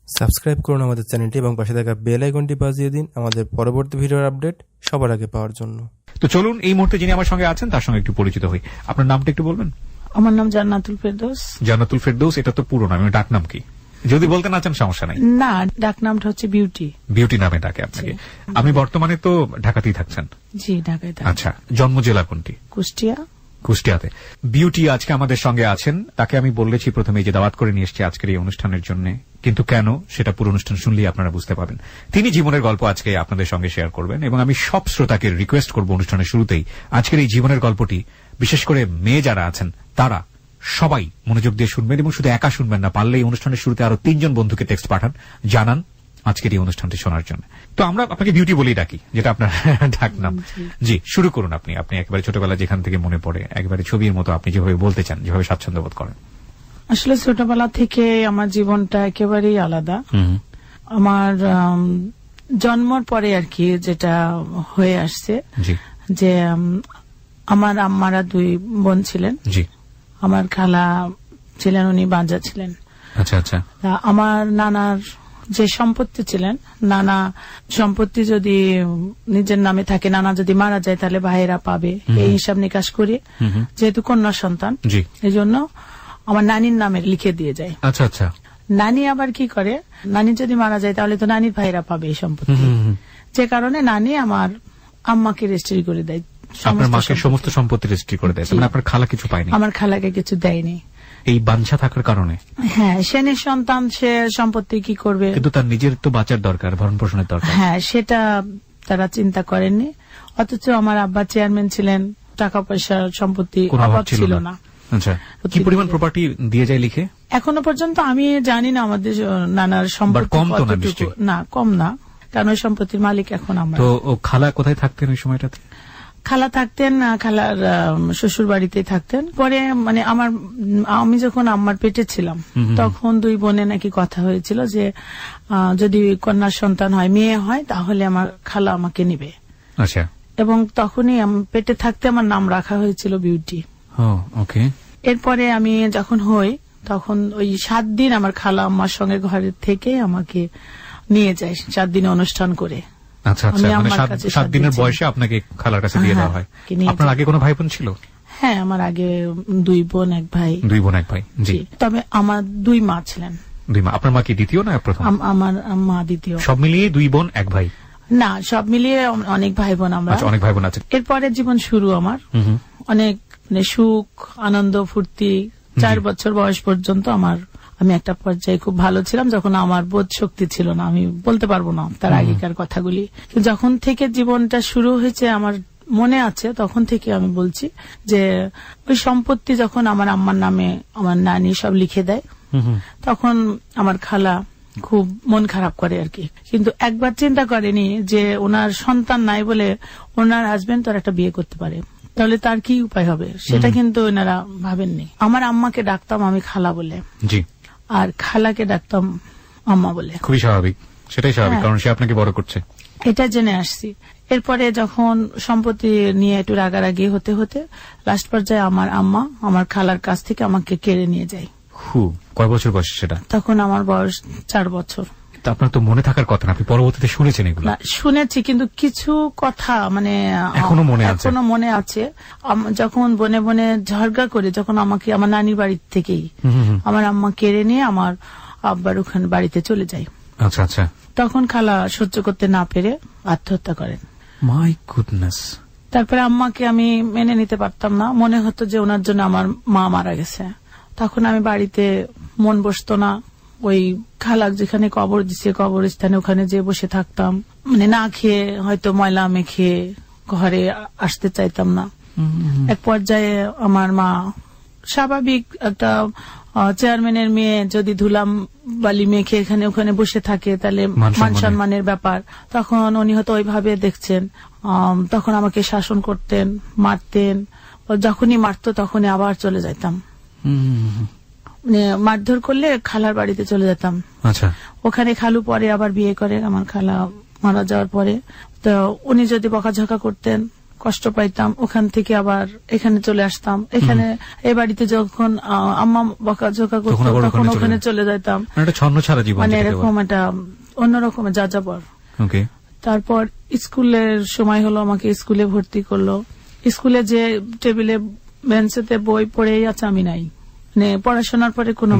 Subscribe করুন আমাদের চ্যানেলটি এবং পাশে থাকা বেল আইকনটি বাজিয়ে দিন আমাদের পরবর্তী ভিডিওর আপডেট সবার আগে পাওয়ার জন্য। তো চলুন এই মুহূর্তে যিনি আমার সঙ্গে আছেন তার সঙ্গে একটু পরিচিত হই। আপনার নামটা একটু বলবেন? আমার নাম জান্নাতুল ফেরদৌস। জান্নাতুল ফেরদৌস, এটা তো পুরো নাম, ডাক নাম কি? যদি বলতে না চান সমস্যা নাই। না, ডাক নামটা হচ্ছে বিউটি। বিউটি নামে ডাকে আপনাকে। আপনি বর্তমানে তো ঢাকাতেই থাকছেন? জি, ঢাকায় থাকি। আচ্ছা, জন্ম জেলা কোনটি? কুষ্টিয়া। কুষ্টিয়াতে। বিউটি আজকে আমাদের সঙ্গে আছেন। তাকে আমি বলেছি প্রথমে যে দাওয়াত করে নিয়ে এসেছি আজকের এই অনুষ্ঠানের জন্য, কিন্তু কেন সেটা পুরো অনুষ্ঠান শুনলেই আপনারা বুঝতে পাবেন। তিনি জীবনের গল্প আজকে আপনাদের সঙ্গে শেয়ার করবেন এবং আমি সব শ্রোতাকে রিকোয়েস্ট করব অনুষ্ঠানের শুরুতেই আজকের এই জীবনের গল্পটি বিশেষ করে মেয়ে যারা আছেন তারা সবাই মনোযোগ দিয়ে শুনবেন এবং শুধু একা শুনবেন না, পারলে এই অনুষ্ঠানের শুরুতে আরো 3 জন বন্ধুকে টেক্সট পাঠান, জানান আজকের এই অনুষ্ঠানটি শোনার জন্য। তো আমরা আপনাকে বিউটি বলেই ডাকি, যেটা আপনার ডাক নাম। জি, শুরু করুন আপনি। আপনি একেবারে ছোটবেলা যেখান থেকে মনে পড়ে একেবারে ছবির মতো আপনি যেভাবে বলতে চান, যেভাবে স্বাচ্ছন্দ্য বোধ করেন। আসলে ছোটবেলা থেকে আমার জীবনটা একেবারেই আলাদা। আমার জন্মের পরে আর কি যেটা হয়ে আসছে যে আমার আম্মারা 2 বোন ছিলেন। জি। আমার খালা ছিলেন, উনি বাঞ্জা ছিলেন। আচ্ছা আচ্ছা। আমার নানার যে সম্পত্তি ছিলেন, নানা সম্পত্তি যদি নিজের নামে থাকে, নানা যদি মারা যায় তাহলে ভাইয়েরা পাবে, এই হিসাব নিকাশ করে যেহেতু কন্যা সন্তান এই জন্য আমার নানির নামে লিখে দিয়ে যায়। আচ্ছা আচ্ছা। নানি আবার কি করে, নানি যদি মারা যায় তাহলে তো নানির ভাইয়েরা পাবে এই সম্পত্তি, যে কারণে নানি আমার আম্মাকে রেজিস্ট্রি করে দেয়। আপনার মাকে সমস্ত সম্পত্তি রেজিস্ট্রি করে দেয়? আপনার খালা কিছু পায়নি? আমার খালাকে কিছু দেয়নি। এই বাঞ্ছা থাকার কারণে? হ্যাঁ, সে নিঃসন্তান, সে সম্পত্তি কি করবে, কিন্তু তার নিজের তো বাঁচার দরকার, ভরণ পোষণের দরকার। হ্যাঁ, সেটা তারা চিন্তা করেননি। অথচ আমার আব্বা চেয়ারম্যান ছিলেন, টাকা পয়সার সম্পত্তি অভাব ছিল না। আচ্ছা, কি পরিমাণ প্রপার্টি দিয়ে যায় লিখে? এখনো পর্যন্ত আমি জানি না আমাদের নানার সম্পত্তি কতটুকু। না, কম না, কারণ ওই সম্পত্তির মালিক এখন আমরা। তো খালা কোথায় থাকতেন ওই সময়টাতে? খালা থাকতেন খালার শ্বশুর বাড়িতে থাকতেন। পরে মানে আমি যখন আম্মার পেটে ছিলাম তখন 2 বোনে নাকি কথা হয়েছিল যে যদি কন্যা সন্তান হয়, মেয়ে হয়, তাহলে আমার খালা আমাকে নিবে। আচ্ছা। এবং তখনই পেটে থাকতে আমার নাম রাখা হয়েছিল বিউটি। ওকে। এরপরে আমি যখন হই তখন ওই 7 দিন আমার খালা আম্মার সঙ্গে ঘরে থেকে আমাকে নিয়ে যায়, 7 দিনে অনুষ্ঠান করে। আচ্ছা আচ্ছা, মানে 7 দিনের বয়সে আপনাকে খালার কাছে দিয়ে দেওয়া হয়। আপনার আগে কোনো ভাই বোন ছিল? হ্যাঁ, আমার আগে 2 বোন 1 ভাই। 2 বোন 1 ভাই। জি। তবে আমার 2 মা ছিলেন। 2 মা। আপনার মা কি দ্বিতীয় না প্রথম? আমার মা দ্বিতীয়। সব মিলিয়ে 2 বোন 1 ভাই? না, সব মিলিয়ে অনেক ভাই বোন আমরা। আচ্ছা, অনেক ভাই বোন আছে। এরপরে জীবন শুরু আমার অনেক সুখ আনন্দ ফুর্তি। 4 বছর বয়স পর্যন্ত আমি একটা পর্যায়ে খুব ভালো ছিলাম, যখন আমার বোধ শক্তি ছিল না। আমি বলতে পারবো না তার আগেকার কথাগুলি। যখন থেকে জীবনটা শুরু হয়েছে আমার মনে আছে, তখন থেকে আমি বলছি যে ওই সম্পত্তি যখন আমার আম্মার নামে আমার নানি সব লিখে দেয়, তখন আমার খালা খুব মন খারাপ করে আর কি। কিন্তু একবার চিন্তা করেনি যে ওনার সন্তান নাই বলে ওনার হাজবেন্ড তার একটা বিয়ে করতে পারে, তাহলে তার কি উপায় হবে, সেটা কিন্তু ওনারা ভাবেননি। আমার আম্মাকে ডাকতাম আমি খালা বলে, জি, আর খালাকে ডাকতাম আম্মা বলে। খুবই স্বাভাবিক, সেটাই স্বাভাবিক, কারণ সে আপনাকে বড় করছে। এটা জেনে আসছি। এরপরে যখন সম্পত্তি নিয়ে একটু রাগারাগি হতে হতে লাস্ট পর্যায়ে আমার আম্মা আমার খালার কাছ থেকে আমাকে কেড়ে নিয়ে যায়। কয় বছর বয়স সেটা? তখন আমার বয়স 4 বছর। আপনার তো মনে থাকার কথা না, আপনি পরবর্তীতে শুনেছেন এগুলো? শুনেছি, কিন্তু কিছু কথা মানে এখনো মনে আছে। যখন বনে বনে ঝগড়া করে যখন আমাকে আমার নানির বাড়ি থেকেই আমার আম্মা কেড়ে নিয়ে আমার আব্বার ওখানে বাড়িতে চলে যায়। আচ্ছা আচ্ছা। তখন খালা সহ্য করতে না পেরে আত্মহত্যা করেন। My goodness. তারপরে আম্মাকে আমি মেনে নিতে পারতাম না, মনে হতো যে ওনার জন্য আমার মা মারা গেছে। তখন আমি বাড়িতে মন বসতো না, ওই খালাক যেখানে কবর দিচ্ছে কবরস্থানে ওখানে যে বসে থাকতাম, মানে না খেয়ে হয়তো ময়লা মেখে ঘরে আসতে চাইতাম না। এক পর্যায়ে আমার মা স্বাভাবিক একটা চেয়ারম্যানের মেয়ে যদি ধুলাম বালি মেখে এখানে ওখানে বসে থাকে তাহলে মান সম্মানের ব্যাপার, তখন উনি হয়তো ওইভাবে দেখছেন। তখন আমাকে শাসন করতেন, মারতেন। যখনই মারতো তখনই আবার চলে যাইতাম, মানে মারধর করলে খালার বাড়িতে চলে যেতাম। আচ্ছা। ওখানে খালু পরে আবার বিয়ে করে আমার খালা মারা যাওয়ার পরে। তো উনি যদি বকাঝকা করতেন কষ্ট পাইতাম, ওখান থেকে আবার এখানে চলে আসতাম। এখানে এই বাড়িতে যখন আম্মা বকাঝকা করতো তখন ওখানে চলে যেতাম। একটা ছন্ন ছাড়া জীবন, মানে এরকম একটা অন্যরকম যাযাবর। ওকে। তারপর স্কুলের সময় হলো, আমাকে স্কুলে ভর্তি করলো। স্কুলে যে টেবিলে বেঞ্চেতে বই পড়েই আছে আমি নাই, মানে পড়াশোনার পরে কোনো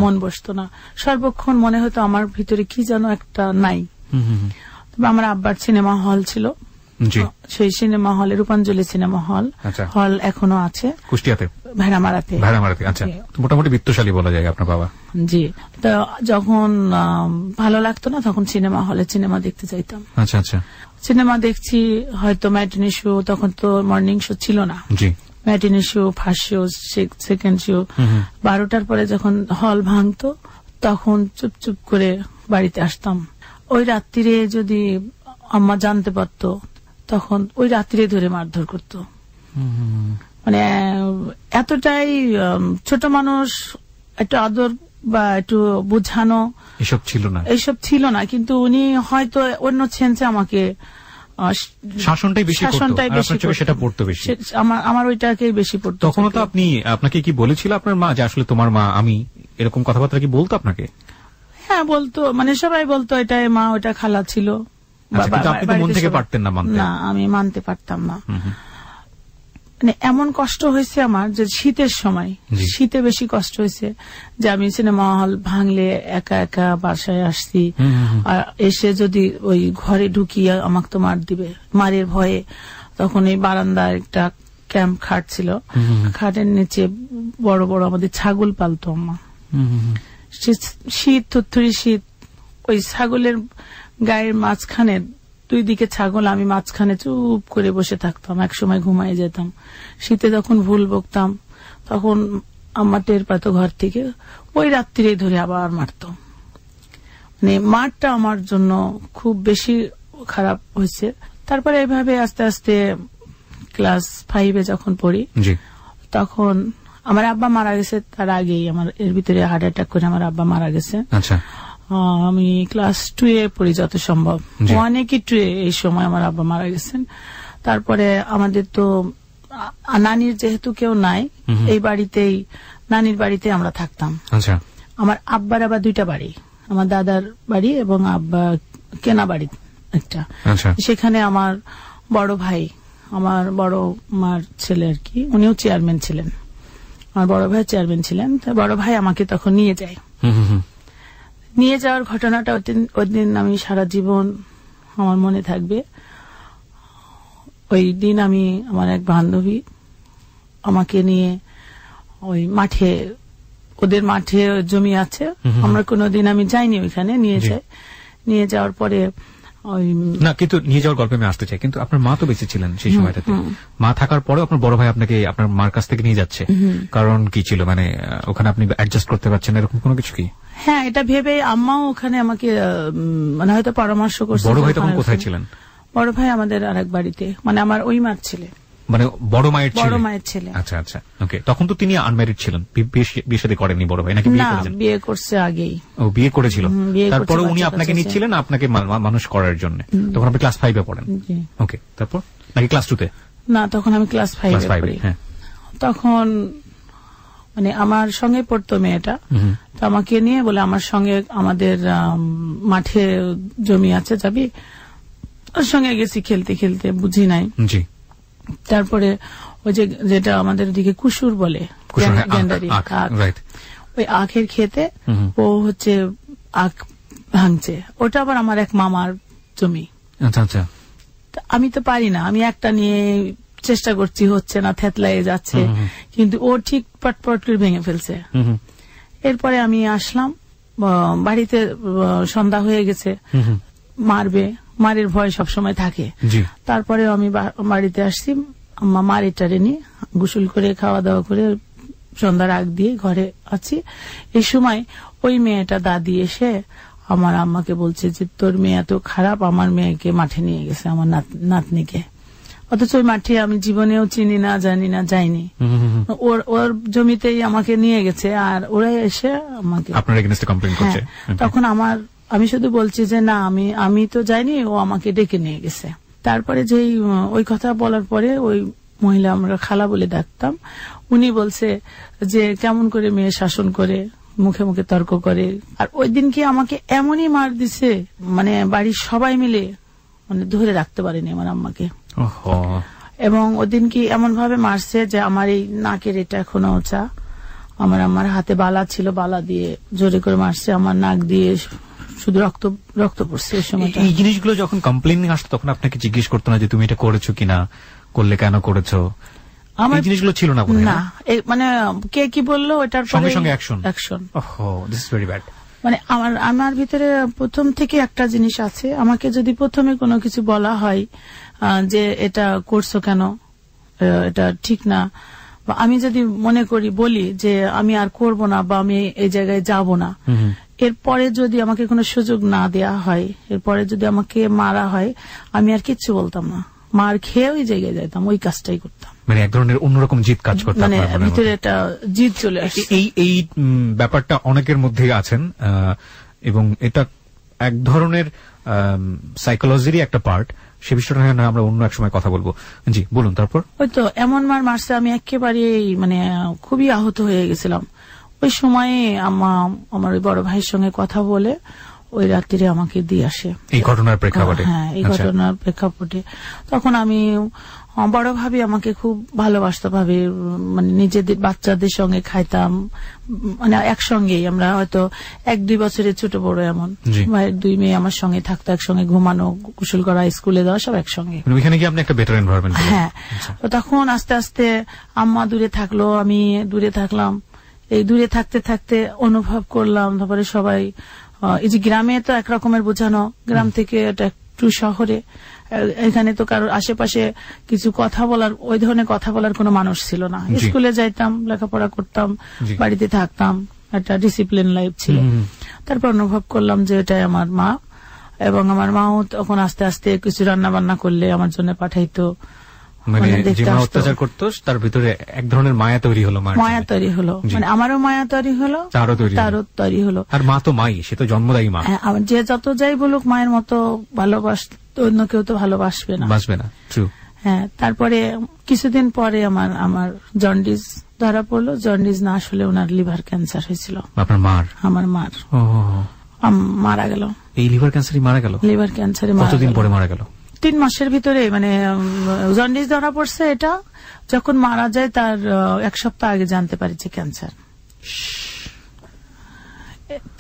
মন বসতো না। সর্বক্ষণ মনে হতো আমার ভিতরে কি যেন একটা নাই। তবে আমার আব্বার সিনেমা হল ছিল, সেই সিনেমা হলে রূপাঞ্জলি সিনেমা হল এখনো আছে কুষ্টিয়াতে, ভেড়ামারাতে। আচ্ছা, মোটামুটি বিত্তশালী বলা যায় আপনার বাবা। জি, তো যখন ভালো লাগতো না তখন সিনেমা হলে সিনেমা দেখতে যাইতাম। আচ্ছা আচ্ছা। সিনেমা দেখছি, হয়তো ম্যাটিনি শো, তখন তো মর্নিং শো ছিল না। জি। Matinee show, first show, second show, 12টার পরে যখন হল ভাঙতো তখন চুপ করে বাড়িতে আসতাম। ওই রাত্রিরে যদি আম্মা জানতে পারতো তখন ওই রাত্রিরে ধরে মারধর করতো। মানে এতটাই ছোট মানুষ, একটু আদর বা একটু বোঝানো এইসব ছিল না। কিন্তু উনি হয়তো অন্য সেন্সে আমাকে শাসনটাই বেশি সেটা পড়তো বেশি, আমার ওইটাকেই বেশি পড়তো। তখন তো আপনাকে কি বলেছিল আপনার মা যে আসলে তোমার মা আমি, এরকম কথাবার্তা কি বলতো আপনাকে? হ্যাঁ বলতো, মানে সবাই বলতো এটা মা, ওটা খালা ছিল। আপনি তো মন থেকে পারতেন না মানতে? না, আমি মানতে পারতাম না। মানে এমন কষ্ট হয়েছে আমার যে শীতের সময়, শীতে বেশি কষ্ট হয়েছে যে আমি সিনেমা হল ভাঙলে একা একা বাসায় আসছি, আর এসে যদি ওই ঘরে ঢুকিয়ে আমাকে তো মার দিবে, মারের ভয়ে। তখন এই বারান্দার একটা ক্যাম্প খাট ছিল, খাটের নিচে বড় বড় আমাদের ছাগল পালতো আম্মা। শীত, থুরথুরি শীত, ওই ছাগলের গায়ের মাঝখানে, দুই দিকে ছাগল, আমি মাঝখানে চুপ করে বসে থাকতাম, একসময় ঘুমায় যেতাম। শীতে যখন ভুল বকতাম তখন আম্মা টের পাতো ঘর থেকে, ওই রাত্রিরে ধরে আবার মারতো। মানে মারটা আমার জন্য খুব বেশি খারাপ হয়েছে। তারপরে এভাবে আস্তে আস্তে ক্লাস 5-এ যখন পড়ি তখন আমার আব্বা মারা গেছে। তার আগেই আমার এর ভিতরে হার্ট অ্যাটাক করে আমার আব্বা মারা গেছে। আচ্ছা। আমি ক্লাস 2-এ পড়ি যত সম্ভব, অনেকই 2-এ এই সময় আমার আব্বা মারা গেছেন। তারপরে আমাদের তো নানির যেহেতু কেউ নাই, এই বাড়িতেই, নানির বাড়িতে আমরা থাকতাম। আচ্ছা। আমার আব্বার আবার 2টা বাড়ি, আমার দাদার বাড়ি এবং আব্বা কেনা বাড়ি একটা। সেখানে আমার বড় ভাই, আমার বড় মার ছেলে আর কি, উনিও চেয়ারম্যান ছিলেন। আমার বড় ভাই চেয়ারম্যান ছিলেন। বড় ভাই আমাকে তখন নিয়ে যায়। নিয়ে যাওয়ার ঘটনাটা ওই দিন আমি সারা জীবন আমার মনে থাকবে। ওই দিন আমি, আমার এক বান্ধবী আমাকে নিয়ে ওই মাঠে, ওদের মাঠে জমি আছে, আমরা কোনোদিন আমি যাইনি, ওইখানে নিয়ে যাই। নিয়ে যাওয়ার পরে ওই না, কিন্তু নিয়ে যাওয়ার গল্পে আমি আসতে চাই, কিন্তু আপনার মা তো বেঁচে ছিলেন সেই সময়টাতে। মা থাকার পরেও আপনার বড় ভাই আপনাকে আপনার মার কাছ থেকে নিয়ে যাচ্ছে, কারণ কি ছিল? মানে ওখানে আপনি অ্যাডজাস্ট করতে পারছেন এরকম কোনো কিছু কি? হ্যাঁ, এটা ভেবে আম্মাও ওখানে আমাকে মানে হয়তো পরামর্শ করছে। বড় ভাই তখন কোথায় ছিলেন? বড় ভাই আমাদের আরেক বাড়িতে, মানে আমার ওই মার ছেলে, মানে বড় মায়ের ছেলে। আচ্ছা আচ্ছা, ওকে। তখন তো তিনি আনম্যারিড ছিলেন, বিয়ে শাদী করেননি বড় ভাই, নাকি বিয়ে করেছেন? বিয়ে করছে আগেই। ও, বিয়ে করেছিল। তারপরে উনি আপনাকে নিচ্ছিলেন আপনাকে মানুষ করার জন্য। তখন আপনি ক্লাস 5-এ পড়েন? ওকে। তারপর নাকি ক্লাস 2-তে? না, তখন আমি ক্লাস 5-এ পড়ি। তখন মানে আমার সঙ্গে পড়তো মেয়েটা, তো আমাকে নিয়ে বলে আমার সঙ্গে, আমাদের মাঠে জমি আছে, যাবি? ওর সঙ্গে গেছি খেলতে খেলতে, বুঝি নাই। তারপরে ওই যেটা আমাদের দিকে কুসুর বলে, ওই আখের খেতে ও হচ্ছে আখ ভাঙছে, ওটা আবার আমার এক মামার জমি। আচ্ছা আচ্ছা। আমি তো পারি না, আমি একটা নিয়ে চেষ্টা করছি, হচ্ছে না, থেতলাই যাচ্ছে, কিন্তু ও ঠিক পটপট করে ভেঙে ফেলছে। এরপরে আমি আসলাম বাড়িতে, সন্ধ্যা হয়ে গেছে, মারবে, মারের ভয় সবসময় থাকে। তারপরে আমি বাড়িতে আসছি, আম্মা মার এটারে নিয়ে গোসল করে খাওয়া দাওয়া করে সন্ধ্যার আগ দিয়ে ঘরে আছি। এই সময় ওই মেয়েটা দাদি এসে আমার আম্মাকে বলছে যে তোর মেয়ে এত খারাপ, আমার মেয়েকে মাঠে নিয়ে গেছে, আমার নাতনিকে। অথচ ওই মাঠে আমি জীবনেও চিনি না, জানি না, যাইনি। ওর জমিতেই আমাকে নিয়ে গেছে, আর ওরা এসে আমাকে আপনার এগেইনস্টে কমপ্লেইন করছে। তখন আমি শুধু বলছি যে না, আমি তো যাইনি, ও আমাকে ডেকে নিয়ে গেছে। তারপরে যেই ওই কথা বলার পরে ওই মহিলা, আমরা খালা বলে ডাকতাম, উনি বলছে যে কেমন করে মেয়ে শাসন করে, মুখে মুখে তর্ক করে। আর ওই দিন কি আমাকে এমনই মার দিছে, মানে বাড়ির সবাই মিলে মানে ধরে রাখতে পারেনি আমার আম্মাকে। এবং ওই দিন কি এমন ভাবে মারছে যে আমার এই নাকের এটা এখনো ওচা, আমার আম্মার হাতে বালা ছিল, বালা দিয়ে জোরে করে মারছে, আমার নাক দিয়ে শুধু রক্ত রক্ত পড়ছে। এই সময়টা এই জিনিসগুলো যখন কমপ্লেন আসতো তখন আপনাকে জিজ্ঞেস করতো না যে তুমি এটা করেছো কিনা, করলে কেন করেছো? আমার জিনিসগুলো ছিল না না, মানে কে কি বললো ওটার সঙ্গে সঙ্গে action. This is very bad. মানে আমার ভিতরে প্রথম থেকে একটা জিনিস আছে, আমাকে যদি প্রথমে কোনো কিছু বলা হয় যে এটা করছো কেন, এটা ঠিক না, বা আমি যদি মনে করি বলি যে আমি আর করব না বা আমি এই জায়গায় যাব না, এরপরে যদি আমাকে কোনো সুযোগ না দেয়া হয়, এরপরে যদি আমাকে মারা হয়, আমি আর কিচ্ছু বলতাম না, মার খেয়ে ওই জায়গায় যাইতাম, ওই কাজটাই করতাম। মানে এক ধরনের অন্যরকম জিদ কাজ করতে, মানে ভিতরে একটা জিদ চলে আসে। এই ব্যাপারটা অনেকের মধ্যেই আছেন, এবং এটা এক ধরনের সাইকোলজিরই একটা পার্ট। সে বিষয়টা না আমরা অন্য এক সময় কথা বলবো। জি বলুন। তারপর ওই তো এমন মার মারছে, আমি একেবারে মানে খুবই আহত হয়ে গেছিলাম। ওই সময়ে আমার ওই বড় ভাইয়ের সঙ্গে কথা বলে ওই রাত্রিরে আমাকে দিয়ে আসে এই ঘটনার প্রেক্ষাপটে। হ্যাঁ, এই ঘটনার প্রেক্ষাপটে তখন আমি বড় ভাবি আমাকে খুব ভালোবাসতে, ভাবে মানে নিজেদের বাচ্চাদের সঙ্গে খাইতাম, মানে একসঙ্গেই আমরা হয়তো 1-2 বছরের ছোট বড় এমন, ভাইয়ের 2 মেয়ে আমার সঙ্গে থাকতো, একসঙ্গে ঘুমানো, গোসল করা, স্কুলে যাওয়া, সব একসঙ্গে। ওইখানে কি আপনি একটা বেটার এনভায়রনমেন্ট? হ্যাঁ। তখন আস্তে আস্তে আম্মা দূরে থাকলো, আমি দূরে থাকলাম। এই দূরে থাকতে থাকতে অনুভব করলাম, তারপরে সবাই এই যে গ্রামে তো একরকমের বোঝানো, গ্রাম থেকে এটা একটু শহরে, এখানে তো কারোর আশেপাশে কিছু কথা বলার, ওই ধরনের কথা বলার কোনো মানুষ ছিল না। স্কুলে যাইতাম, লেখাপড়া করতাম, বাড়িতে থাকতাম, একটা ডিসিপ্লিন লাইফ ছিল। তারপর অনুভব করলাম যে এটাই আমার মা, এবং আমার মাও তখন আস্তে আস্তে কিছু রান্না বান্না করলে আমার জন্য পাঠাইতো, মানে যে মা অত্যাচার করতো তার ভিতরে এক ধরনের মায়া তৈরি হলো। মায়া তৈরি হলো, মানে আমারও মায়া তৈরি হলো, তারও তৈরি হলো। আর মা তো মাই, সে তো জন্মদায়ী মা। যে যত যাই বলুক, মায়ের মতো ভালোবাসতো অন্য কেউ তো ভালোবাসবে না, বাসবে না। ট্রু। হ্যাঁ। তারপরে কিছুদিন পরে আমার জন্ডিস ধরা পড়লো। জন্ডিস না, আসলে ওনার লিভার ক্যান্সার হয়েছিল। আপনার মার? আমার মার মারা গেল। এই লিভার ক্যান্সারই মারা গেল? লিভার ক্যান্সারে কতদিন পরে মারা গেল? 3 মাসের ভিতরে, মানে জন্ডিস ধরা পড়ছে, এটা যখন মারা যায় তার 1 সপ্তাহ আগে জানতে পারি যে ক্যান্সার।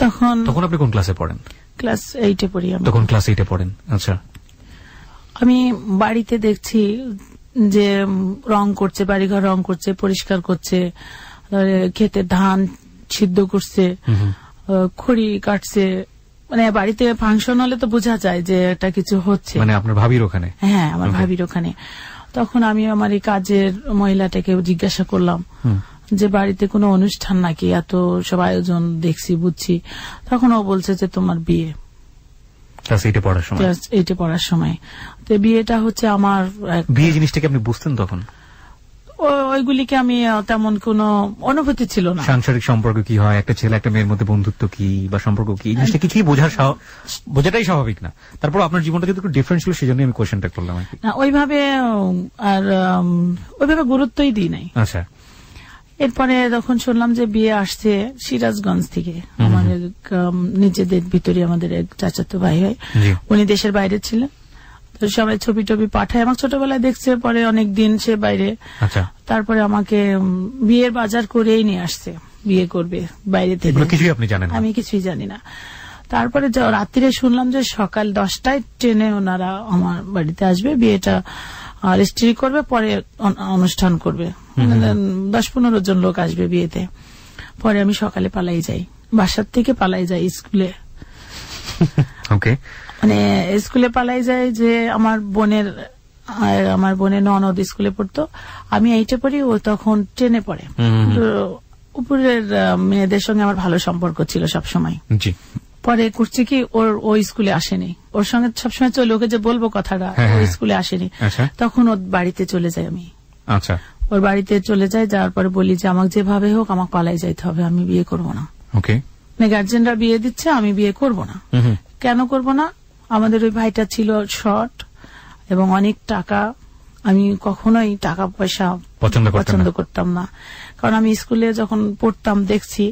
তখন আপনি কোন ক্লাসে পড়েন? ক্লাস 8-এ পড়ি আমি। তখন ক্লাস 8-এ পড়েন। আচ্ছা। আমি বাড়িতে দেখছি যে রং করছে, বাড়িঘর রং করছে, পরিষ্কার করছে, ক্ষেতে ধান সিদ্ধ করছে, খড়ি কাটছে, মানে বাড়িতে ফাংশন হলে তো বোঝা যায় যে এটা কিছু হচ্ছে। মানে আপনার ভাবির ওখানে? হ্যাঁ, আমার ভাবির ওখানে। তখন আমি আমার এই কাজের মহিলাটাকে জিজ্ঞাসা করলাম যে বাড়িতে কোনো অনুষ্ঠান নাকি, এত সব আয়োজন দেখছি বুঝছি। তখন ও বলছে যে তোমার বিয়ে। ক্লাস 8-এ পড়ার সময়? ক্লাস 8-এ পড়ার সময়। তো বিয়েটা হচ্ছে আমার। বিয়ে জিনিসটাকে আপনি বুঝতেন তখন? ওইগুলিকে আমি তেমন কোনো অনুভূতি ছিল না। সাংসারিক সম্পর্ক কি হয়, একটা ছেলে একটা মেয়ের মধ্যে বন্ধুত্ব কি বা সম্পর্ক কি, এই জিনিসটা কিছুই বোঝাটাই স্বাভাবিক না। তারপর আপনার জীবনটা যদি একটু ডিফারেন্ট ছিল, সেই জন্য আমি কোয়েশ্চেনটা করলাম আর কি। ওইভাবে গুরুত্বই দিই নাই। আচ্ছা। এরপরে যখন শুনলাম যে বিয়ে আসছে সিরাজগঞ্জ থেকে, আমাদের নিজেদের ভিতরে আমাদের এক চাচাতো ভাই হয়, উনি দেশের বাইরে ছিলেন, তো সবাই ছবি টবি পাঠায়, আমার ছোটবেলায় দেখছে, পরে অনেক দিন সে বাইরে। তারপরে আমাকে বিয়ের বাজার করেই নিয়ে আসছে, বিয়ে করবে বাইরে থেকে। কিছুই আপনি জানেন? আমি কিছুই জানি না। তারপরে রাত্রিরে শুনলাম যে সকাল 10টায় ট্রেনে ওনারা আমার বাড়িতে আসবে, বিয়েটা রেজিস্ট্রি করবে, পরে অনুষ্ঠান করবে, 10-15 জন লোক আসবে বিয়েতে। পরে আমি সকালে পালাই যাই, বাসার থেকে পালাই যাই স্কুলে। ওকে। মানে স্কুলে পালাই যায় যে আমার বোনের ননদ স্কুলে পড়তো, আমি 8-এ পড়ি, ও তখন 10-এ পড়ে। উপরের মেয়েদের সঙ্গে আমার ভালো সম্পর্ক ছিল সবসময়। পরে করছি কি, ও স্কুলে আসেনি, ওর সঙ্গে সবসময় চলে, ওকে যে বলবো কথাটা, ও স্কুলে আসেনি। তখন ওর বাড়িতে চলে যাই আমি। আচ্ছা। ওর বাড়িতে চলে যাই, যাওয়ার পরে বলি যে আমাকে যেভাবে হোক আমাকে পালাই যাইতে হবে, আমি বিয়ে করবো না। ওকে। গার্জেনরা বিয়ে দিচ্ছে, আমি বিয়ে করবো না। কেন করবো না? আমাদের ওই ভাইটা ছিল শর্ট, এবং অনেক টাকা। আমি কখনোই টাকা পয়সা পছন্দ করতাম না, কারণ আমি স্কুলে যখন পড়তাম দেখছি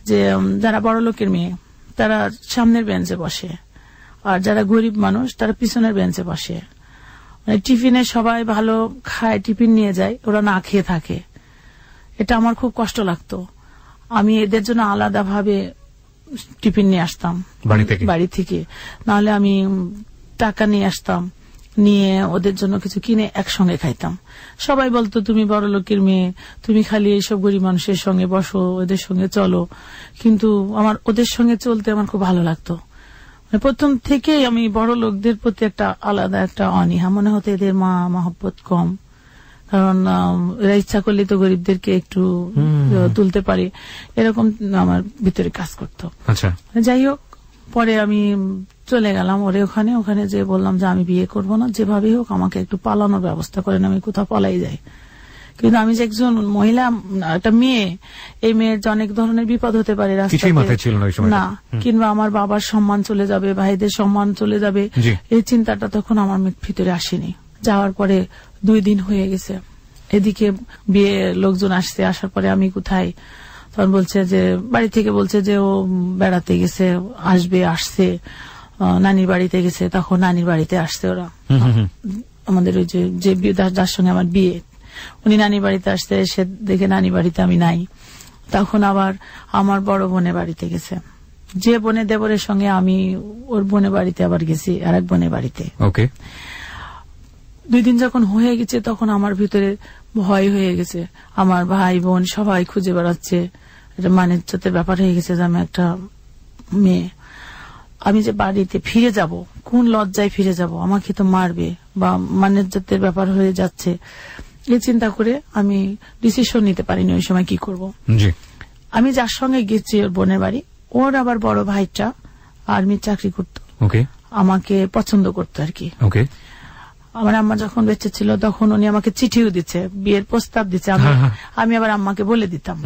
যে যারা বড় লোকের মেয়ে তারা সামনের বেঞ্চে বসে, আর যারা গরিব মানুষ তারা পিছনের বেঞ্চে বসে। মানে টিফিনে সবাই ভালো খায়, টিফিন নিয়ে যায়, ওরা না খেয়ে থাকে। এটা আমার খুব কষ্ট লাগতো। আমি এদের জন্য আলাদা ভাবে টিফিন নিয়ে আসতাম বাড়ি থেকে, নাহলে আমি টাকা নিয়ে আসতাম, নিয়ে ওদের জন্য কিছু কিনে একসঙ্গে খাইতাম। সবাই বলতো তুমি বড় লোকের মেয়ে, তুমি খালি এইসব গরিব মানুষের সঙ্গে বসো, ওদের সঙ্গে চলো। কিন্তু আমার ওদের সঙ্গে চলতে আমার খুব ভালো লাগতো। প্রথম থেকেই আমি বড় লোকদের প্রতি একটা আলাদা একটা অনীহা, মনে হতো এদের মা মহব্বত কম, কারণ এরা ইচ্ছা করলে তো গরিবদেরকে একটু তুলতে পারে, এরকম আমার ভিতরে কাজ করতো। আচ্ছা, যাই হোক, পরে আমি চলে গেলাম ওখানে যে বললাম যে আমি বিয়ে করব না, যেভাবে হোক আমাকে একটু পালানোর ব্যবস্থা করেন, আমি কোথাও পালাই যাই। কিন্তু আমি যে একজন মহিলা, একটা মেয়ে, এই মেয়ের যে অনেক ধরনের বিপদ হতে পারে রাস্তায়, না কিংবা আমার বাবার সম্মান চলে যাবে, ভাইদের সম্মান চলে যাবে, এই চিন্তাটা তখন আমার ভিতরে আসেনি। যাওয়ার পরে 2 দিন হয়ে গেছে, এদিকে বিয়ে লোকজন আসার পরে আমি কোথায়, তখন বলছে যে বাড়ি থেকে বলছে যে ও বেড়াতে গেছে, আসছে নানির বাড়িতে গেছে। তখন নানির বাড়িতে আসছে ওরা, আমাদের ওই যে যার সঙ্গে আমার বিয়ে, উনি নানির বাড়িতে আসতে, এসে দেখে নানি বাড়িতে আমি নাই। তখন আবার আমার বড় বোনের বাড়িতে গেছে, যে বোনের দেবরের সঙ্গে আমি ওর বোনের বাড়িতে আবার গেছি, আর এক বোনের বাড়িতে। 2 দিন যখন হয়ে গেছে তখন আমার ভিতরে ভয় হয়ে গেছে। আমার ভাই বোন সবাই খুঁজে বেড়াচ্ছে, এটা মানিজ্যতের ব্যাপার হয়ে গেছে যে আমি একটা মেয়ে, আমি যে বাড়িতে ফিরে যাব, কোন লজ্জায় ফিরে যাব, আমাকে তো মারবে, বা মানিজ্যতের ব্যাপার হয়ে যাচ্ছে। এই চিন্তা করে আমি ডিসিশন নিতে পারিনি ওই সময় কি করব। আমি যার সঙ্গে গেছি ওর বোনের বাড়ি, ওর আবার বড় ভাইটা আর্মির চাকরি করতো, আমাকে পছন্দ করতো আর কি। আমার আম্মা যখন বেঁচে ছিল তখন উনি আমাকে চিঠিও দিচ্ছে, বিয়ের প্রস্তাব দিচ্ছে। আমি আবার আম্মাকে বলে দিতাম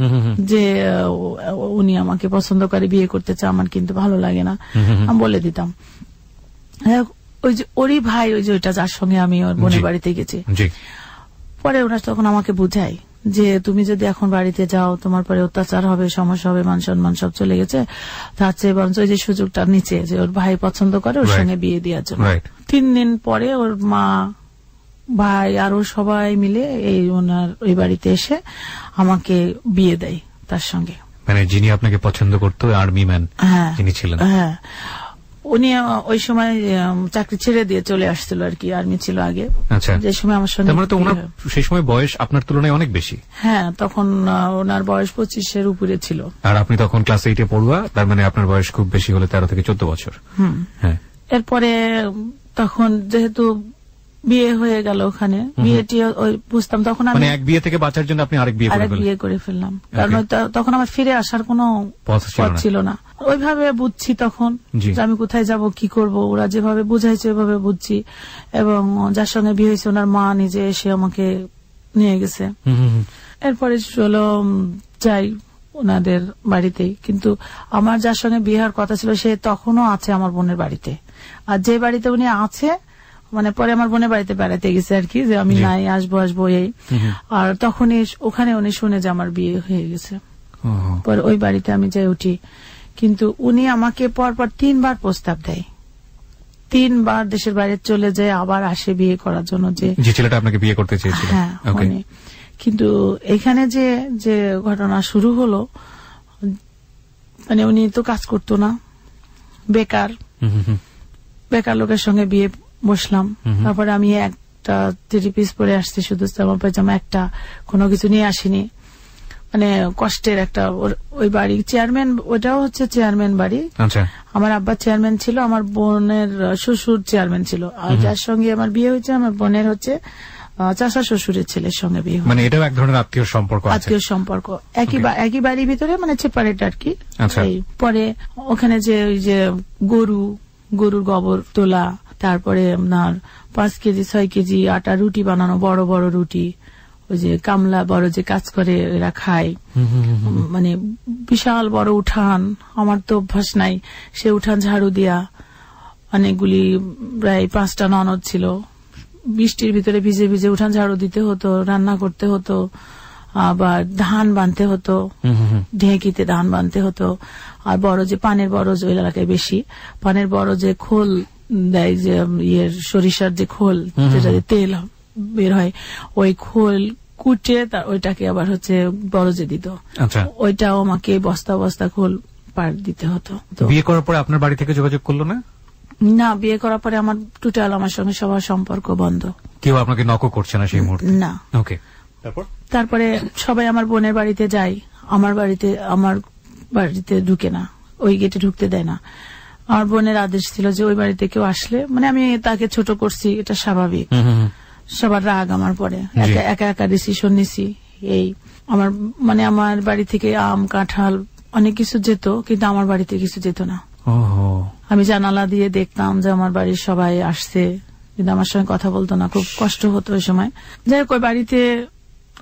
যে উনি আমাকে পছন্দ করে, বিয়ে করতে চায়, আমার কিন্তু ভালো লাগে না, আমি বলে দিতাম। ওই যে ওরই ভাই, ওই যে ওইটা যার সঙ্গে আমি ওর বোনের বাড়িতে গেছি, পরে ওরা তখন আমাকে বুঝায় যে তুমি যদি এখন বাড়িতে যাও তোমার পরে অত্যাচার হবে, সমস্যা হবে, মান সম্মান সব চলে গেছে, তার চেয়ে বরঞ্চ ওই যে সুযোগটা নিচে যে ওর ভাই পছন্দ করে ওর সঙ্গে বিয়ে দেওয়ার জন্য। 3 দিন পরে ওর মা, ভাই আরো সবাই মিলে এই ওনার ওই বাড়িতে এসে আমাকে বিয়ে দেয় তার সঙ্গে। মানে যিনি আপনাকে পছন্দ করতো আর্মি ম্যান যিনি ছিলেন। হ্যাঁ, উনি ওই সময় চাকরি ছেড়ে দিয়ে চলে আসছিল আর কি, আর্মি ছিল আগে। আচ্ছা, যে সময় আমার সঙ্গে, মানে তো ওনার সেই সময় বয়স আপনার তুলনায় অনেক বেশি। হ্যাঁ, তখন ওনার বয়স 25-এর উপরে ছিল, আর আপনি তখন ক্লাস 8-এ পড়ুয়া, তার মানে আপনার বয়স খুব বেশি হলে 13 থেকে 14 বছর। হ্যাঁ, এরপরে তখন যেহেতু বিয়ে হয়ে গেল, ওখানে বিয়েটি বুঝতাম তখন আমি, মানে এক বিয়ে থেকে বাঁচার জন্য আপনি আরেক বিয়ে করে ফেললাম, কারণ তখন আমার ফিরে আসার কোনো পথ ছিল না। ওইভাবে বুঝছি তখন যে আমি কোথায় যাব, কি করব, ওরা যেভাবে বুঝাইছে ওইভাবে বুঝছি। এবং যার সঙ্গে বিয়ে হয়েছে ওনার মা নিজে এসে আমাকে নিয়ে গেছে। এরপরে চলো যাই ওনাদের বাড়িতেই, কিন্তু আমার যার সঙ্গে বিয়ে হওয়ার কথা ছিল সে তখনও আছে আমার বোনের বাড়িতে, আর যে বাড়িতে উনি আছে, মানে পরে আমার বোনের বাড়িতে বেড়াতে গেছে আর কি, যে আমি নাই, আসবো এই। আর তখনই ওখানে উনি শুনে যে আমার বিয়ে হয়ে গেছে, পরে ওই বাড়িতে আমি যাই উঠি। কিন্তু উনি আমাকে পরপর 3 বার প্রস্তাব দেয়, 3 বার দেশের বাইরে চলে যায়, আবার আসে বিয়ে করার জন্য, যে ছেলেটা আপনাকে বিয়ে করতে চেয়েছিল। হ্যাঁ, কিন্তু এখানে যে ঘটনা শুরু হলো, মানে উনি তো কাজ করতো না, বেকার লোকের সঙ্গে বিয়ে বসলাম। তারপরে আমি একটা 3 পিস পরে আসছি, শুধু জামা পায়জামা একটা, কোনো কিছু নিয়ে আসিনি। মানে কষ্টের একটা, ওই বাড়ি চেয়ারম্যান, ওটাও হচ্ছে চেয়ারম্যান বাড়ি। আমার আব্বা চেয়ারম্যান ছিল, আমার বোনের শ্বশুর চেয়ারম্যান ছিল, আর যার সঙ্গে আমার বিয়ে হয়েছে আমার বোনের হচ্ছে চাচা শ্বশুরের ছেলের সঙ্গে বিয়ে। মানে এটাও এক ধরনের আত্মীয় সম্পর্ক, একই বাড়ির ভিতরে, মানে সেপারেট আর কি। পরে ওখানে যে ওই যে গরুর গোবর তোলা, তারপরে আপনার 5 কেজি 6 কেজি আটা রুটি বানানো, বড় বড় রুটি, ওই যে কামলা বড় যে কাজ করে এরা খায়, মানে বিশাল বড় উঠান, আমার তো অভ্যাস নাই, সে উঠান ঝাড়ু দেয়া, অনেকগুলি প্রায় 5টা ননদ ছিল, বৃষ্টির ভিতরে ভিজে ভিজে উঠান ঝাড়ু দিতে হতো, রান্না করতে হতো, আবার ধান বানতে হতো, ঢেঁকিতে ধান বানতে হতো। আর বড় যে পানের বরজ ওই এলাকায় বেশি, পানের বরজে খোল দেয়, যে সরিষার যে খোল যেটা তেল বের হয়, ওই খোল কুটে ওইটাকে আবার হচ্ছে বরজে দিত। ওইটাও আমাকে বস্তা বস্তা খোল পার দিতে হতো। বিয়ে করার পরে আপনার বাড়ি থেকে যোগাযোগ করলো না? না, বিয়ে করার পরে আমার টোটাল আমার সঙ্গে সবার সম্পর্ক বন্ধ। কেউ আপনাকে নকও করছে না সেই মুহূর্তে? না। ওকে। তারপরে সবাই আমার বোনের বাড়িতে যায়, আমার বাড়িতে ঢুকে না, ওই গেটে ঢুকতে দেয় না। আমার বোনের আদেশ ছিল যে ওই বাড়িতে কেউ আসলে, মানে আমি তাকে ছোট করছি, এটা স্বাভাবিক। সবার রাগ আমার পরে, একা একা ডিসিশন নিছি। এই আমার বাড়ি থেকে আম কাঁঠাল অনেক কিছু যেত, কিন্তু আমার বাড়িতে কিছু যেত না। আমি জানালা দিয়ে দেখতাম যে আমার বাড়ির সবাই আসছে, কিন্তু আমার সঙ্গে কথা বলতো না, খুব কষ্ট হতো ওই সময়। যাই হোক, ওই বাড়িতে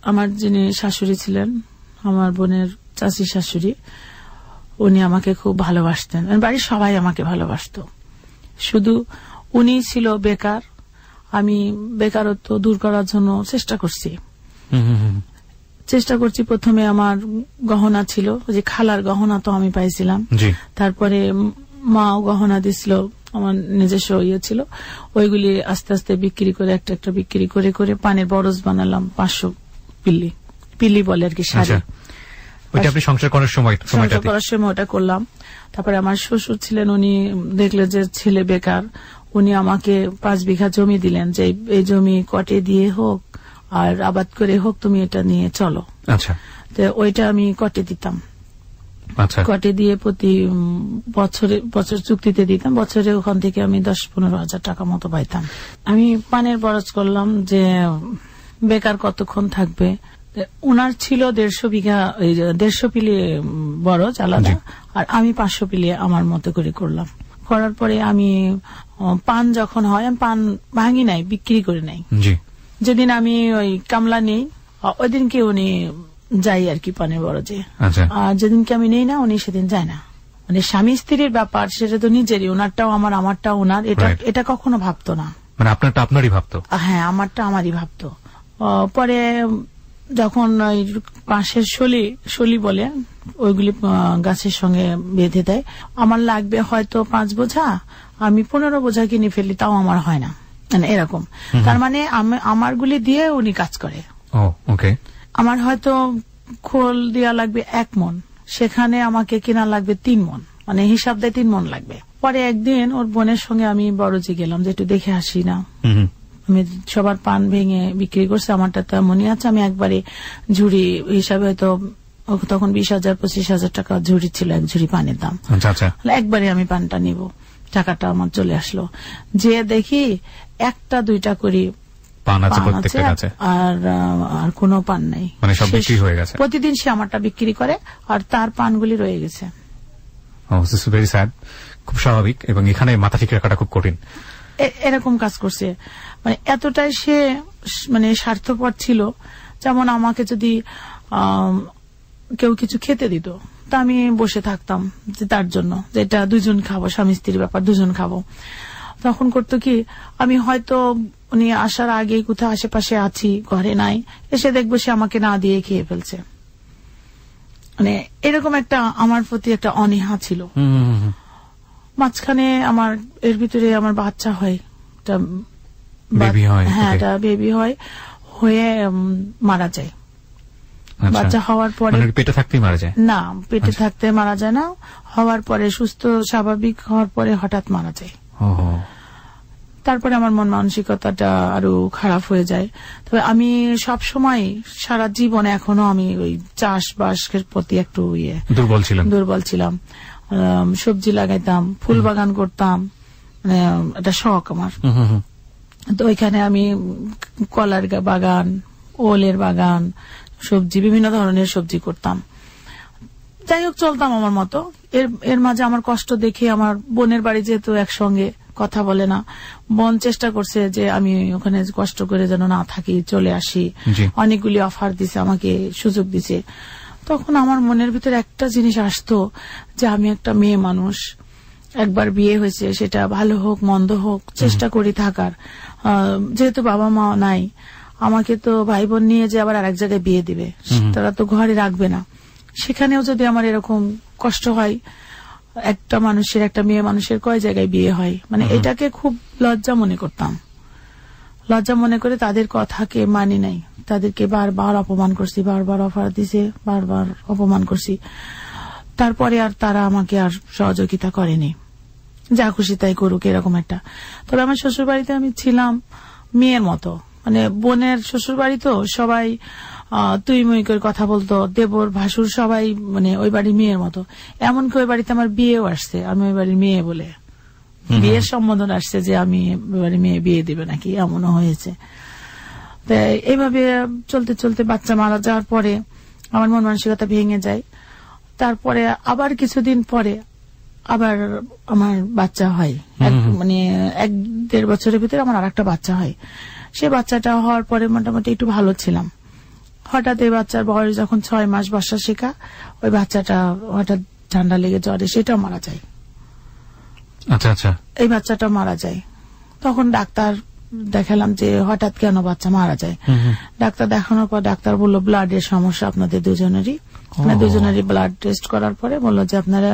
আমার যিনি শাশুড়ি ছিলেন, আমার বোনের চাচি শাশুড়ি, উনি আমাকে খুব ভালোবাসতেন, বাড়ির সবাই আমাকে ভালোবাসতো। শুধু উনি ছিল বেকার, আমি বেকারত্ব দূর করার জন্য চেষ্টা করছি। প্রথমে আমার গহনা ছিল, যে খালার গহনা তো আমি পাইছিলাম, তারপরে মাও গহনা দিছিল, আমার নিজস্ব ছিল, ওইগুলি আস্তে আস্তে বিক্রি করে একটা একটা বিক্রি করে করে পানের বরজ বানালাম 500 পিল্লি বলে আর কি, শাড়ি। সংসার করার সময় ওটা করলাম। তারপরে আমার শ্বশুর ছিলেন, উনি দেখলেন যে ছেলে বেকার, উনি আমাকে 5 বিঘা জমি দিলেন, যে এই জমি কটে দিয়ে হোক আর আবাদ করে হোক, তুমি এটা নিয়ে চলো। তো ওইটা আমি কটে দিতাম, কটে দিয়ে প্রতি বছর চুক্তিতে দিতাম, বছরে ওখান থেকে আমি 10-15 হাজার টাকা মতো পাইতাম। আমি পানের বরজ করলাম, যে বেকার কতক্ষণ থাকবে। উনার ছিল 150 বিঘা, 150 পিলি বরজ আলাদা, আর আমি 500 পিলি আমার মতো করে করলাম। করার পরে আমি পান যখন হয়, আমি পান ভাঙি নাই, বিক্রি করে নাই। যেদিন আমি ওই কামলা নেই, ওই দিনকে উনি যাই আর কি পানের বরজে। আর যেদিনকে আমি নেই না, উনি সেদিন যায় না। মানে স্বামী স্ত্রীর ব্যাপার, সেটা তো নিজেরই, ওনারটাও আমার, আমারটাও ওনার, এটা কখনো ভাবতো না। মানে আপনারটা আপনারই ভাবতো? হ্যাঁ, আমারটা আমারই ভাবতো। পরে যখন ওই পাশের শলি বলে, ওইগুলি গাছের সঙ্গে বেঁধে দেয়, আমার লাগবে হয়তো 5 বোঝা, আমি 15 বোঝা কিনে ফেলি, তাও আমার হয় না, মানে এরকম। তার মানে আমারগুলি দিয়ে উনি কাজ করে। আমার হয়তো খোল দেওয়া লাগবে 1 মণ, সেখানে আমাকে কেনা লাগবে 3 মণ, মানে হিসাব দেয় 3 মণ লাগবে। পরে একদিন ওর বোনের সঙ্গে আমি বড়জি গেলাম, যে একটু দেখে আসি না। আমি সবার পান ভেঙে বিক্রি করছে, আমারটা তো মনে আছে। আমি একবারে ঝুড়ি হিসাবে, হয়তো তখন 20,000-25,000 টাকা ঝুড়ি ছিল, এক ঝুড়ি পানের দাম। একবারে আমি পানটা নিব, টাকাটা আমার চলে আসলো। যে দেখি 1-2টা করে পান আছে, আর কোনো পান নাই, মানে সব বিক্রি হয়ে গেছে। প্রতিদিন সে আমারটা বিক্রি করে, আর তার পানগুলি রয়ে গেছে। ভেরি স্যাড, খুব স্বাভাবিক, এবং এখানে মাথা ঠিক রাখাটা খুব কঠিন। এরকম কাজ করছে, মানে এতটাই সে মানে স্বার্থপর ছিল। যেমন আমাকে যদি কেউ কিছু খেতে দিত, তা আমি বসে থাকতাম যে তার জন্য, যেটা 2জন খাবো, স্বামী স্ত্রীর ব্যাপার, 2জন খাবো। তখন করতো কি, আমি হয়তো উনি আসার আগে কোথাও আশেপাশে আছি, ঘরে নাই, এসে দেখবো সে আমাকে না দিয়ে খেয়ে ফেলছে। মানে এরকম একটা আমার প্রতি একটা অনীহা ছিল। মাঝখানে আমার এর ভিতরে আমার বাচ্চা হয়, হ্যাঁ, এটা বেবি হয়, হয়ে মারা যায়। বাচ্চা হওয়ার পরে পেটে থাকতে মারা যায় না, পেটে থাকতে মারা যায় না, হওয়ার পরে সুস্থ স্বাভাবিক হওয়ার পরে হঠাৎ মারা যায়। তারপরে আমার মন মানসিকতাটা আরো খারাপ হয়ে যায়। তবে আমি সব সময় সারা জীবনে এখনো আমি ওই চাষবাসের প্রতি একটু দুর্বল ছিলাম। সবজি লাগাইতাম, ফুল বাগান করতাম, মানে এটা শখ আমার। তো ওইখানে আমি কলার বাগান, ওলের বাগান, সবজি, বিভিন্ন ধরনের সবজি করতাম। যাই হোক, চলতাম আমার মতো। এর মাঝে আমার কষ্ট দেখে আমার বোনের বাড়ি যেহেতু একসঙ্গে, কথা বলে না, বোন চেষ্টা করছে যে আমি ওখানে কষ্ট করে যেন না থাকি, চলে আসি। অনেকগুলি অফার দিছে আমাকে, সুযোগ দিছে। তখন আমার মনের ভিতরে একটা জিনিস আসতো যে আমি একটা মেয়ে মানুষ, একবার বিয়ে হয়েছে, সেটা ভালো হোক মন্দ হোক চেষ্টা করি থাকার। যেহেতু বাবা মা নাই, আমাকে তো ভাই বোন নিয়ে যে আবার আরেক জায়গায় বিয়ে দিবে, তারা তো ঘরে রাখবে না। সেখানেও যদি আমার এরকম কষ্ট হয়, একটা মানুষের, একটা মেয়ে মানুষের কয় জায়গায় বিয়ে হয়, মানে এটাকে খুব লজ্জা মনে করতাম। লজ্জা মনে করে তাদের কথাকে মানি নাই, তাদেরকে বারবার অপমান করছি, বারবার অফার দিছে, বারবার অপমান করছি। তারপরে আর তারা আমাকে আর সহযোগিতা করেনি, যা খুশি তাই করুক এরকম একটা। তবে আমার শ্বশুর বাড়িতে আমি ছিলাম মেয়ের মতো, মানে বোনের শ্বশুর বাড়ি তো সবাই তুই মুই করে কথা বলতো, দেবর ভাসুর সবাই মানে ওই বাড়ির মেয়ের মতো। এমনকি ওই বাড়িতে আমার বিয়েও আসছে, আমি ওই বাড়ির মেয়ে বলে বিয়ের সম্বোধন আসছে যে আমি ওই বাড়ির মেয়ে বিয়ে দিবে নাকি, এমনও হয়েছে। তো এইভাবে চলতে চলতে বাচ্চা মারা যাওয়ার পরে আমার মন মানসিকতা ভেঙে যায়। তারপরে আবার কিছুদিন পরে আবার আমার বাচ্চা হয়, মানে 1-1.5 বছরের ভিতরে আমার আর একটা বাচ্চা হয়। সে বাচ্চাটা হওয়ার পরে মোটামুটি একটু ভালো ছিলাম। হঠাৎ এই বাচ্চার বয়স যখন 6 মাস বসা শেখা, ওই বাচ্চাটা হঠাৎ ঠান্ডা লেগে জ্বরে সেটাও মারা যায়। আচ্ছা আচ্ছা, এই বাচ্চাটা মারা যায়। তখন ডাক্তার দেখালাম যে হঠাৎ কেন বাচ্চা মারা যায়। ডাক্তার দেখানোর পর ডাক্তার বলল ব্লাডের সমস্যা আপনাদের দুজনেরই। দুজনেরই ব্লাড টেস্ট করার পরে বলল যে আপনারা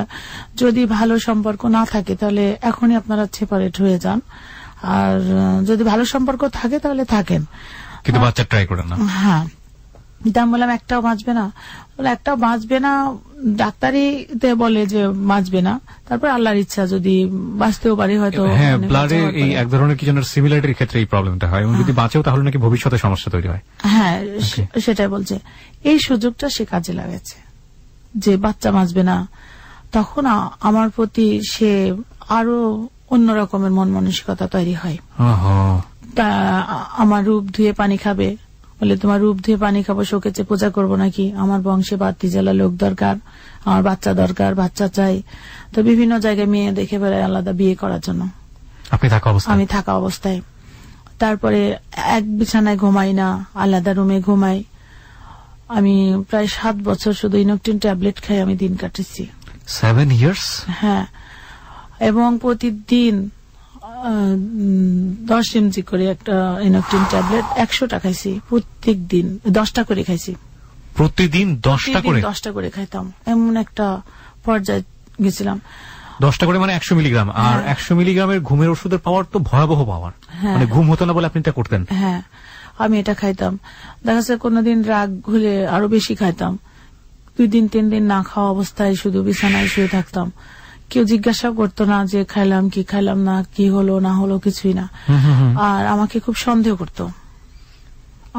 যদি ভালো সম্পর্ক না থাকে তাহলে এখনই আপনারা সেপারেট হয়ে যান, আর যদি ভালো সম্পর্ক থাকে তাহলে থাকেন, কিন্তু বাচ্চা ট্রাই করেন না। হ্যাঁ, আমি বললাম একটাও বাঁচবে না। একটাও বাঁচবে না, ডাক্তারই বলে যে বাঁচবে না, তারপর আল্লাহর ইচ্ছা, যদি বাঁচতেও পারি হয়তো। হ্যাঁ, ব্লাডে এই এক ধরনের কি যেন সিমিলারিটির ক্ষেত্রে এই প্রবলেমটা হয়, এবং যদি বাঁচেও তাহলে নাকি ভবিষ্যতে সমস্যা তৈরি হয়। হ্যাঁ, সেটাই বলছে। এই সুযোগটা সে কাজে লাগাচ্ছে যে বাচ্চা বাঁচবে না। তখন আমার প্রতি সে আরো অন্য রকমের মন মানসিকতা তৈরি হয়। তা আমার রূপ ধুয়ে পানি খাবে বলে, তোমার রূপ ধুয়ে পানি খাবো, শোকেছে পূজা করবো নাকি? আমার বংশে বাড়তি জেলা লোক দরকার, আমার বাচ্চা দরকার, বাচ্চা চাই। তো বিভিন্ন জায়গায় মেয়ে দেখে বেড়ায় আলাদা বিয়ে করার জন্য। আমি থাকা অবস্থায় তারপরে এক বিছানায় ঘুমাই না, আলাদা রুমে ঘুমাই। আমি প্রায় 7 বছর শুধু ইনোকটিন ট্যাবলেট খাই আমি দিন কাটেছি। 7 years? হ্যাঁ, এবং প্রতিদিন 10 mg করে একটা ইনোকটিন ট্যাবলেট 100 টাকা খাইছি। প্রত্যেক দিন 10টা করে খাইছি। প্রতিদিন 10টা করে? 10টা করে খাইতাম, এমন একটা পর্যায়ে গেছিলাম। 10টা করে মানে 100 মিলিগ্রাম। আর 100 মিলিগ্রামের ঘুমের ওষুধের পাওয়ার তো ভয়াবহ পাওয়ার, মানে ঘুম হতো না বলে আপনি এটা করতেন? হ্যাঁ, আমি এটা খাইতাম। দেখা যাচ্ছে কোনদিন রাগ হলে আরো বেশি খাইতাম। 2 দিন 3 দিন না খাওয়া অবস্থায় শুধু বিছানায় শুয়ে থাকতাম। কেউ জিজ্ঞাসা করতো না যে খাইলাম কি খাইলাম না, কি হলো না হলো, কিছুই না। আর আমাকে খুব সন্দেহ করতো।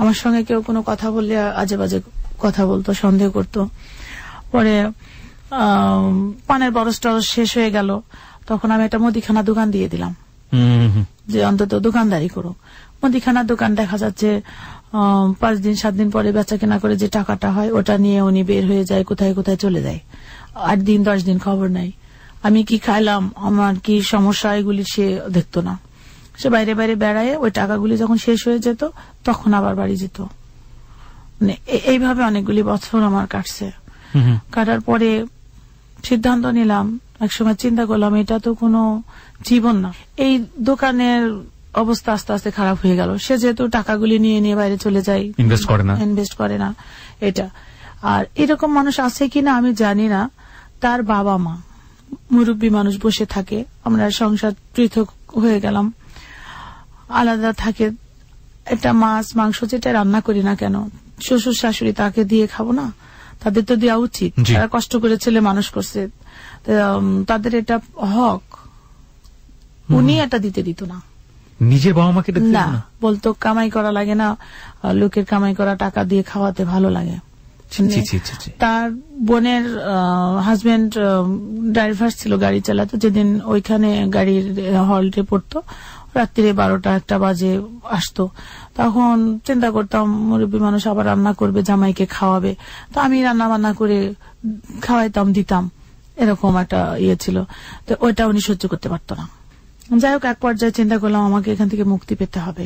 আমার সঙ্গে কেউ কোনো কথা বললে আজে বাজে কথা বলতো, সন্দেহ করতো। পরে পানের বরস টরস শেষ হয়ে গেল, তখন আমি একটা মুদিখানা দোকান দিয়ে দিলাম যে অন্তত দোকানদারি করো। মুদিখানার দোকান দেখা যাচ্ছে 5 দিন 7 দিন পরে বেচা কেনা করে যে টাকাটা হয় ওটা নিয়ে উনি বের হয়ে যায়, কোথায় কোথায় চলে যায়। 8 দিন 10 দিন খবর নাই আমি কি খাইলাম, আমার কি সমস্যা, এগুলি সে দেখতো না। সে বাইরে বাইরে বেড়ায়, ওই টাকাগুলি যখন শেষ হয়ে যেত তখন আবার বাড়ি যেত। মানে এইভাবে অনেকগুলি বছর আমার কাটছে। কাটার পরে সিদ্ধান্ত নিলাম, একসময় চিন্তা করলাম এটা তো কোনো জীবন না। এই দোকানের অবস্থা আস্তে আস্তে খারাপ হয়ে গেল। সে যেহেতু টাকাগুলি নিয়ে নিয়ে বাইরে চলে যায়, ইনভেস্ট করে না এটা। আর এরকম মানুষ আছে কিনা আমি জানি না। তার বাবা মা মুরব্বী মানুষ বসে থাকে, আমরা সংসার পৃথক হয়ে গেলাম, আলাদা থাকে। একটা মাছ মাংস যেটা রান্না করি না কেন, শ্বশুর শাশুড়ি তাকে দিয়ে খাবো না? তাদের তো দেওয়া উচিত, তারা কষ্ট করে ছেলে মানুষ করছে, তাদের এটা হক। উনি এটা দিতে দিত না, নিজের বাবা মাকে না, বলতো কামাই করা লাগে না, লোকের কামাই করা টাকা দিয়ে খাওয়াতে ভালো লাগে। তার বোনের হাজবেন্ড ড্রাইভার ছিল, গাড়ি চালাতো। যেদিন ওইখানে গাড়ির হল্টে পড়তো, রাত্রিরে 12টা-1টা বাজে আসতো। তখন চিন্তা করতাম মুরব্বী মানুষ আবার রান্না করবে, জামাইকে খাওয়াবে, তো আমি রান্না বান্না করে খাওয়াইতাম, দিতাম, এরকম একটা ইয়ে ছিল। তো ওইটা উনি সহ্য করতে পারতো না। যাই হোক, এক পর্যায়ে চিন্তা করলাম আমাকে এখান থেকে মুক্তি পেতে হবে।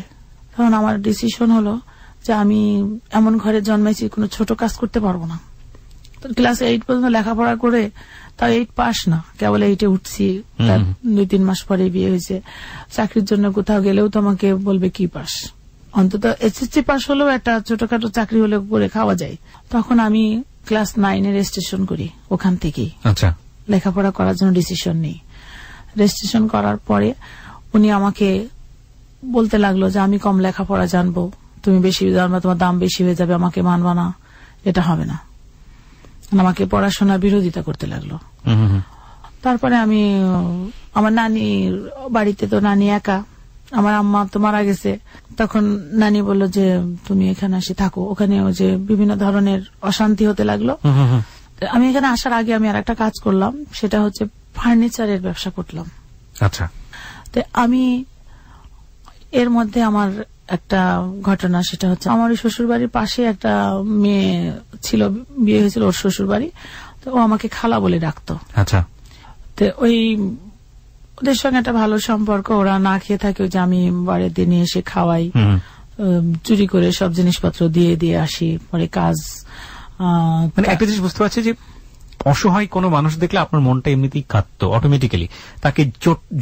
তখন আমার ডিসিশন হলো যে আমি এমন ঘরে জন্মাইছি, কোনো ছোট কাজ করতে পারবো না। ক্লাস 8 পর্যন্ত লেখাপড়া করে তাও 8 পাস না, কেবল 8-এ উঠছি, তার 2-3 মাস পরে বিয়ে হয়েছে। চাকরির জন্য কোথাও গেলেও তোমাকে বলবে কি পাস, অন্তত এসএসসি পাস হলেও একটা ছোটখাটো চাকরি হলে করে খাওয়া যায়। তখন আমি ক্লাস 9-এ রেজিস্ট্রেশন করি, ওখান থেকেই আচ্ছা লেখাপড়া করার জন্য ডিসিশন নেই। রেজিস্ট্রেশন করার পরে উনি আমাকে বলতে লাগলো যে আমি কম লেখাপড়া জানবো, তুমি বেশি জানবা, তোমার দাম বেশি হয়ে যাবে, আমাকে মানবা না, এটা হবে না। আমাকে পড়াশোনার বিরোধিতা করতে লাগলো। তারপরে আমি আমার নানির বাড়িতে, তো নানি একা, আমার আম্মা তো মারা গেছে, তখন নানি বললো যে তুমি এখানে আসি থাকো। ওখানে যে বিভিন্ন ধরনের অশান্তি হতে লাগলো। আমি এখানে আসার আগে আমি আর একটা কাজ করলাম, সেটা হচ্ছে ফার্নিচারের ব্যবসা করলাম। আচ্ছা, তো আমি এর মধ্যে আমার একটা ঘটনা, সেটা হচ্ছে আমার শ্বশুর বাড়ির পাশে একটা মেয়ে ছিল, বিয়ে হয়েছিল ওর শ্বশুর বাড়ি, তো ও আমাকে খালা বলে ডাকতো। আচ্ছা, তো ওই ওদের সঙ্গে একটা ভালো সম্পর্ক, ওরা না খেয়ে থাকে, যে আমি বাড়িতে নিয়ে এসে খাওয়াই, চুরি করে সব জিনিসপত্র দিয়ে দিয়ে আসি, পরে কাজ। মানে একটা জিনিস বুঝতে পারছি যে অসহায় কোনো মানুষ দেখলে আপনার মনটা এমনিতেই কাঁদতো অটোমেটিক্যালি, তাকে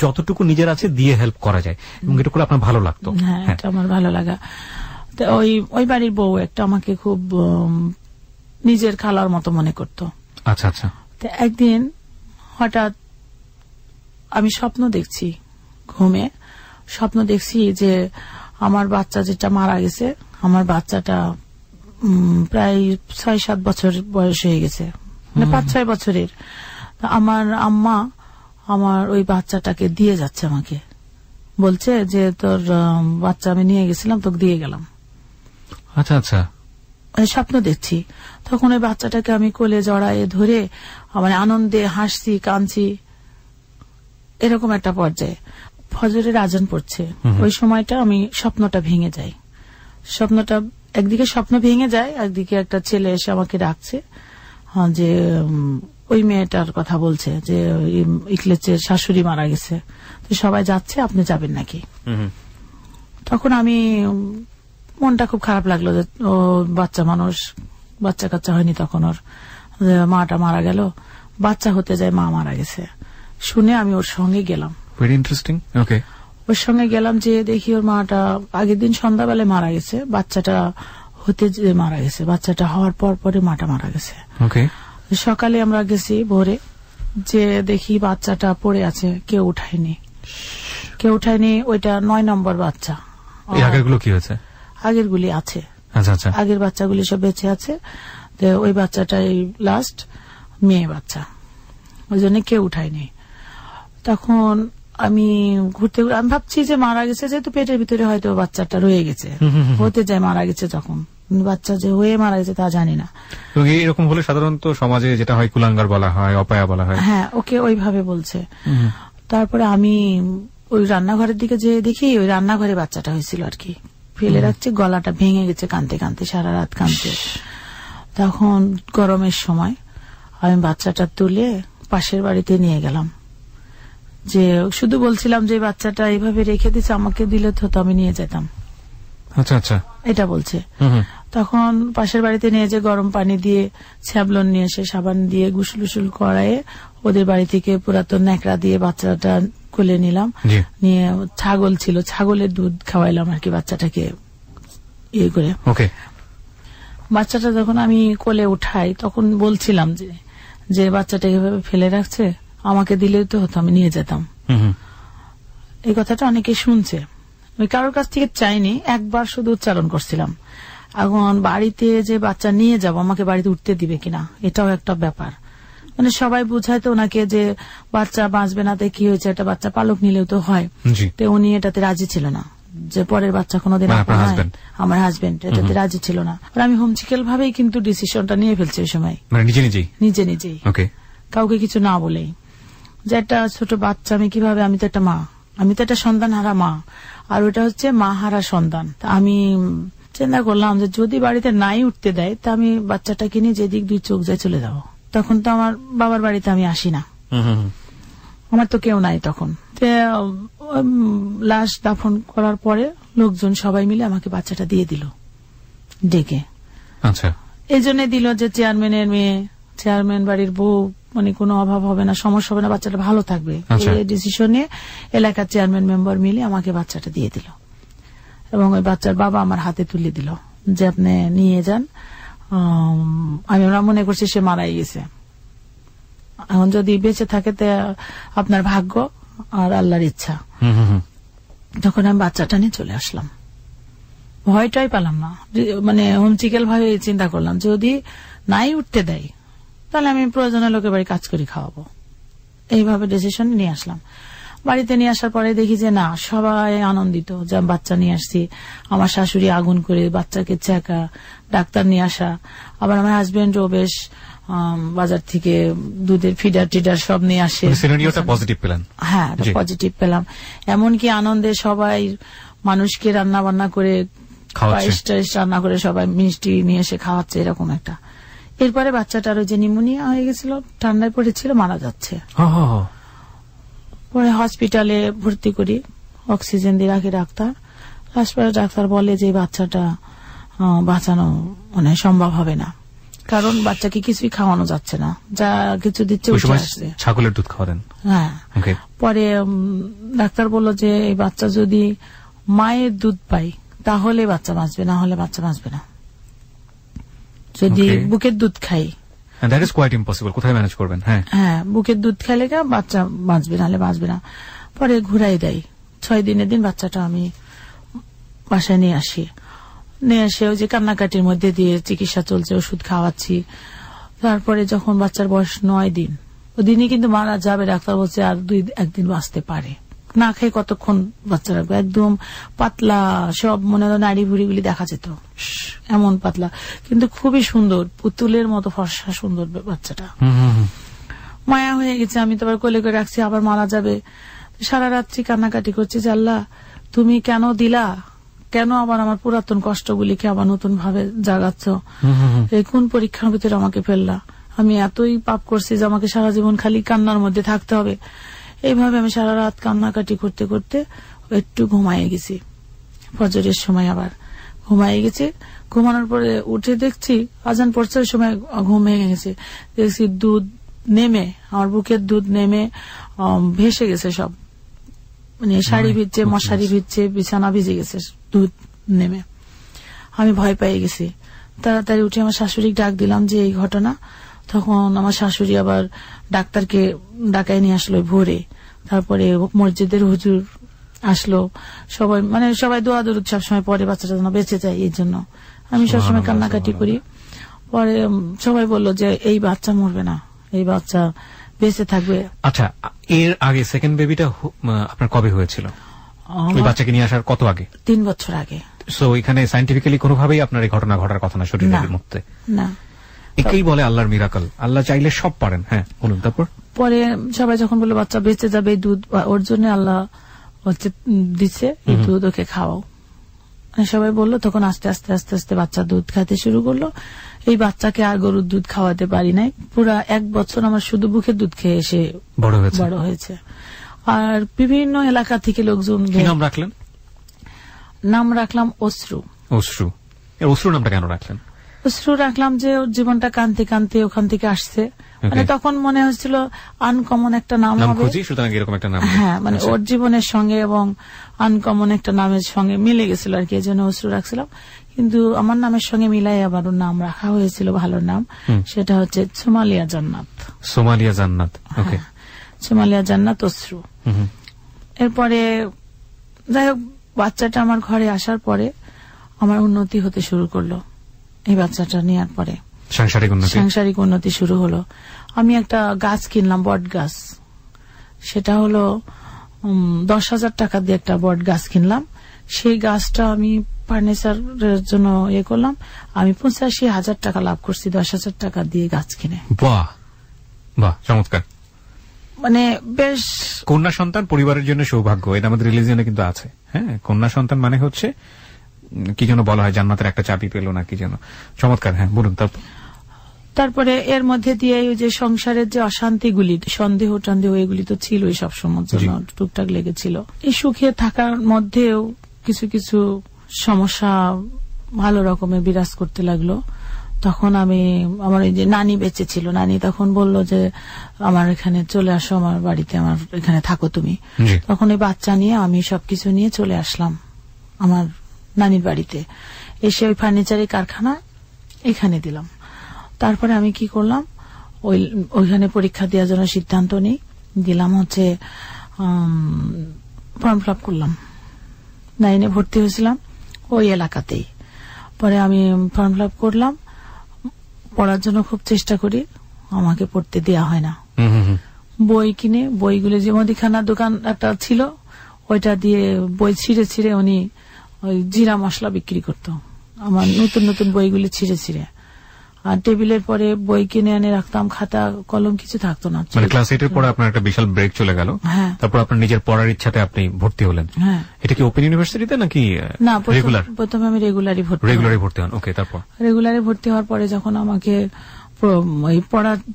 যতটুকু নিজের আছে দিয়ে হেল্প করা যায়, এবং এটা করে আপনার ভালো লাগতো। হ্যাঁ, এটা আমার ভালো লাগা। তো ওই বাড়ির বউ একটা আমাকে খুব নিজের খালার মতো মনে করতো। আচ্ছা আচ্ছা। তো একদিন হঠাৎ আমি স্বপ্ন দেখছি, ঘুমে স্বপ্ন দেখছি যে আমার বাচ্চা যেটা মারা গেছে, আমার বাচ্চাটা প্রায় 6-7 বছর বয়স হয়ে গেছে, মানে 5-6 বছরের। আমার আম্মা আমার ওই বাচ্চাটাকে দিয়ে যাচ্ছে, আমাকে বলছে যে তোর বাচ্চা আমি নিয়ে গেছিলাম, তোকে দিয়ে গেলাম। আচ্ছা আচ্ছা। স্বপ্ন দেখছি, তখন ওই বাচ্চাটাকে আমি কোলে জড়ায়ে ধরে মানে আনন্দে হাসছি, কাঁদছি, এরকম একটা পর্যায়ে। ফজরের আজান পড়ছে, ওই সময়টা আমি স্বপ্নটা ভেঙে যাই। স্বপ্নটা একদিকে স্বপ্ন ভেঙে যায়, একদিকে একটা ছেলে এসে আমাকে ডাকছে, যে ওই মেয়েটার কথা বলছে যে ইকলেচের শাশুড়ি মারা গেছে, তো সবাই যাচ্ছে, আপনি যাবেন নাকি? তখন আমি মনটা খুব খারাপ লাগলো যে ও বাচ্চা মানুষ, বাচ্চা কাচ্চা হয়নি তখন ওর, মাটা মারা গেল, বাচ্চা হতে যায় মা মারা গেছে। শুনে আমি ওর সঙ্গে গেলাম। Very interesting. ওকে। ওর সঙ্গে গেলাম, যে দেখি ওর মাটা আগের দিন সন্ধ্যাবেলায় মারা গেছে, বাচ্চাটা হতে যে মারা গেছে, বাচ্চাটা হওয়ার পর পরে মাটা মারা গেছে। ওকে। সকালে আমরা গেছি ভোরে, যে দেখি বাচ্চাটা পড়ে আছে, কেউ উঠায়নি, কেউ উঠায়নি। ওইটা 9 নম্বর বাচ্চা। আগেরগুলো কি হয়েছে? আগেরগুলি আছে। আচ্ছা আচ্ছা। আগের বাচ্চাগুলি সব বেঁচে আছে, তো ওই বাচ্চাটাই লাস্ট মেয়ে বাচ্চা, ওই জন্য কেউ উঠায়নি। তখন আমি ঘুরতে আমি ভাবছি যে মারা গেছে, যেহেতু পেটের ভিতরে হয়তো বাচ্চাটা রয়ে গেছে, হতে যায় মারা গেছে, তখন বাচ্চা যে হয়ে মারা গেছে তা জানি না। এরকম হলে সাধারণত সমাজে যেটা হয় কুলাঙ্গার বলা হয়, অপায়া বলা হয়। হ্যাঁ, ওকে ওইভাবে বলছে। তারপরে আমি ওই রান্নাঘরের দিকে যে দেখি, ওই রান্নাঘরে বাচ্চাটা হয়েছিল আর কি, ফেলে রাখছে, গলাটা ভেঙে গেছে কাঁদতে কাঁদতে, সারা রাত কাঁদতে। তখন গরমের সময় আমি বাচ্চাটা তুলে পাশের বাড়িতে নিয়ে গেলাম, যে শুধু বলছিলাম যে বাচ্চাটা এইভাবে রেখে দিচ্ছে, আমাকে দিলে তো আমি নিয়ে যেতাম। আচ্ছা আচ্ছা। এটা বলছে। তখন পাশের বাড়িতে নিয়ে যে গরম পানি দিয়ে, স্যাবলন নিয়ে এসে সাবান দিয়ে গুসল উসুল করায়ে ওদের বাড়ি থেকে পুরাতন ন্যাকড়া দিয়ে বাচ্চাটা কোলে নিলাম, নিয়ে ছাগল ছিল, ছাগলের দুধ খাওয়াইলাম আর কি বাচ্চাটাকে ইয়ে করে। ওকে। বাচ্চাটা যখন আমি কোলে উঠাই, তখন বলছিলাম যে বাচ্চাটাকে এভাবে ফেলে রাখছে, আমাকে দিলে তো হতো, আমি নিয়ে যেতাম। এই কথাটা অনেকে শুনছে, আমি কারোর কাছ থেকে চাইনি, একবার শুধু উচ্চারণ করছিলাম। এখন বাড়িতে যে বাচ্চা নিয়ে যাব, আমাকে বাড়িতে উঠতে দিবে কিনা, এটাও একটা ব্যাপার। মানে সবাই বুঝায় তো ওনাকে যে বাচ্চা বাঁচবে না, তাই কি হয়েছে, একটা বাচ্চা পালক নিলেও তো হয়। তো উনি এটাতে রাজি ছিল না, যে পরের বাচ্চা কোনোদিন আমার হাজবেন্ড এটাতে রাজি ছিল না। আমি হোমচিকেল ভাবেই কিন্তু ডিসিশনটা নিয়ে ফেলছি ওই সময়, নিজে নিজেই, কাউকে কিছু না বলেই, যে একটা ছোট বাচ্চা আমি কিভাবে, আমি তো একটা মা, আমি তো একটা সন্তান হারা মা, আর ওটা হচ্ছে মা হারা সন্তান। আমি চিন্তা করলাম যে যদি বাড়িতে নাই উঠতে দেয়, তা আমি বাচ্চাটাকে নিয়ে যেদিক 2 চোখ যায় চলে যাবো। তখন তো আমার বাবার বাড়িতে আমি আসি না, আমার তো কেউ নাই তখন। লাশ দাফন করার পরে লোকজন সবাই মিলে আমাকে বাচ্চাটা দিয়ে দিল ডেকে। আচ্ছা। এই জন্য দিল যে চেয়ারম্যানের মেয়ে, চেয়ারম্যান বাড়ির বউ, মানে কোনো অভাব হবে না, সমস্যা হবে না, বাচ্চাটা ভালো থাকবে, এই ডিসিশন নিয়ে এলাকার চেয়ারম্যান মেম্বার মিলে আমাকে বাচ্চাটা দিয়ে দিল এবং ওই বাচ্চার বাবা আমার হাতে তুলে দিল যে আপনি নিয়ে যান। আমরা মনে করছি সে মারাই গেছে, এখন যদি বেঁচে থাকে তা আপনার ভাগ্য আর আল্লাহর ইচ্ছা। তখন আমি বাচ্চাটা নিয়ে চলে আসলাম, ভয়টাই পেলাম না, মানে হোমচিকেল ভাবে চিন্তা করলাম যদি নাই উঠতে দেয় তাহলে আমি প্রয়োজনে লোকের বাড়ি কাজ করে খাওয়াবো, এইভাবে ডিসিশন নিয়ে আসলাম। বাড়িতে নিয়ে আসার পরে দেখি যে না, সবাই আনন্দিত যে বাচ্চা নিয়ে আসছি। আমার শাশুড়ি আগুন করে বাচ্চাকে চেকা, ডাক্তার নিয়ে আসা, আবার আমার হাজবেন্ডও বেশ বাজার থেকে দুধের ফিডার টিডার সব নিয়ে আসে। পজিটিভ পেলেন? হ্যাঁ, পজিটিভ পেলাম। এমনকি আনন্দে সবাই মানুষকে রান্না বান্না করে, পায়েস টাইস রান্না করে সবাই মিষ্টি নিয়ে এসে খাওয়াচ্ছে, এরকম একটা। এরপরে বাচ্চাটার ওই যে নিউমোনিয়া হয়ে গেছিল, ঠান্ডায় পড়েছিল, মারা যাচ্ছে। পরে হসপিটালে ভর্তি করি, অক্সিজেন দিয়ে রাখি ডাক্তার। লাস্টে ডাক্তার বলে যে বাচ্চাটা বাঁচানো মানে সম্ভব হবে না, কারণ বাচ্চাকে কিছুই খাওয়ানো যাচ্ছে না, যা কিছু দিচ্ছে ছাগলের দুধ খাওয়াতেন। হ্যাঁ, পরে ডাক্তার বলল যে এই বাচ্চা যদি মায়ের দুধ পায় তাহলে বাচ্চা বাঁচবে, না হলে বাচ্চা বাঁচবে না। যদি বুকের দুধ খাই, that is quite impossible, কোথায় ম্যানেজ করবেন? হ্যাঁ, বুকের দুধ খাইলে বাচ্চা বাঁচবে, নাহলে বাঁচবে না। পরে ঘুরাই দেয়। 6 দিনের দিন বাচ্চাটা আমি বাসায় নিয়ে আসি, নিয়ে এসে ওই যে কান্নাকাটির মধ্যে দিয়ে চিকিৎসা চলছে, ওষুধ খাওয়াচ্ছি। তারপরে যখন বাচ্চার বয়স 9 দিন, ওদিনই কিন্তু মারা যাবে, ডাক্তার বলছে আর 1 দিন বাঁচতে পারে। না খেয়ে কতক্ষণ বাচ্চা রাখবে, একদম পাতলা, সব মনে হয় নাড়ি ভুড়িগুলি দেখা যেত, এমন পাতলা, কিন্তু খুবই সুন্দর, পুতুলের মতো ফর্সা সুন্দর বাচ্চাটা। মায়া হয়ে গেছে, আমি তো আবার কোলে করে রাখছি, আবার মারা যাবে। সারা রাত্রি কান্নাকাটি করছি যে আল্লাহ তুমি কেন দিলা, কেন আবার আমার পুরাতন কষ্টগুলিকে আবার নতুন ভাবে জাগাচ্ছ, এই কোন পরীক্ষার ভিতরে আমাকে ফেললা, আমি এতই পাপ করছি যে আমাকে সারা জীবন খালি কান্নার মধ্যে থাকতে হবে। এইভাবে আমি সারা রাত কান্নাকাটি করতে করতে একটু ঘুমাইয়ে গেছি, ফজরের সময় আবার ঘুমাইয়ে গেছি। ঘুমানোর পরে উঠে দেখছি আজান পড়ছে, ওই সময় ঘুম ভেঙে গেছে, দেখছি দুধ নেমে, আমার বুকের দুধ নেমে ভেসে গেছে সব, মানে শাড়ি ভিজছে, মশারি ভিজছে, বিছানা ভিজে গেছে দুধ নেমে। আমি ভয় পেয়ে গেছি, তাড়াতাড়ি উঠে আমার শাশুড়িকে ডাক দিলাম যে এই ঘটনা। তখন আমার শাশুড়ি আবার ডাক্তারকে ডাকায় নিয়ে আসলো ভোরে। তারপরে মসজিদের হুজুর আসলো, সবাই মানে সবাই দোয়া দরুদ সবসময় পরে বাচ্চাটা যেন বেঁচে যায়, এই জন্য আমি সবসময় কান্নাকাটি করি। পরে সবাই বলল যে এই বাচ্চা মরবে না, এই বাচ্চা বেঁচে থাকবে। আচ্ছা, এর আগে সেকেন্ড বেবিটা আপনার কবে হয়েছিল? ওই বাচ্চাকে নিয়ে আসার কত আগে? 3 বছর আগে। সো এখানে সায়েন্টিফিক্যালি কোনোভাবেই আপনার এই ঘটনা ঘটার কথা না শরীরের মধ্যে? না। একেই বলে আল্লাহর মিরাকল, আল্লাহ চাইলে সব পারেন। হ্যাঁ, বলুন। তারপর পরে সবাই যখন বললো বাচ্চা বেঁচে যাবে, এই দুধ ওর জন্য আল্লাহ হচ্ছে দিচ্ছে, এই দুধ ওকে খাওয়াও, সবাই বললো। তখন আস্তে আস্তে আস্তে আস্তে বাচ্চা দুধ খাইতে শুরু করলো। এই বাচ্চাকে আর গরুর দুধ খাওয়াতে পারি নাই, পুরা 1 বছর আমার শুধু বুকের দুধ খেয়ে এসে বড় হয়েছে। আর বিভিন্ন এলাকা থেকে লোকজন। নাম রাখলেন? নাম রাখলাম অশ্রু। অশ্রু? অশ্রু নামটা কেন রাখলেন? অশ্রু রাখলাম যে ওর জীবনটা কানতে কানতে ওখান থেকে আসছে, মানে তখন মনে হচ্ছিল আনকমন একটা নাম হবে, এরকম একটা নাম। হ্যাঁ, মানে ওর জীবনের সঙ্গে এবং আনকমন একটা নামের সঙ্গে মিলে গেছিল আর কি, এই জন্য অশ্রু রাখছিলাম। কিন্তু আমার নামের সঙ্গে মিলাই আবার ওর নাম রাখা হয়েছিল, ভালো নাম, সেটা হচ্ছে সোমালিয়া জান্নাত। সোমালিয়া জান্নাত, ওকে, সোমালিয়া জান্নাত অশ্রু। এরপরে যাই হোক, বাচ্চাটা আমার ঘরে আসার পরে আমার উন্নতি হতে শুরু করলো। এই বাচ্চাটা নেওয়ার পরে সাংসারিক উন্নতি শুরু হলো। আমি একটা গাছ কিনলাম, বট গাছ, সেটা হলো 10,000 টাকা দিয়ে একটা বট গাছ কিনলাম। সেই গাছটা আমি ফার্নিচারের জন্য ইয়ে করলাম, আমি 85,000 টাকা লাভ করছি 10,000 টাকা দিয়ে গাছ কিনে। বাহ বাহ, চমৎকার। মানে বেশ। কন্যা সন্তান পরিবারের জন্য সৌভাগ্য, এটা আমাদের রিলিজিয়নে কিন্তু আছে। হ্যাঁ, কন্যা সন্তান মানে হচ্ছে কি যেন বলা হয়, জান্নাতের একটা চাবি পেল না কি যেন। চমৎকার। হ্যাঁ, বলুন। তারপরে এর মধ্যে দিয়ে ওই যে সংসারের যে অশান্তিগুলি, সন্দেহ টন্দেহ, এগুলি তো ছিলই সবসময়ের জন্য, টুকটাক লেগেছিল। এই সুখে থাকার মধ্যেও কিছু কিছু সমস্যা ভালো রকমের বিরাজ করতে লাগলো। তখন আমার এই যে নানি বেঁচে ছিল, নানি তখন বলল যে আমার এখানে চলে আসো, আমার বাড়িতে, আমার এখানে থাকো তুমি। তখন এই বাচ্চা নিয়ে আমি সবকিছু নিয়ে চলে আসলাম আমার নানির বাড়িতে। এসে ওই ফার্নিচারের কারখানা এখানে দিলাম। তারপরে আমি কি করলাম, ওইখানে পরীক্ষা দেওয়ার জন্য সিদ্ধান্ত নিই, দিলাম হচ্ছে ফর্ম ফিল আপ করলাম। 9-এ ভর্তি হয়েছিলাম ওই এলাকাতেই। পরে আমি ফর্ম ফিল আপ করলাম, পড়ার জন্য খুব চেষ্টা করি, আমাকে পড়তে দেয়া হয় না। বই কিনে, বইগুলো যে মুদিখানার দোকান একটা ছিল, ওইটা দিয়ে বই ছিঁড়ে ছিঁড়ে উনি ওই জিরা মশলা বিক্রি করতো, আমার নতুন নতুন বইগুলি ছিঁড়ে ছিঁড়ে। আর টেবিলের পরে বই কিনে এনে রাখতাম, খাতা কলম কিছু থাকতো না। মানে ক্লাস 8 এর পরে আপনার একটা বিশাল ব্রেক চলে গেল। তারপর আপনার নিজের পড়ার ইচ্ছাতে আপনি ভর্তি হলেন। এটা কি ওপেন ইউনিভার্সিটিতে নাকি না? রেগুলার? প্রথমে আমি রেগুলারই ভর্তি হন। ওকে, তারপর রেগুলারে ভর্তি হওয়ার পরে যখন আমাকে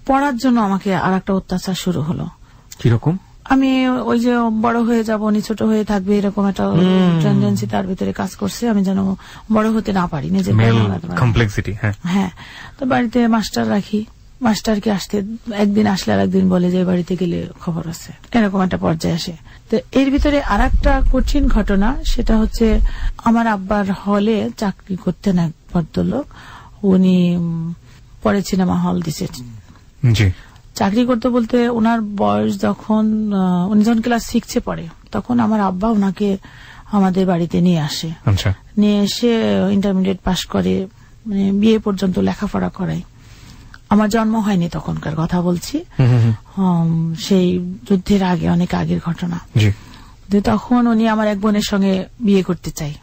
পড়ার জন্য আমাকে আর একটা অত্যাচার শুরু হলো। কিরকম? আমি ওই যে বড় হয়ে যাব, উনি ছোট হয়ে থাকবে, এরকম একটা টেন্ডেন্সি তার ভিতরে কাজ করছে। আমি যেন বড় হতে না পারি, নিজের কমপ্লেক্সিটি। হ্যাঁ, তো বাড়িতে মাস্টার রাখি, মাস্টারকে আসতে একদিন আসলে আর একদিন বলে যে বাড়িতে গেলে খবর আছে, এরকম একটা পর্যায়ে আসে। তো এর ভিতরে আর একটা কঠিন ঘটনা, সেটা হচ্ছে আমার আব্বার হলে চাকরি করতেন এক ভদ্রলোক, উনি পরে সিনেমা হল দিছে। চাকরি করতে বলতে ওনার বয়স যখন, উনি যখন ক্লাস 6-এ পড়ে, তখন আমার আব্বা ওনাকে আমাদের বাড়িতে নিয়ে আসে। নিয়ে এসে ইন্টারমিডিয়েট পাশ করে, মানে বিয়ে পর্যন্ত লেখাপড়া করায়। আমার জন্ম হয়নি তখনকার কথা বলছি, সেই যুদ্ধের আগে, অনেক আগের ঘটনা। তখন উনি আমার এক বোনের সঙ্গে বিয়ে করতে চাই।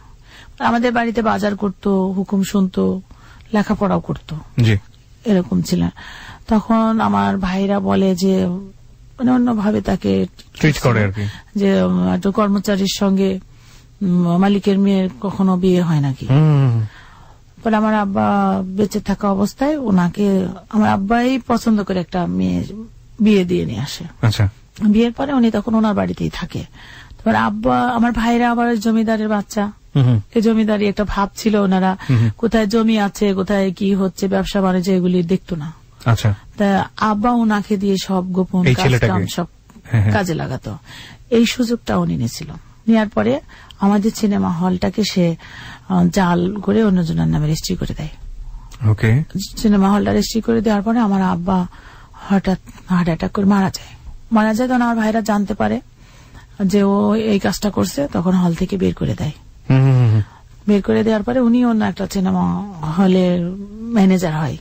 আমাদের বাড়িতে বাজার করতো, হুকুম শুনতো, লেখাপড়াও করতো, এরকম ছিল। তখন আমার ভাইরা বলে যে মানে অন্যভাবে তাকে ট্রিট করে আর কি, যে একটু কর্মচারীর সঙ্গে মালিকের মেয়ের কখনো বিয়ে হয় নাকি। পরে আমার আব্বা বেঁচে থাকা অবস্থায় ওনাকে আমার আব্বাই পছন্দ করে একটা মেয়ে বিয়ে দিয়ে নিয়ে আসে। বিয়ের পরে উনি তখন ওনার বাড়িতেই থাকে। তারপর আব্বা, আমার ভাইরা আবার জমিদারের বাচ্চা, এই জমিদারি একটা ভাব ছিল, ওনারা কোথায় জমি আছে, কোথায় কি হচ্ছে, ব্যবসা বাণিজ্য, এগুলি দেখতো না। তা আব্বা ওনাকে দিয়ে সব গোপন সব কাজে লাগাতো। এই সুযোগটা উনি নিয়েছিল। নেওয়ার পরে আমাদের সিনেমা হলটাকে সে জাল করে অন্যজনের নামে রেজিস্ট্রি করে দেয়। সিনেমা হলটা রেজিস্ট্রি করে দেওয়ার পরে আমার আব্বা হঠাৎ হার্ট অ্যাটাক করে মারা যায়। তখন আমার ভাইরা জানতে পারে যে ও এই কাজটা করছে, তখন হল থেকে বের করে দেয়। বের করে দেওয়ার পরে উনি অন্য একটা সিনেমা হলের ম্যানেজার হয়।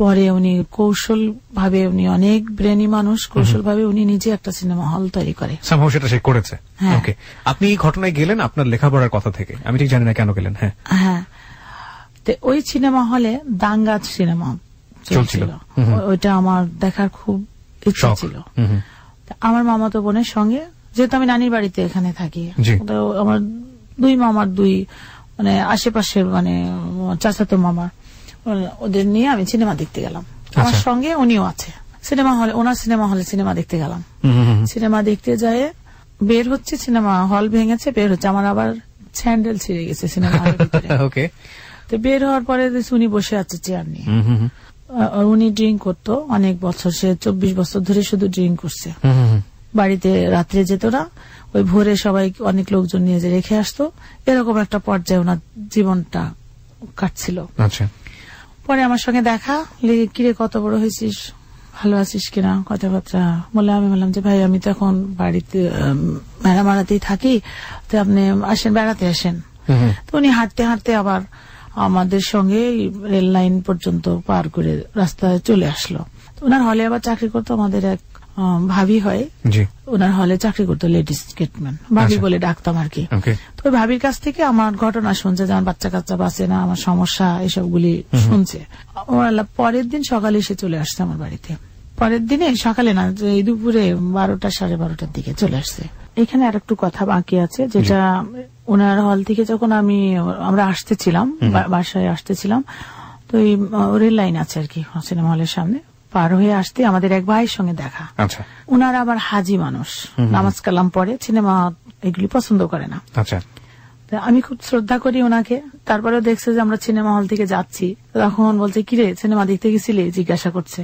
পরে উনি কৌশল ভাবে, উনি অনেক ব্রেনি মানুষ, কৌশল ভাবে উনি নিজে একটা সিনেমা হল তৈরি করে। সেটা সে করেছে। আপনি এই ঘটনায় গেলেন আপনার লেখাপড়ার কথা থেকে, আমি ঠিক জানি না কেন গেলেন। হ্যাঁ, ওই সিনেমা হলে দাঙ্গা সিনেমা চলছিল, ওইটা আমার দেখার খুব ইচ্ছা ছিল। আমার মামাতো বোনের সঙ্গে, যেহেতু আমি নানির বাড়িতে এখানে থাকি, আমার দুই মামার মানে আশেপাশের মানে চাচাতো মামার, ওদের নিয়ে আমি সিনেমা দেখতে গেলাম। আমার সঙ্গে উনিও আছে সিনেমা হলে, ওনার সিনেমা হলে সিনেমা দেখতে গেলাম। সিনেমা দেখতে যায় বের হচ্ছে, সিনেমা হল ভেঙেছে, বের হচ্ছে, আমার আবার স্যান্ডেল ছিঁড়ে গেছে সিনেমা হলের ভিতরে। তো বের হওয়ার পরে উনি বসে আছে চেয়ার নিয়ে। উনি ড্রিঙ্ক করতো অনেক বছর, সে 24 বছর ধরে শুধু ড্রিঙ্ক করছে। বাড়িতে রাত্রে যেত না, ওই ভোরে সবাই অনেক লোকজন নিয়ে যে রেখে আসতো, এরকম একটা পর্যায়ে ওনার জীবনটা কাটছিল। পরে আমার সঙ্গে দেখা, কিরে কত বড় হয়েছিস, ভালো আছিস কিনা, কথাবার্তা বলে আমি বললাম যে ভাই আমি তো এখন বাড়িতে মেরামারাতেই থাকি, তো আপনি আসেন, বেড়াতে আসেন। তো উনি হাঁটতে হাঁটতে আবার আমাদের সঙ্গে রেল লাইন পর্যন্ত পার করে রাস্তায় চলে আসলো। ওনার হলে আবার চাকরি করতো আমাদের এক ভাবি হয়, ওনার হলে চাকরি করতো, লেডিস গেটম্যান, ভাবি বলে ডাকতাম আর কি। তো ওই ভাবির কাছ থেকে আমার ঘটনা শুনছে, যে আমার বাচ্চা কাচ্চা বাঁচে না, আমার সমস্যা, এসবগুলি শুনছে। পরের দিন সকালে এসে চলে আসছে আমার বাড়িতে। পরের দিনে সকালে না, এই দুপুরে 12টা 12:30 দিকে চলে আসছে। এখানে আর একটু কথা বাকি আছে, যেটা ওনার হল থেকে যখন আমরা আসতেছিলাম, বাসায় আসতেছিলাম, তো এই রেল লাইন আছে আর কি সিনেমা হলের সামনে, পার হয়ে আসতে আমাদের এক ভাইয়ের সঙ্গে দেখা। ওনারা আবার হাজি মানুষ, নামাজ কালাম পড়ে, সিনেমা এগুলি পছন্দ করে না। তা আমি খুব শ্রদ্ধা করি ওনাকে। তারপরেও দেখছে যে আমরা সিনেমা হল থেকে যাচ্ছি, তখন বলছে কিরে সিনেমা দেখতে গেছিলি, জিজ্ঞাসা করছে।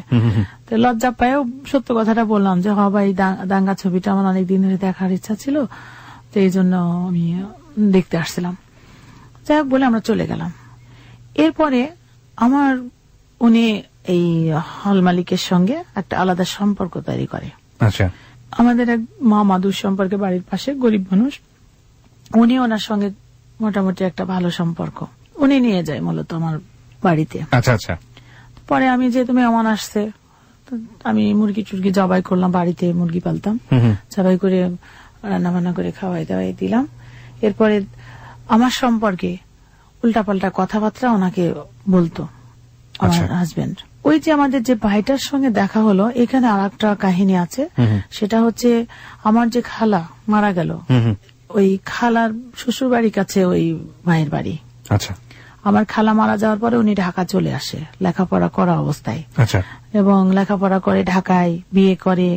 তো লজ্জা পায়েও সত্য কথাটা বললাম যে হ্যাঁ ভাই, দাঙ্গা ছবিটা আমার অনেক দিন ধরে দেখার ইচ্ছা ছিল, তো এই জন্য আমি দেখতে আসছিলাম। যাই হোক বলে আমরা চলে গেলাম। এরপরে আমার উনি এই হল মালিকের সঙ্গে একটা আলাদা সম্পর্ক তৈরি করে। আচ্ছা, আমাদের এক মাদুর সম্পর্কে, বাড়ির পাশে গরিব মানুষ, উনি ওনার সঙ্গে মোটামুটি একটা ভালো সম্পর্ক উনি নিয়ে যায় মূলত আমার বাড়িতে। আচ্ছা আচ্ছা। পরে আমি যেহেতু মেহমান আসছে, আমি মুরগি টুরগি জবাই করলাম, বাড়িতে মুরগি পালতাম, জবাই করে রান্না বান্না করে খাওয়াই দাওয়াই দিলাম। এরপরে আমার সম্পর্কে উল্টাপাল্টা কথাবার্তা ওনাকে বলতো আমার হাজবেন্ড। ওই যে আমাদের যে ভাইটার সঙ্গে দেখা হলো, এখানে আর একটা কাহিনী আছে। সেটা হচ্ছে আমার যে খালা মারা গেল, ওই খালার শ্বশুর বাড়ির কাছে ওই ভাইয়ের বাড়ি। আচ্ছা। আমার খালা মারা যাওয়ার পরে উনি ঢাকা চলে আসে লেখাপড়া করা অবস্থায়। আচ্ছা। এবং লেখাপড়া করে ঢাকায়, বিয়ে করে,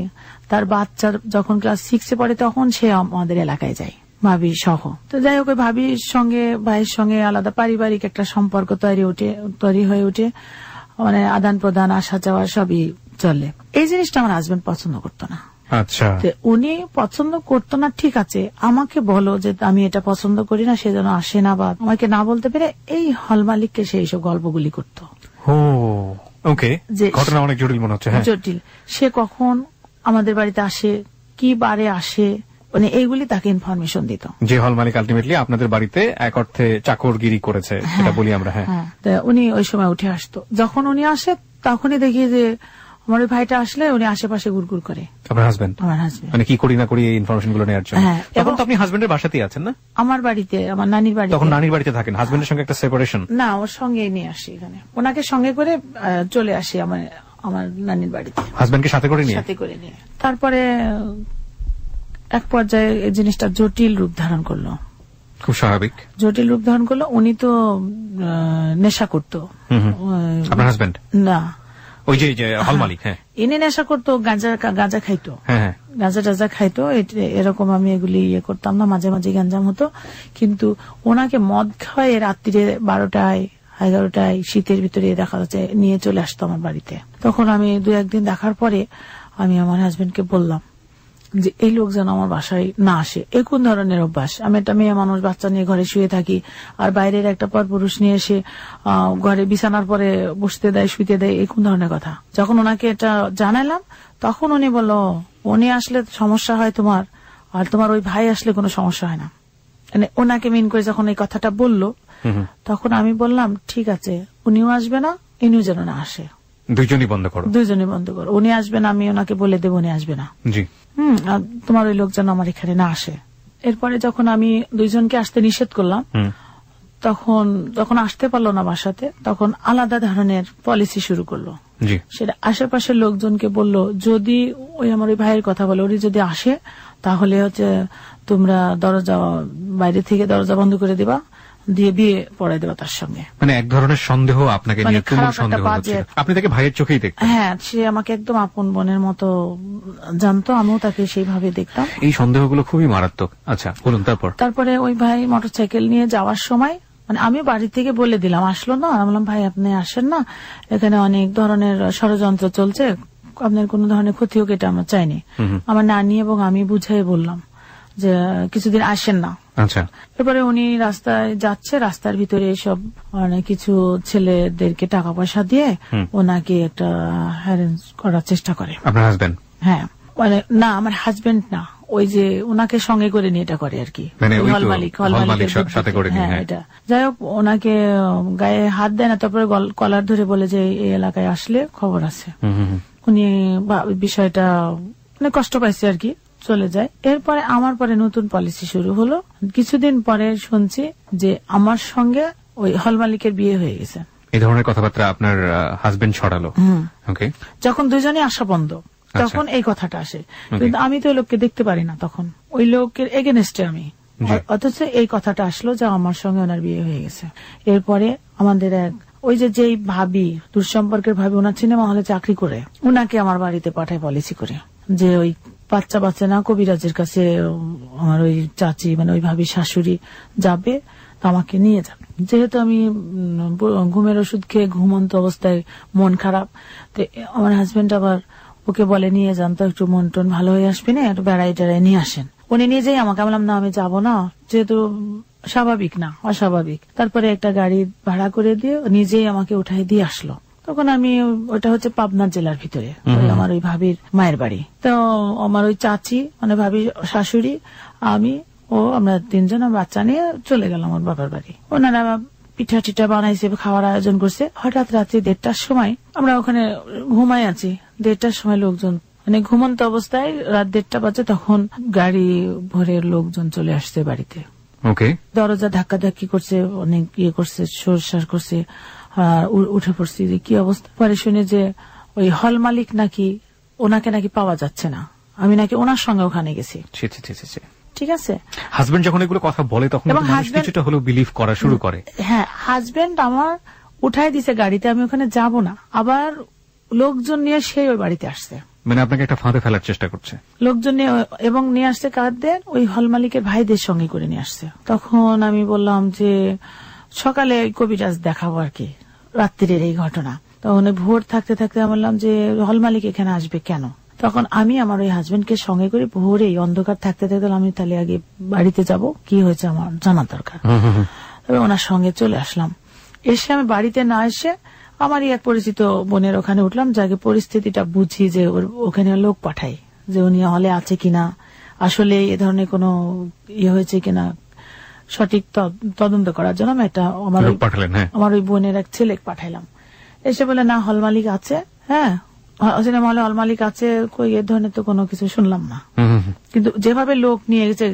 তার বাচ্চা যখন ক্লাস 6-এ পড়ে তখন সে আমাদের এলাকায় যায় ভাবি সহ। তো যাই হোক, ওই ভাবির সঙ্গে ভাইয়ের সঙ্গে আলাদা পারিবারিক একটা সম্পর্ক তৈরি হয়ে ওঠে, মানে আদান প্রদান, আসা যাওয়া সবই চলে। এই জিনিসটা আমার হাজবেন্ড পছন্দ করতো না। আচ্ছা। উনি পছন্দ করতো না, ঠিক আছে, আমাকে বলো যে আমি এটা পছন্দ করি না, সেজন্য আসে না, বা আমাকে না বলতে পেরে এই হল মালিককে সে এইসব গল্পগুলি করতো। ওকে, ঘটনা অনেক জটিল মনে হচ্ছে। জটিল। সে কখন আমাদের বাড়িতে আসে, কি বারে আসে, মানে এইগুলি তাকে ইনফরমেশন দিত। যে হল মালিক আলটিমেটলি আপনাদের বাড়িতে এক অর্থে চাকরগিরি করেছে, এটা বলি আমরা। হ্যাঁ, উনি ওই সময় উঠে আসতো। যখন উনি আসে তখনই দেখি যে আমার ওই ভাইটা আসলে উনি আশেপাশে ঘুরঘুর করে। আপনার হাজবেন্ড? আমার হাজবেন্ড। মানে কি করি না করি এই ইনফরমেশন গুলো নেওয়ার জন্য। এখন তো আপনি হাজবেন্ডের বাসাতেই আছেন না? আমার বাড়িতে, আমার নানির বাড়িতে। তখন নানির বাড়িতে থাকেন, হাজবেন্ডের সঙ্গে একটা সেপারেশন? না, ওর সঙ্গে নিয়ে আসি এখানে, ওনাকে সঙ্গে করে চলে আসি আমার নানির বাড়িতে, হাজবেন্ডকে সাথে করে নিয়ে। তারপরে এক পর্যায়ে এই জিনিসটা জটিল রূপ ধারণ করলো। খুব স্বাভাবিক। জটিল রূপ ধারণ করলো। উনি তো নেশা করতো। আপনার হাজবেন্ড? না, ওই যে হল মালিক। হ্যাঁ, ইনি নেশা করতো, গাঁজা খাইতো। হ্যাঁ, গাঁজা টাজা খাইতো, এরকম আমি এগুলি করতাম না, মাঝে মাঝে গ্যাঞ্জাম হতো। কিন্তু ওনাকে মদ খাওয়াই রাত্রিরে 12টায় 11টায় শীতের ভিতরে দেখা যাচ্ছে নিয়ে চলে আসতো আমার বাড়িতে। তখন আমি 2-1 দিন দেখার পরে আমি আমার হাজবেন্ডকে বললাম যে এই লোক যেন আমার বাসায় না আসে। এই কোন ধরনের অভ্যাস? আমি একটা মেয়ে মানুষ, বাচ্চা নিয়ে ঘরে শুয়ে থাকি, আর বাইরের একটা পরপুরুষ নিয়ে এসে ঘরে বিছানার পরে বসতে দেয়, শুইতে দেয়, এই কোন ধরনের কথা? যখন ওনাকে এটা জানালাম তখন উনি বলল, উনি আসলে সমস্যা হয় তোমার, আর তোমার ওই ভাই আসলে কোনো সমস্যা হয় না। মানে ওনাকে মিন করে যখন এই কথাটা বলল, তখন আমি বললাম ঠিক আছে, উনিও আসবে না, ইনিও যেন না আসে, দুইজনই বন্ধ করো। উনি আসবে না, আমি ওনাকে বলে দেবো উনি আসবে না। জি। তোমার ওই লোক যেন আমার এখানে না আসে। এরপরে যখন আমি দুইজনকে আসতে নিষেধ করলাম, যখন আসতে পারলো না বাসাতে, তখন আলাদা ধরনের পলিসি শুরু করলো। সেটা আশেপাশের লোকজনকে বললো, যদি ওই আমার ওই ভাইয়ের কথা বলে, উনি যদি আসে তাহলে হচ্ছে তোমরা বাইরে থেকে দরজা বন্ধ করে দিবা, দিয়ে বিয়ে পড়াই দেওয়া তার সঙ্গে। মানে এক ধরনের সন্দেহ আপনাকে নিয়ে, তুমুল সন্দেহ হচ্ছে। আপনি তাকে ভাইয়ের চোখেই দেখতেন? হ্যাঁ, সে আমাকে একদম আপন বোনের মতো জানতো, আমিও তাকে সেইভাবে দেখতাম। এই সন্দেহগুলো খুবই মারাত্মক। আচ্ছা, বলুন। তারপরে ওই ভাই মোটরসাইকেল নিয়ে যাওয়ার সময়, মানে আমি বাড়ি থেকে বলে দিলাম, আসলো না, আমি বললাম ভাই আপনি আসেন না, এখানে অনেক ধরনের ষড়যন্ত্র চলছে, আপনার কোন ধরনের ক্ষতি হোক এটা আমরা চাইনি। আমার নানি এবং আমি বুঝাই বললাম যে কিছুদিন আসেন না। আচ্ছা। এরপরে উনি রাস্তায় যাচ্ছে, রাস্তার ভিতরে সব অনেক কিছু ছেলেদেরকে টাকা পয়সা দিয়ে ওনাকে একটা হ্যারেন্স করার চেষ্টা করে। আপনার হাজবেন্ড? হ্যাঁ, মানে না, আমার হাজবেন্ড না, ওই যে ওনাকে সঙ্গে করে নিয়ে এটা করে আর কি, হল মালিকের সাথে করে। হ্যাঁ, এটা যাই হোক, ওনাকে গায়ে হাত দেয় না, তারপরে কলার ধরে বলে যে এই এলাকায় আসলে খবর আছে। উনি বিষয়টা অনেক কষ্ট পাইছে আর কি, চলে যায়। এরপরে আমার পরে নতুন পলিসি শুরু হলো। কিছুদিন পরে শুনছি যে আমার সঙ্গে ওই হল মালিকের বিয়ে হয়ে গেছে। এই ধরনের কথাবার্তা আপনার হাজবেন্ড ছড়ালো? যখন দুজনে আসা বন্ধ, তখন এই কথাটা আসে। কিন্তু আমি তো ওই লোককে দেখতে পারি না, তখন ওই লোকের এগেনস্টে আমি, অথচ এই কথাটা আসলো যে আমার সঙ্গে ওনার বিয়ে হয়ে গেছে। এরপরে আমাদের ওই যেই ভাবি, দুঃসম্পর্কের ভাবি, ওনার সিনেমা হলে চাকরি করে, ওনাকে আমার বাড়িতে পাঠায় পলিসি করে যে ওই বাচ্চা বাচ্চা না, কবিরাজের কাছে আমার ওই চাচি মানে ওই ভাবি শাশুড়ি যাবে, তো আমাকে নিয়ে যাবে। যেহেতু আমি ঘুমের ওষুধ খেয়ে ঘুমন্ত অবস্থায় মন খারাপ, তো আমার হাজবেন্ড আবার ওকে বলে নিয়ে যান তো, একটু মন টন ভালো হয়ে আসবে না, একটু বেড়াই টেড়াই নিয়ে আসেন। উনি নিজেই আমাকে বললাম না আমি যাবো না, যেহেতু স্বাভাবিক না অস্বাভাবিক। তারপরে একটা গাড়ি ভাড়া করে দিয়ে নিজেই আমাকে উঠাই দিয়ে আসলো। তখন আমি, ওটা হচ্ছে পাবনা জেলার ভিতরে, আমার ওই ভাবির মায়ের বাড়ি। তো আমার ওই চাচি মানে ভাবির শাশুড়ি, আমি ও আমরা তিনজন বাচ্চা নিয়ে চলে গেলাম আমার বাবার বাড়ি। ওনারা পিঠা টিঠা বানাইছে, খাওয়ার আয়োজন করছে। হঠাৎ রাত্রি 1:30টার সময় আমরা ওখানে ঘুমাই আছি, 1:30টার সময় লোকজন মানে ঘুমন্ত অবস্থায়, রাত 1:30 বাজে, তখন গাড়ি ভরে লোকজন চলে আসছে বাড়িতে। ওকে, দরজা ধাক্কাধাক্কি করছে, অনেক ইয়ে করছে, সরসার করছে। উঠে পড়ছি যে কি অবস্থা। পরে শুনে যে ওই হল মালিক নাকি, ওনাকে নাকি পাওয়া যাচ্ছে না, আমি নাকি ওনার সঙ্গে ওখানে গেছি। ঠিক আছে, হাজবেন্ড যখন এগুলো কথা বলে তখন মানুষ কিছুটা হলেও বিলিভ করা শুরু করে। হ্যাঁ, হাজবেন্ড আমার উঠাই দিছে গাড়িতে, আমি ওখানে যাব না, আবার লোকজন নিয়ে সেই ওই বাড়িতে আসছে, মানে আপনাকে একটা ফাঁদে ফেলার চেষ্টা করছে লোকজন নিয়ে, এবং নিয়ে আসছে কাদের, ওই হল মালিকের ভাইদের সঙ্গে করে নিয়ে আসছে। তখন আমি বললাম যে সকালে কবিরাজ দেখাবো আর কি, রাত্রির এই ঘটনা। তখন ভোর থাকতে থাকতে আমি বললাম যে হল মালিক এখানে আসবে কেন। তখন আমি আমার ওই হাজবেন্ডকে সঙ্গে করে ভোরেই অন্ধকার থাকতে থাকতে আমি তাহলে আগে বাড়িতে যাব, কি হয়েছে আমার জানা দরকার। তবে ওনার সঙ্গে চলে আসলাম। এসে আমি বাড়িতে না এসে আমারই এক পরিচিত বোনের ওখানে উঠলাম, যাকে পরিস্থিতিটা বুঝি যে ওখানে লোক পাঠাই, যে উনি হলে আছে কিনা, আসলে এ ধরনের কোনো ইয়ে হয়েছে কিনা সঠিক তদন্ত করার জন্য আমি একটা আমার ওই বোনের এক ছেলে পাঠাইলাম। এসে বলে না হল মালিক আছে, হ্যাঁ হল মালিক আছে, কই এ ধরনের তো কোনো কিছু শুনলাম না। কিন্তু যেভাবে লোক নিয়ে গেছে,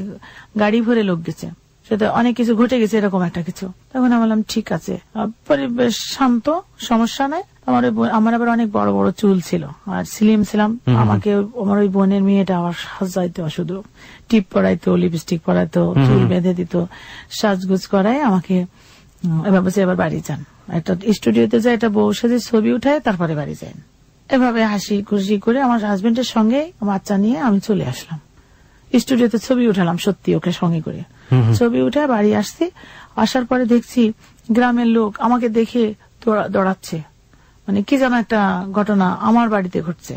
গাড়ি ভরে লোক গেছে, সেটা অনেক কিছু ঘটে গেছে এরকম একটা কিছু। তখন আমি বললাম ঠিক আছে, পরিবেশ শান্ত, সমস্যা নাই। আমার আবার অনেক বড় বড় চুল ছিল আর স্লিম ছিলাম। আমাকে আমার ওই বোনের মেয়েটা আবার সাজাইতো, শুধু টিপ পরাইতো, লিপস্টিক পরাইতো, চুল বেঁধে দিত, সাজগুজ করায় আমাকে। এবার বলছে এবার বাড়ি যান, একটা স্টুডিওতে যায়, একটা বউ সাজে ছবি উঠায়, তারপরে বাড়ি যান। এভাবে হাসি খুশি করে আমার হাজবেন্ডের সঙ্গে বাচ্চা নিয়ে আমি চলে আসলাম। স্টুডিওতে ছবি উঠালাম, সত্যি ওকে সঙ্গে করে ছবি উঠে বাড়ি আসছি। আসার পরে দেখছি গ্রামের লোক আমাকে দেখে দৌড়াচ্ছে, মানে কি যেন একটা ঘটনা আমার বাড়িতে ঘটছে।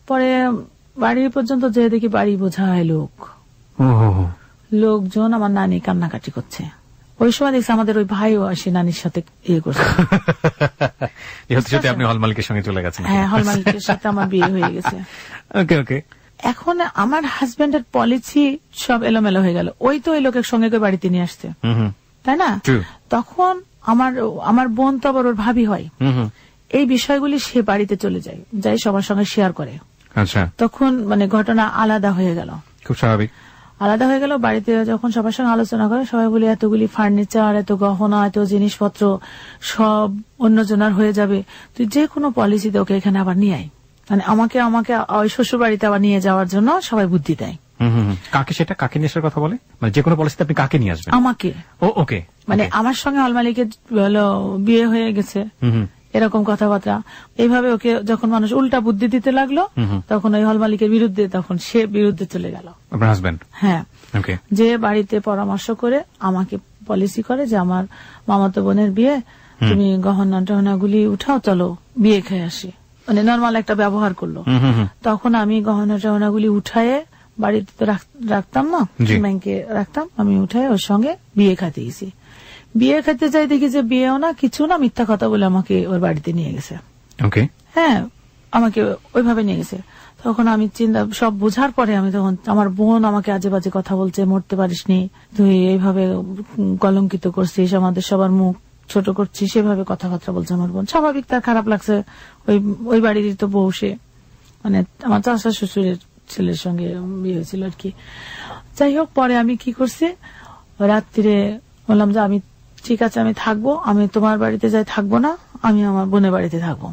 পরে বাড়ি পর্যন্ত যে দেখি বাড়ি বোঝায় লোকজন, আমার নানি কান্নাকাটি করছে। ওই সময় দেখছি আমাদের ওই ভাইও আসে নানির সাথে ইয়ে করছে। আপনি হল মালিকের সঙ্গে চলে গেছেন? হ্যাঁ, হল মালিকের সাথে আমার বিয়ে হয়ে গেছে। এখন আমার হাজবেন্ডের পলিসি সব এলোমেলো হয়ে গেল। ওই তো ওই লোকের সঙ্গে বাড়িতে নিয়ে আসছে, তাই না? তখন আমার বোন তো আবার ওর ভাবি হয়, এই বিষয়গুলি সে বাড়িতে চলে যায়, যাই সবার সঙ্গে শেয়ার করে। আচ্ছা, তখন মানে ঘটনা আলাদা হয়ে গেল, খুব স্বাভাবিক। আলাদা হয়ে গেল। বাড়িতে যখন সবার সঙ্গে আলোচনা করে, সবাই বলে এতগুলি ফার্নিচার, এত গহনা, এত জিনিসপত্র সব অন্যজনার হয়ে যাবে, তুই যে কোনো পলিসিতে ওকে এখানে আবার নিয়ে আয়। মানে আমাকে ওই শ্বশুর বাড়িতে আবার নিয়ে যাওয়ার জন্য সবাই বুদ্ধি দেয়। কাকে সেটা কাকে নিয়ে আসার কথা বলে? মানে যে কোনো পলিসিতে আপনি কাকে নিয়ে আসবেন? আমাকে। ওকে, মানে আমার সঙ্গে হল মালিকের বিয়ে হয়ে গেছে, এরকম কথাবার্তা। এইভাবে ওকে যখন মানুষ উল্টা বুদ্ধি দিতে লাগলো, তখন ওই হল মালিকের বিরুদ্ধে, তখন সে বিরুদ্ধে চলে গেল আপনার হাজবেন্ড। হ্যাঁ, যে বাড়িতে পরামর্শ করে আমাকে পলিসি করে যে আমার মামাতো বোনের বিয়ে, তুমি গহনা টহনাগুলি উঠাও, চলো বিয়ে খেয়ে আসি। মানে নর্মাল একটা ব্যবহার করলো। তখন আমি গহনা টহনাগুলি উঠায়ে বাড়িতে তো রাখতাম না, ব্যাংকে রাখতাম, আমি উঠায় ওর সঙ্গে বিয়ে খাইতে গেছি। বিয়ে খাইতে যাই দেখি যে বিয়েও না কিছু না, মিথ্যা কথা বলে আমাকে ওর বাড়িতে নিয়ে গেছে। হ্যাঁ, আমাকে ওইভাবে নিয়ে গেছে। তখন আমি চিন্তা সব বোঝার পরে আমি তখন, আমার বোন আমাকে আজে বাজে কথা বলছে, মরতে পারিসনি তুই, এইভাবে কলঙ্কিত করছিস, আমাদের সবার মুখ ছোট করছিস, সেভাবে কথাবার্তা বলছে আমার বোন। স্বাভাবিক, তার খারাপ লাগছে, ওই বাড়ির তো বউ সে, মানে আমার চাচা শ্বশুরের ছেলের সঙ্গে বিয়ে হয়েছিল আর কি। যাই হোক, পরে আমি কি করছি, রাত্রিরে বললাম যে আমি ঠিক আছে, আমি থাকবো, আমি তোমার বাড়িতে যাই থাকবো না, আমি আমার বোনের বাড়িতে থাকবো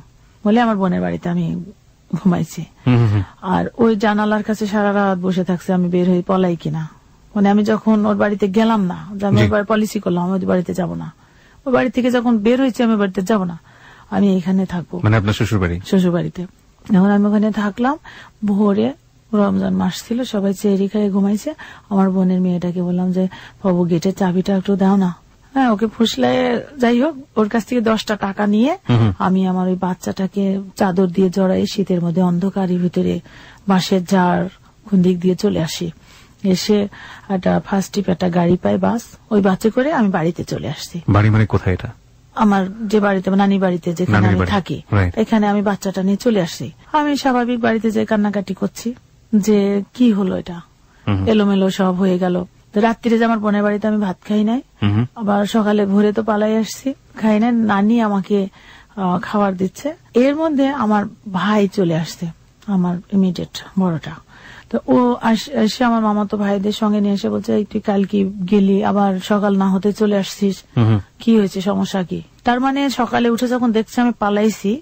বলে আমার বোনের বাড়িতে আমি ঘুমাইছি। আর ওই জানালার কাছে সারা রাত বসে থাকছে, আমি বের হয়ে পলাই কিনা। মানে আমি যখন ওর বাড়িতে গেলাম না, আমি পলিসি করলাম আমি ওই বাড়িতে যাবো না, ওই বাড়ি থেকে যখন বের হয়েছি আমি বাড়িতে যাবো না, আমি এখানে থাকবো, মানে আপনার শ্বশুর বাড়ি। শ্বশুর বাড়িতে। এখন আমি ওখানে থাকলাম। ভোরে রমজান মাস ছিল, সবাই চেহারি খায় ঘুমাইছে। আমার বোনের মেয়েটাকে বললাম যে বাবু গেটের চাবিটা একটু দাও না। হ্যাঁ, ওকে ফুসলায় যাই হোক ওর কাছ থেকে 10টা টাকা নিয়ে আমি আমার ওই বাচ্চাটাকে চাদর দিয়ে জড়াই শীতের মধ্যে অন্ধকারের ভিতরে বাঁশের ঝাড় কোন দিক দিয়ে চলে আসি। এসে একটা ফার্স্ট ট্রিপ একটা গাড়ি পাই, বাস, ওই বাসে করে আমি বাড়িতে চলে আসছি। বাড়ি মানে কোথায় এটা? আমার যে বাড়িতে, নানি বাড়িতে যেখানে আমি থাকি, এখানে আমি বাচ্চাটা নিয়ে চলে আসছি। আমি স্বাভাবিক বাড়িতে যে কান্নাকাটি করছি যে কি হলো, এটা এলোমেলো সব হয়ে গেল। রাত্রিরে যে আমার বোনের বাড়িতে আমি ভাত খাই নাই, আবার সকালে ভোরে তো পালাই আসছি, খাই নাই। নানি আমাকে খাবার দিচ্ছে, এর মধ্যে আমার ভাই চলে আসছে, আমার ইমিডিয়েট বড়টা। তো ও এসে আমার মামাতো ভাইদের সঙ্গে নিয়ে এসে বলছে তুই কাল কি গেলি, আবার সকাল না হতে চলে আসছিস, কি হয়েছে, সমস্যা কি? তার মানে সকালে উঠে যখন দেখছে আমি পালাইছি,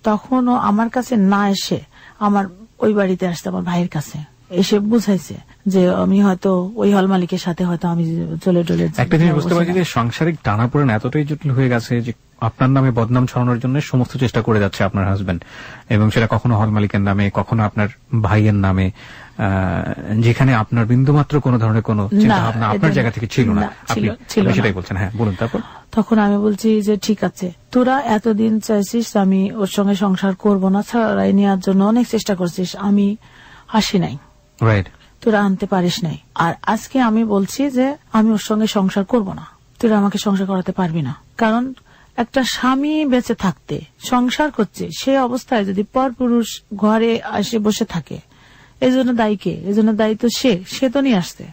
তখন ও আমার কাছে না এসে আমার ওই বাড়িতে আসছে, আমার ভাইয়ের কাছে এসে বুঝাইছে যে আমি হয়তো ওই হল মালিকের সাথে হয়তো আমি চলে টলে। একটা জিনিস বুঝতে পারছি যে সাংসারিক টানাপোড়েন এতটাই জটিল হয়ে গেছে যে আপনার নামে বদনাম ছড়ানোর জন্য সমস্ত চেষ্টা করে যাচ্ছে আপনার হাজবেন্ড, এবং সেটা কখনো হল মালিকের নামে, কখনো আপনার ভাইয়ের নামে, যেখানে আপনার বিন্দুমাত্র কোন ধরনের কোন চিন্তা ভাবনা আপনার জায়গা থেকে ছিল না। আপনি সেটাই বলছেন। হ্যাঁ, বলুন। তারপর তখন আমি বলছি যে ঠিক আছে, তোরা এতদিন চাইছিস আমি ওর সঙ্গে সংসার করব না, ছাড়াই নেওয়ার জন্য অনেক চেষ্টা করছিস, আমি আসি নাই, তোরা আনতে পারিস নাই। আর আজকে আমি বলছি যে আমি ওর সঙ্গে সংসার করব না, তোরা আমাকে সংসার করাতে পারবি না। কারণ একটা স্বামী বেঁচে থাকতে সংসার করছে, সে অবস্থায় যদি পরপুরুষ ঘরে এসে বসে থাকে, এই জন্য দায়ী কে? এই জন্য দায়ী তো সে তো নিয়ে আসছে।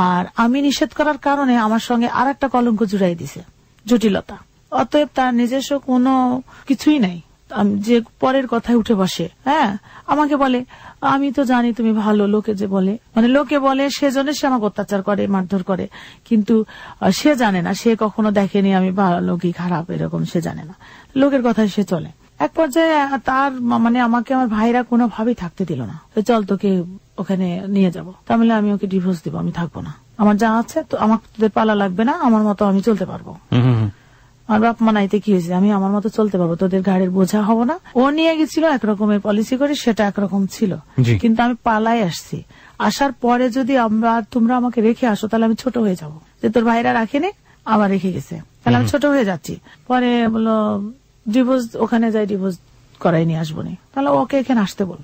আর আমি নিষেধ করার কারণে আমার সঙ্গে আর একটা কলঙ্ক জুড়াই দিছে, জটিলতা। অতএব তার নিজস্ব কোনো কিছুই নাই, যে পরের কথায় উঠে বসে। হ্যাঁ, আমাকে বলে আমি তো জানি তুমি ভালো, লোকে যে বলে, মানে লোকে বলে সেজন্য সে আমাকে অত্যাচার করে, মারধর করে, কিন্তু সে জানে না, সে কখনো দেখেনি আমি ভালো কি খারাপ, এরকম সে জানে না, লোকের কথায় সে চলে। এক পর্যায়ে তার মানে আমাকে আমার ভাইরা কোনোভাবেই থাকতে দিল না, চল তোকে ওখানে নিয়ে যাবো, তাহলে আমি ওকে ডিভোর্স দিব, আমি থাকবো না, আমার যা আছে তো আমার তোদের পালা লাগবে না, আমার মতো আমি চলতে পারবো। আমার বাপ মানাইতে কি হয়েছে, আমি আমার মতো চলতে পারবো, তোদের ঘাড়ের বোঝা হবো না। ও নিয়ে গেছিল একরকমের পলিসি করে, সেটা একরকম ছিল, কিন্তু আমি পালাই আসছি। আসার পরে যদি তোমরা আমাকে রেখে আসো তাহলে আমি ছোট হয়ে যাব, যে তোর ভাইরা রাখেনি আবার রেখে গেছে, তাহলে আমি ছোট হয়ে যাচ্ছি। পরে বললো ডিভোর্স, ওখানে যাই ডিভোর্স করাই নিয়ে আসবো নি, তাহলে ওকে এখানে আসতে বল।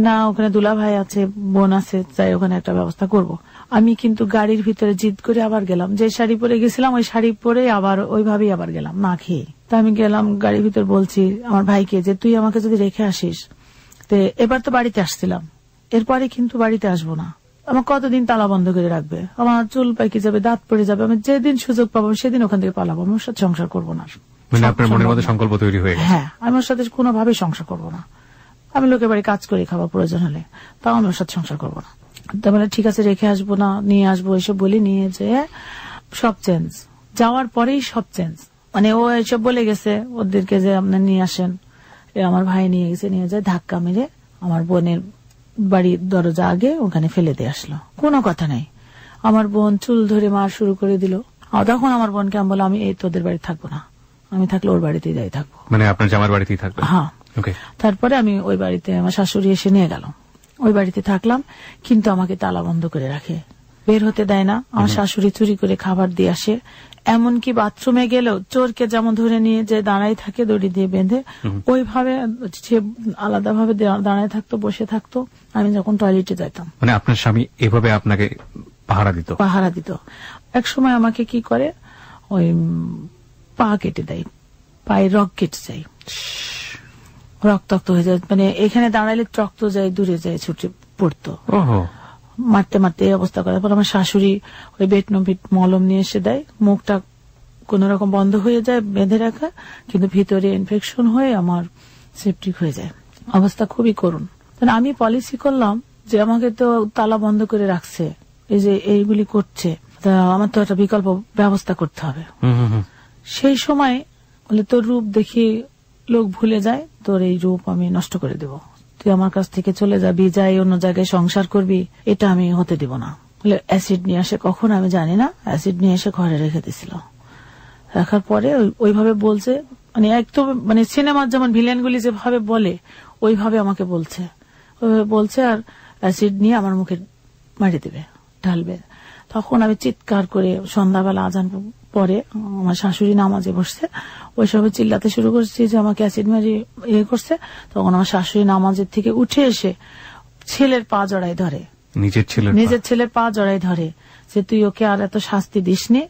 না, ওখানে দুলা ভাই আছে, বোন আছে, যাই ওখানে একটা ব্যবস্থা করব। আমি কিন্তু গাড়ির ভিতরে জিদ করে আবার গেলাম, যে শাড়ি পরে গেছিলাম ওই শাড়ি পরে আবার ওইভাবেই আবার গেলাম না খেয়ে। তা আমি গেলাম গাড়ির ভিতর, বলছি আমার ভাইকে যে তুই আমাকে যদি রেখে আসিস, তো এবার তো বাড়িতে আসছিলাম, এরপরে কিন্তু বাড়িতে আসবো না, আমার কতদিন তালা বন্ধ করে রাখবে, আমার চুল পাইকে যাবে, দাঁত পড়ে যাবে, আমি যেদিন সুযোগ পাবো সেদিন ওখান থেকে পালাবো, আমি ওর সাথে সংসার করবো না। আপনার মনের মধ্যে সংকল্প তৈরি হয়ে গেছে? হ্যাঁ, আমি ওর সাথে কোনোভাবেই সংসার করবো না, আমি লোকের বাড়ি কাজ করে খাওয়া প্রয়োজন হলে, তাও আমি ওর সাথে সংসার করবো না। তার মানে ঠিক আছে, রেখে আসবো না, নিয়ে আসবো, এসব বলি, নিয়ে যে সব চেঞ্জ, যাওয়ার পরেই সব চেঞ্জ। মানে ও এসব বলে গেছে ওদেরকে যে আপনার নিয়ে আসেন, আমার ভাই নিয়ে গেছে, নিয়ে যায় ধাক্কা মেরে আমার বোনের বাড়ির দরজা আগে ওখানে ফেলে দিয়ে আসলো, কোনো কথা নাই। আমার বোন চুল ধরে মার শুরু করে দিল। তখন আমার বোনকে আমি বললাম আমি এই তোদের বাড়ি থাকবো না, আমি থাকলে ওর বাড়িতেই যাই থাকবো। মানে আপনার জামার বাড়িতেই থাকবে? হ্যাঁ। তারপরে আমি ওই বাড়িতে, আমার শাশুড়ি এসে নিয়ে গেল, ওই বাড়িতে থাকলাম, কিন্তু আমাকে তালা বন্ধ করে রাখে, বের হতে দেয় না। আমার শাশুড়ি চুরি করে খাবার দিয়ে আসে, এমনকি বাথরুমে গেলেও চোরকে যেমন ধরে নিয়ে যে দাঁড়াই থাকে দড়ি দিয়ে বেঁধে, ওইভাবে সে আলাদাভাবে দাঁড়ায় থাকতো, বসে থাকতো আমি যখন টয়লেটে যাইতাম। মানে আপনার স্বামী এভাবে আপনাকে পাহারা দিত। এক সময় আমাকে কি করে, ওই পা কেটে দেয়, পায়ের রক কেটে যায়, রক্তাক্ত হয়ে যায়, মানে এখানে দাঁড়াইলে রক্ত যায়, দূরে যায়, ছুটে পড়তো, মারতে মারতে এই অবস্থা করার পর আমার শাশুড়ি ওই বেটনোভিট মলম নিয়ে এসে দেয়, মুখটা কোন রকম বন্ধ হয়ে যায় বেঁধে রাখা, কিন্তু ভিতরে ইনফেকশন হয়ে আমার সেপটিক হয়ে যায়, অবস্থা খুবই করুণ। আমি পলিসি করলাম যে আমাকে তো তালা বন্ধ করে রাখছে, এই যে এইগুলি করছে, তা আমার তো একটা বিকল্প ব্যবস্থা করতে হবে। সেই সময় বলে তোর রূপ দেখি লোক ভুলে যায়, তোর এই রূপ আমি নষ্ট করে দেব, তুই আমার কাছ থেকে চলে যাবি, যাই অন্য জায়গায় সংসার করবি, এটা আমি হতে দিব না। বলে অ্যাসিড নিয়ে আসে, কখন আমি জানি না, অ্যাসিড নিয়ে এসে ঘরে রেখে দিছিল। রাখার পরে ওইভাবে বলছে, মানে একদম মানে সিনেমার যেমন ভিলেনগুলি যেভাবে বলে ওইভাবে আমাকে বলছে, ওইভাবে বলছে, আর অ্যাসিড নিয়ে আমার মুখে মারি দেবে, ঢালবে। তখন আমি চিৎকার করে, সন্ধ্যাবেলা আজান পরে আমার শাশুড়ি নামাজে বসছে, ওই সময় চিল্লাতে শুরু করছি যে আমাকে অ্যাসিড মারি ইয়ে করছে। তখন আমার শাশুড়ি নামাজের থেকে উঠে এসে ছেলের পা জড়াই ধরে, নিজের ছেলের পা জড়াই ধরে, যে তুই ওকে আর এত শাস্তি দিসনি,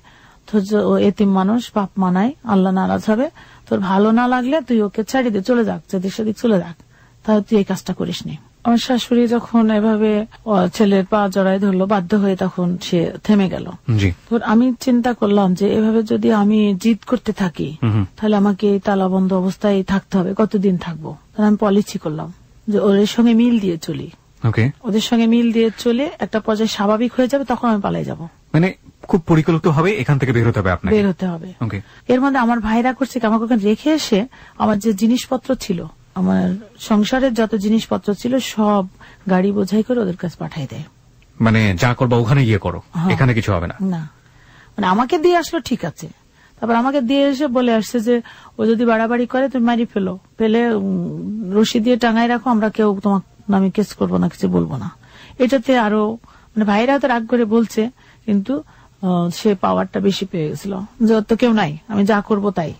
তোর ও এতিম মানুষ, পাপ মানায়, আল্লাহ নারাজ হবে, তোর ভালো না লাগলে তুই ওকে ছাড়ি দে, চলে যাক, যেদিক সেদিক চলে যাক, তাহলে তুই এই কাজটা করিসনি। আমার শাশুড়ি যখন এভাবে ছেলের পা জড়াই ধরলো, বাধ্য হয়ে তখন সে থেমে গেল। আমি চিন্তা করলাম যে এভাবে যদি আমি জিদ করতে থাকি তাহলে আমাকে তালাবন্ধ অবস্থায় থাকতে হবে, কতদিন থাকবো। তাহলে আমি পলিসি করলাম যে ওদের সঙ্গে মিল দিয়ে চলি, ওদের সঙ্গে মিল দিয়ে চলে একটা পর্যায়ে স্বাভাবিক হয়ে যাবে, তখন আমি পালাই যাব। মানে খুব পরিকল্পিত হবে এখান থেকে বের হতে হবে, আপনাকে বের হতে হবে। এর মধ্যে আমার ভাইরা করছে কি, আমাকে ওখানে রেখে এসে আমার যে জিনিসপত্র ছিল, আমার সংসারের যত জিনিসপত্র ছিল সব গাড়ি বোঝাই করে ওদের কাছে পাঠাই দেয়। মানে যা করবো ওখানে গিয়ে করো, এখানে কিছু হবে না। না, মানে আমাকে দিয়ে আসলো ঠিক আছে, তারপর আমাকে দিয়ে এসে বলে আসছে যে ও যদি বাড়াবাড়ি করে তুমি মারি ফেলো, পেলে রশি দিয়ে টাঙাই রাখো, আমরা কেউ তোমার নামে কেস করবো না, কিছু বলবো না। এটাতে আরো মানে ভাইরা তো রাগ করে বলছে, কিন্তু সে পাওয়ারটা বেশি পেয়ে গেছিল, যে তো কেউ নাই, আমি যা করব তাই।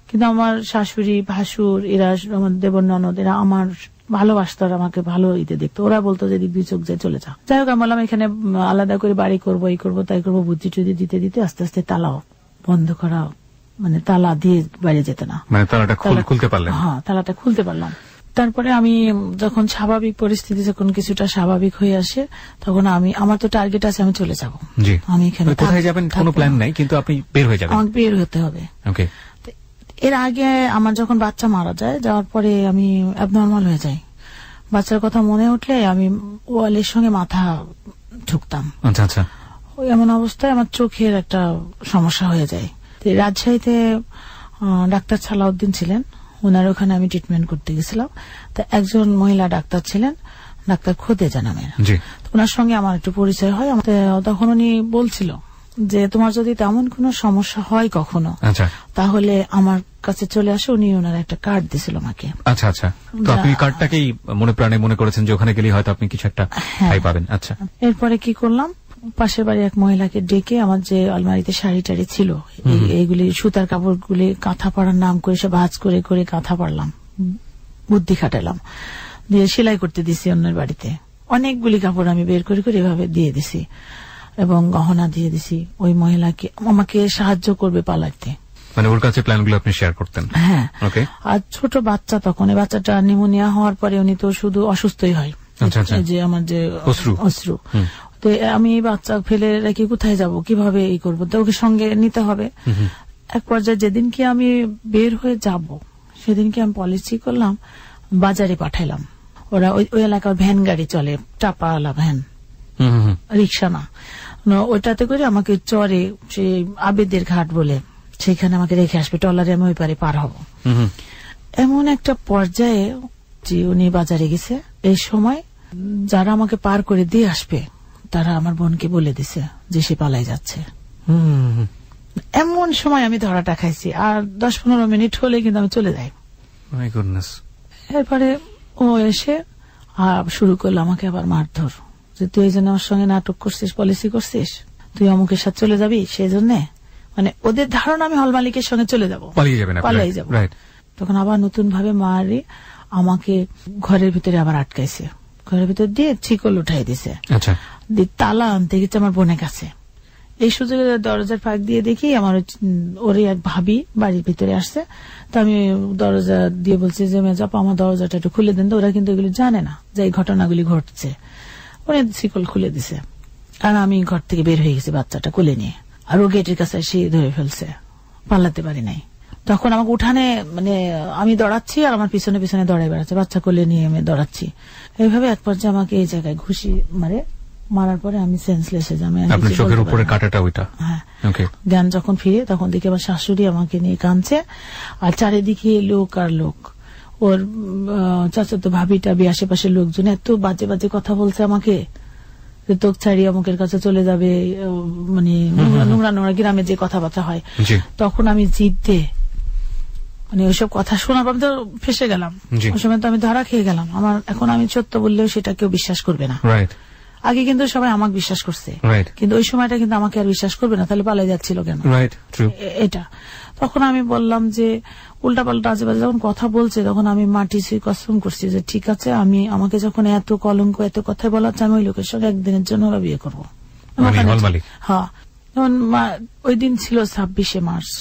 কিন্তু আমার শাশুড়ি, ভাসুর, এরা আমার দেবর ননদ, এরা আমার ভালোবাসত, আমাকে ভালো ইতে দেখতো। ওরা বলতো যে দুই চোখ যায় চলে যা। যাই হোক, আমি বললাম এখানে আলাদা করে বাড়ি করবো, এই করবো তাই করবো, বুদ্ধি টুদ্ধি দিতে দিতে আস্তে আস্তে তালাও বন্ধ করা, মানে তালা দিয়ে বাইরে যেত না, মানে তালাটা খুলতে পারলেন? হ্যাঁ, তালাটা খুলতে পারলাম। তারপরে আমি যখন স্বাভাবিক পরিস্থিতি, যখন কিছুটা স্বাভাবিক হয়ে আসে, তখন আমার তো টার্গেট আছে, আমি চলে যাব। আমি এখানে কোথায় যাবেন কোনো প্ল্যান নাই, কিন্তু আপনি বের হয়ে যাবেন। আমাকে বের হতে হবে। এর আগে আমার যখন বাচ্চা মারা যায়, যাওয়ার পরে আমি অ্যাবনর্মাল হয়ে যাই। বাচ্চার কথা মনে উঠলে আমি ওয়ালের সঙ্গে মাথা ঠুকতাম। আচ্ছা আচ্ছা। ওই এমন অবস্থায় আমার চোখের একটা সমস্যা হয়ে যায়। রাজশাহীতে ডাক্তার সালাউদ্দিন ছিলেন, ওনার ওখানে আমি ট্রিটমেন্ট করতে গেছিলাম। তো একজন মহিলা ডাক্তার ছিলেন, ডাক্তার খোদেজা নামের, ওনার সঙ্গে আমার একটু পরিচয় হয়। তখন উনি বলছিল যে তোমার যদি তেমন কোনো সমস্যা হয় কখনো, তাহলে আমার কাছে চলে আসে। উনি ওনার একটা কার্ড দিছিল আমাকে। আচ্ছা আচ্ছা। তো আপনি কার্ডটাকেই মনে প্রাণে মনে করেছেন যে ওখানে গেলে হয়তো আপনি কিছু একটা পাবেন। আচ্ছা। এরপরে কি করলাম, পাশের বাড়ি এক মহিলাকে ডেকে আমার যে আলমারিতে শাড়ি টাড়ি ছিল, এইগুলি সুতার কাপড়গুলি কাঁথা পাড়ার নাম করে সব ভাঁজ করে করে কাঁথা পাড়লাম, বুদ্ধি খাটালাম, দিয়ে সেলাই করতে দিছি অন্যের বাড়িতে। অনেকগুলি কাপড় আমি বের করে করে এভাবে দিয়ে দিছি এবং গহনা দিয়ে দিছি। ওই মহিলাকে আমাকে সাহায্য করবে পালাতে, মানে ওর কাছে প্ল্যানগুলো আপনি শেয়ার করতেন? হ্যাঁ। আর ছোট বাচ্চা, তখন এই বাচ্চাটা নিউমোনিয়া হওয়ার পরে উনি তো শুধু অসুস্থই হয়, যে আমার যে অশ্রু। তো আমি এই বাচ্চা ফেলে রেখে কোথায় যাব, কিভাবে এই করবো, তো ওকে সঙ্গে নিতে হবে। এক পর্যায়ে যেদিন কি আমি বের হয়ে যাব, সেদিন কি আমি পলিসি করলাম, বাজারে পাঠাইলাম। ওরা ওই এলাকার ভ্যান গাড়ি চলে, টাপাওয়ালা ভ্যান, রিক্সা না, ওইটাতে করে আমাকে চরে সেই আবেদের ঘাট বলে সেখানে আমাকে রেখে আসবে, ট্রলারে আমি ওই পারে পার হব। এমন একটা পর্যায়ে যে উনি বাজারে গেছে, এই সময় যারা আমাকে পার করে দিয়ে আসবে তারা আমার বোনকে বলে দিছে যে সে পালাই যাচ্ছে। এমন সময় আমি ধরাটা খাইছি, আর 10-15 মিনিট হলে কিন্তু আমি চলে যাই। এরপরে ও এসে শুরু করলো আমাকে আবার মারধর, যে তুই এই জন্য আমার সঙ্গে নাটক করছিস, পলিসি করছিস, তুই অমুকের সাথে চলে যাবি, সেই জন্য। মানে ওদের ধারণা আমি হল মালিকের সঙ্গে চলে যাবো, পালাই যাবো। তখন আবার নতুন ভাবে মারি আমাকে ঘরের ভিতরে আবার আটকাইছে, ঘরের ভিতর দিয়ে ছিকল উঠাই দিছে। তালা আনতে গেছে আমার বোনের কাছে। এই সুযোগে দরজার ফাঁক দিয়ে দেখি আমার ওর এক ভাবি বাড়ির ভিতরে আসছে। তো আমি দরজা দিয়ে বলছি যে মেজাপা আমার দরজাটা একটু খুলে দেন। তো ওরা কিন্তু এগুলি জানে না যে এই ঘটনাগুলি ঘটছে। উনি শিকল খুলে দিছে, আর আমি ঘর থেকে বের হয়ে গেছি বাচ্চাটা কোলে নিয়ে। আর ও গেটের কাছে সে ধরে ফেলছে, পালাতে পারি নাই। তখন আমাকে উঠানে, মানে আমি দৌড়াচ্ছি আর আমার পিছনে পিছনে দৌড়াই বেড়াচ্ছে, বাচ্চা কোলে নিয়ে আমি দৌড়াচ্ছি। এইভাবে এক পর্যায়ে আমাকে এই জায়গায় ঘুষি মারার পরে আমি সেন্সলেস হয়ে যাই। চোখের উপরে কাটাটা ওইটা? হ্যাঁ। জ্ঞান যখন ফিরে তখন দেখি আমার শাশুড়ি আমাকে নিয়ে কাঁদছে, আর চারিদিকে লোক আর লোক। ওর চাচাতো ভাবিটা আশেপাশের লোকজন এত বাজে বাজে কথা বলছে আমাকে, যে তোক ছাড়িয়ে অমুকের কাছে চলে যাবে, মানে নোংরা নোংরা গ্রামে যে কথাবার্তা হয়। তখন আমি জিদ্দে মানে ওইসব কথা শোনার পর আমি তো ফেসে গেলাম, জি। ওই সময় তো আমি ধরা খেয়ে গেলাম। আমার এখন আমি সত্য বললেও সেটা কেউ বিশ্বাস করবে না। রাইট আগে কিন্তু সবাই আমাকে বিশ্বাস করছে, রাইট কিন্তু ওই সময়টা কিন্তু আমাকে আর বিশ্বাস করবে না, তাহলে পালাই যাচ্ছিল কেন? Right true. এটা তখন আমি বললাম যে উল্টাপাল্টা আজেবাজে যখন কথা বলছে তখন আমি মাটি ছুঁয়ে কসম করছি যে ঠিক আছে, আমি আমাকে যখন এত কলঙ্ক এত কথা বলা হচ্ছে, আমি ওই লোকের সঙ্গে একদিনের জন্য ওরা বিয়ে করবো। মানে হল মালিক? হ্যাঁ, তখন ওই দিন ছিল 26শে মার্চ।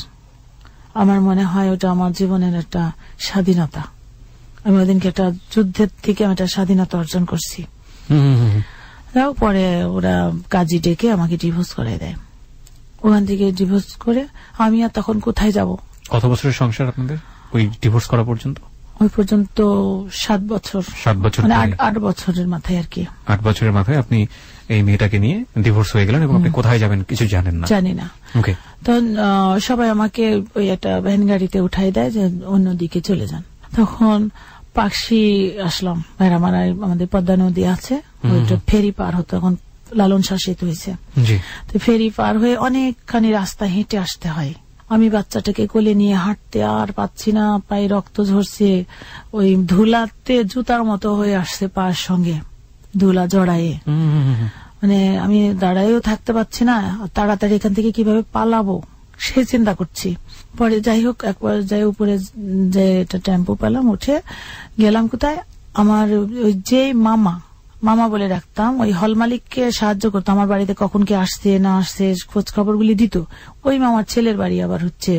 আমার মনে হয় ওটা আমার জীবনের একটা স্বাধীনতা। আমি ওই দিনকে একটা যুদ্ধের থেকে আমি একটা স্বাধীনতা অর্জন করছি। পরে ওরা কাজী ডেকে আমাকে ডিভোর্স করে দেয়। ওখান থেকে ডিভোর্স করে আমি আর তখন কোথায় যাব? কত বছরের সংসার আপনাদের ওই ডিভোর্স করা পর্যন্ত? ওই পর্যন্ত 7 বছর। 7 বছর, মানে 8 বছরের মাথায় আর কি। 8 বছরের মাথায় আপনি এই মেয়েটাকে নিয়ে ডিভোর্স হয়ে গেলেন এবং আপনি কোথায় যাবেন কিছু জানেন না? জানি না। ওকে। তখন সবাই আমাকে ওই একটা ভ্যান গাড়িতে উঠাই দেয় যে অন্যদিকে চলে যান। তখন পাকশি আসলাম, ভেড়ামারায় আমাদের পদ্মা নদী আছে, ওইটা ফেরি পার হতো, এখন লালন শাহ সেতু হয়েছে। জি। তো ফেরি পার হয়ে অনেকখানি রাস্তা হেঁটে আসতে হয়। আমি বাচ্চাটাকে কোলে নিয়ে হাঁটতে আর পাচ্ছি না, পায়ে রক্ত ঝরছে, ওই ধুলাতে জুতার মতো হয়ে আসছে পায়ের সঙ্গে, ধুলা জড়ায়ে। মানে আমি দাঁড়াইও থাকতে পারছি না, তাড়াতাড়ি এখান থেকে কিভাবে পালাবো সে চিন্তা করছি। পরে যাই হোক একবার যাই উপরে যে একটা টেম্পো পেলাম, উঠে গেলাম কোথায়, আমার ওই যে মামা বলে রাখতাম, ওই হল মালিককে সাহায্য করতো, আমার বাড়িতে কখন কে আসছে না আসছে খোঁজ খবরগুলি দিত। ওই মামার ছেলের বাড়ি আবার হচ্ছে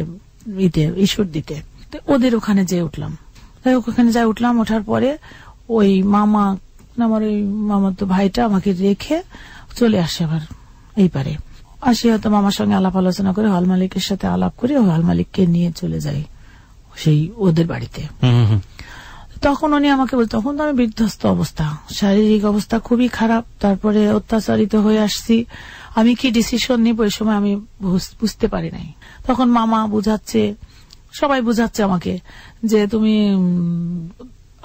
ঈশ্বর দিতে, ওদের ওখানে যেয়ে উঠলাম। যাই হোক ওখানে যাই উঠলাম, ওঠার পরে ওই মামা, আমার ওই মামার তো ভাইটা আমাকে রেখে চলে আসে আবার এই পারে। আসে হয়তো মামার সঙ্গে আলাপ আলোচনা করে হল মালিকের সাথে আলাপ করে হল মালিককে নিয়ে চলে যাই সেই ওদের বাড়িতে। তখন উনি আমাকে বলতো, তখন তো আমি বিধ্বস্ত অবস্থা, শারীরিক অবস্থা খুবই খারাপ, তারপরে অত্যাচারিত হয়ে আসছি। আমি কি ডিসিশন নিব ওই সময় আমি বুঝতে পারি নাই। তখন মামা বুঝাচ্ছে, সবাই বুঝাচ্ছে আমাকে যে তুমি,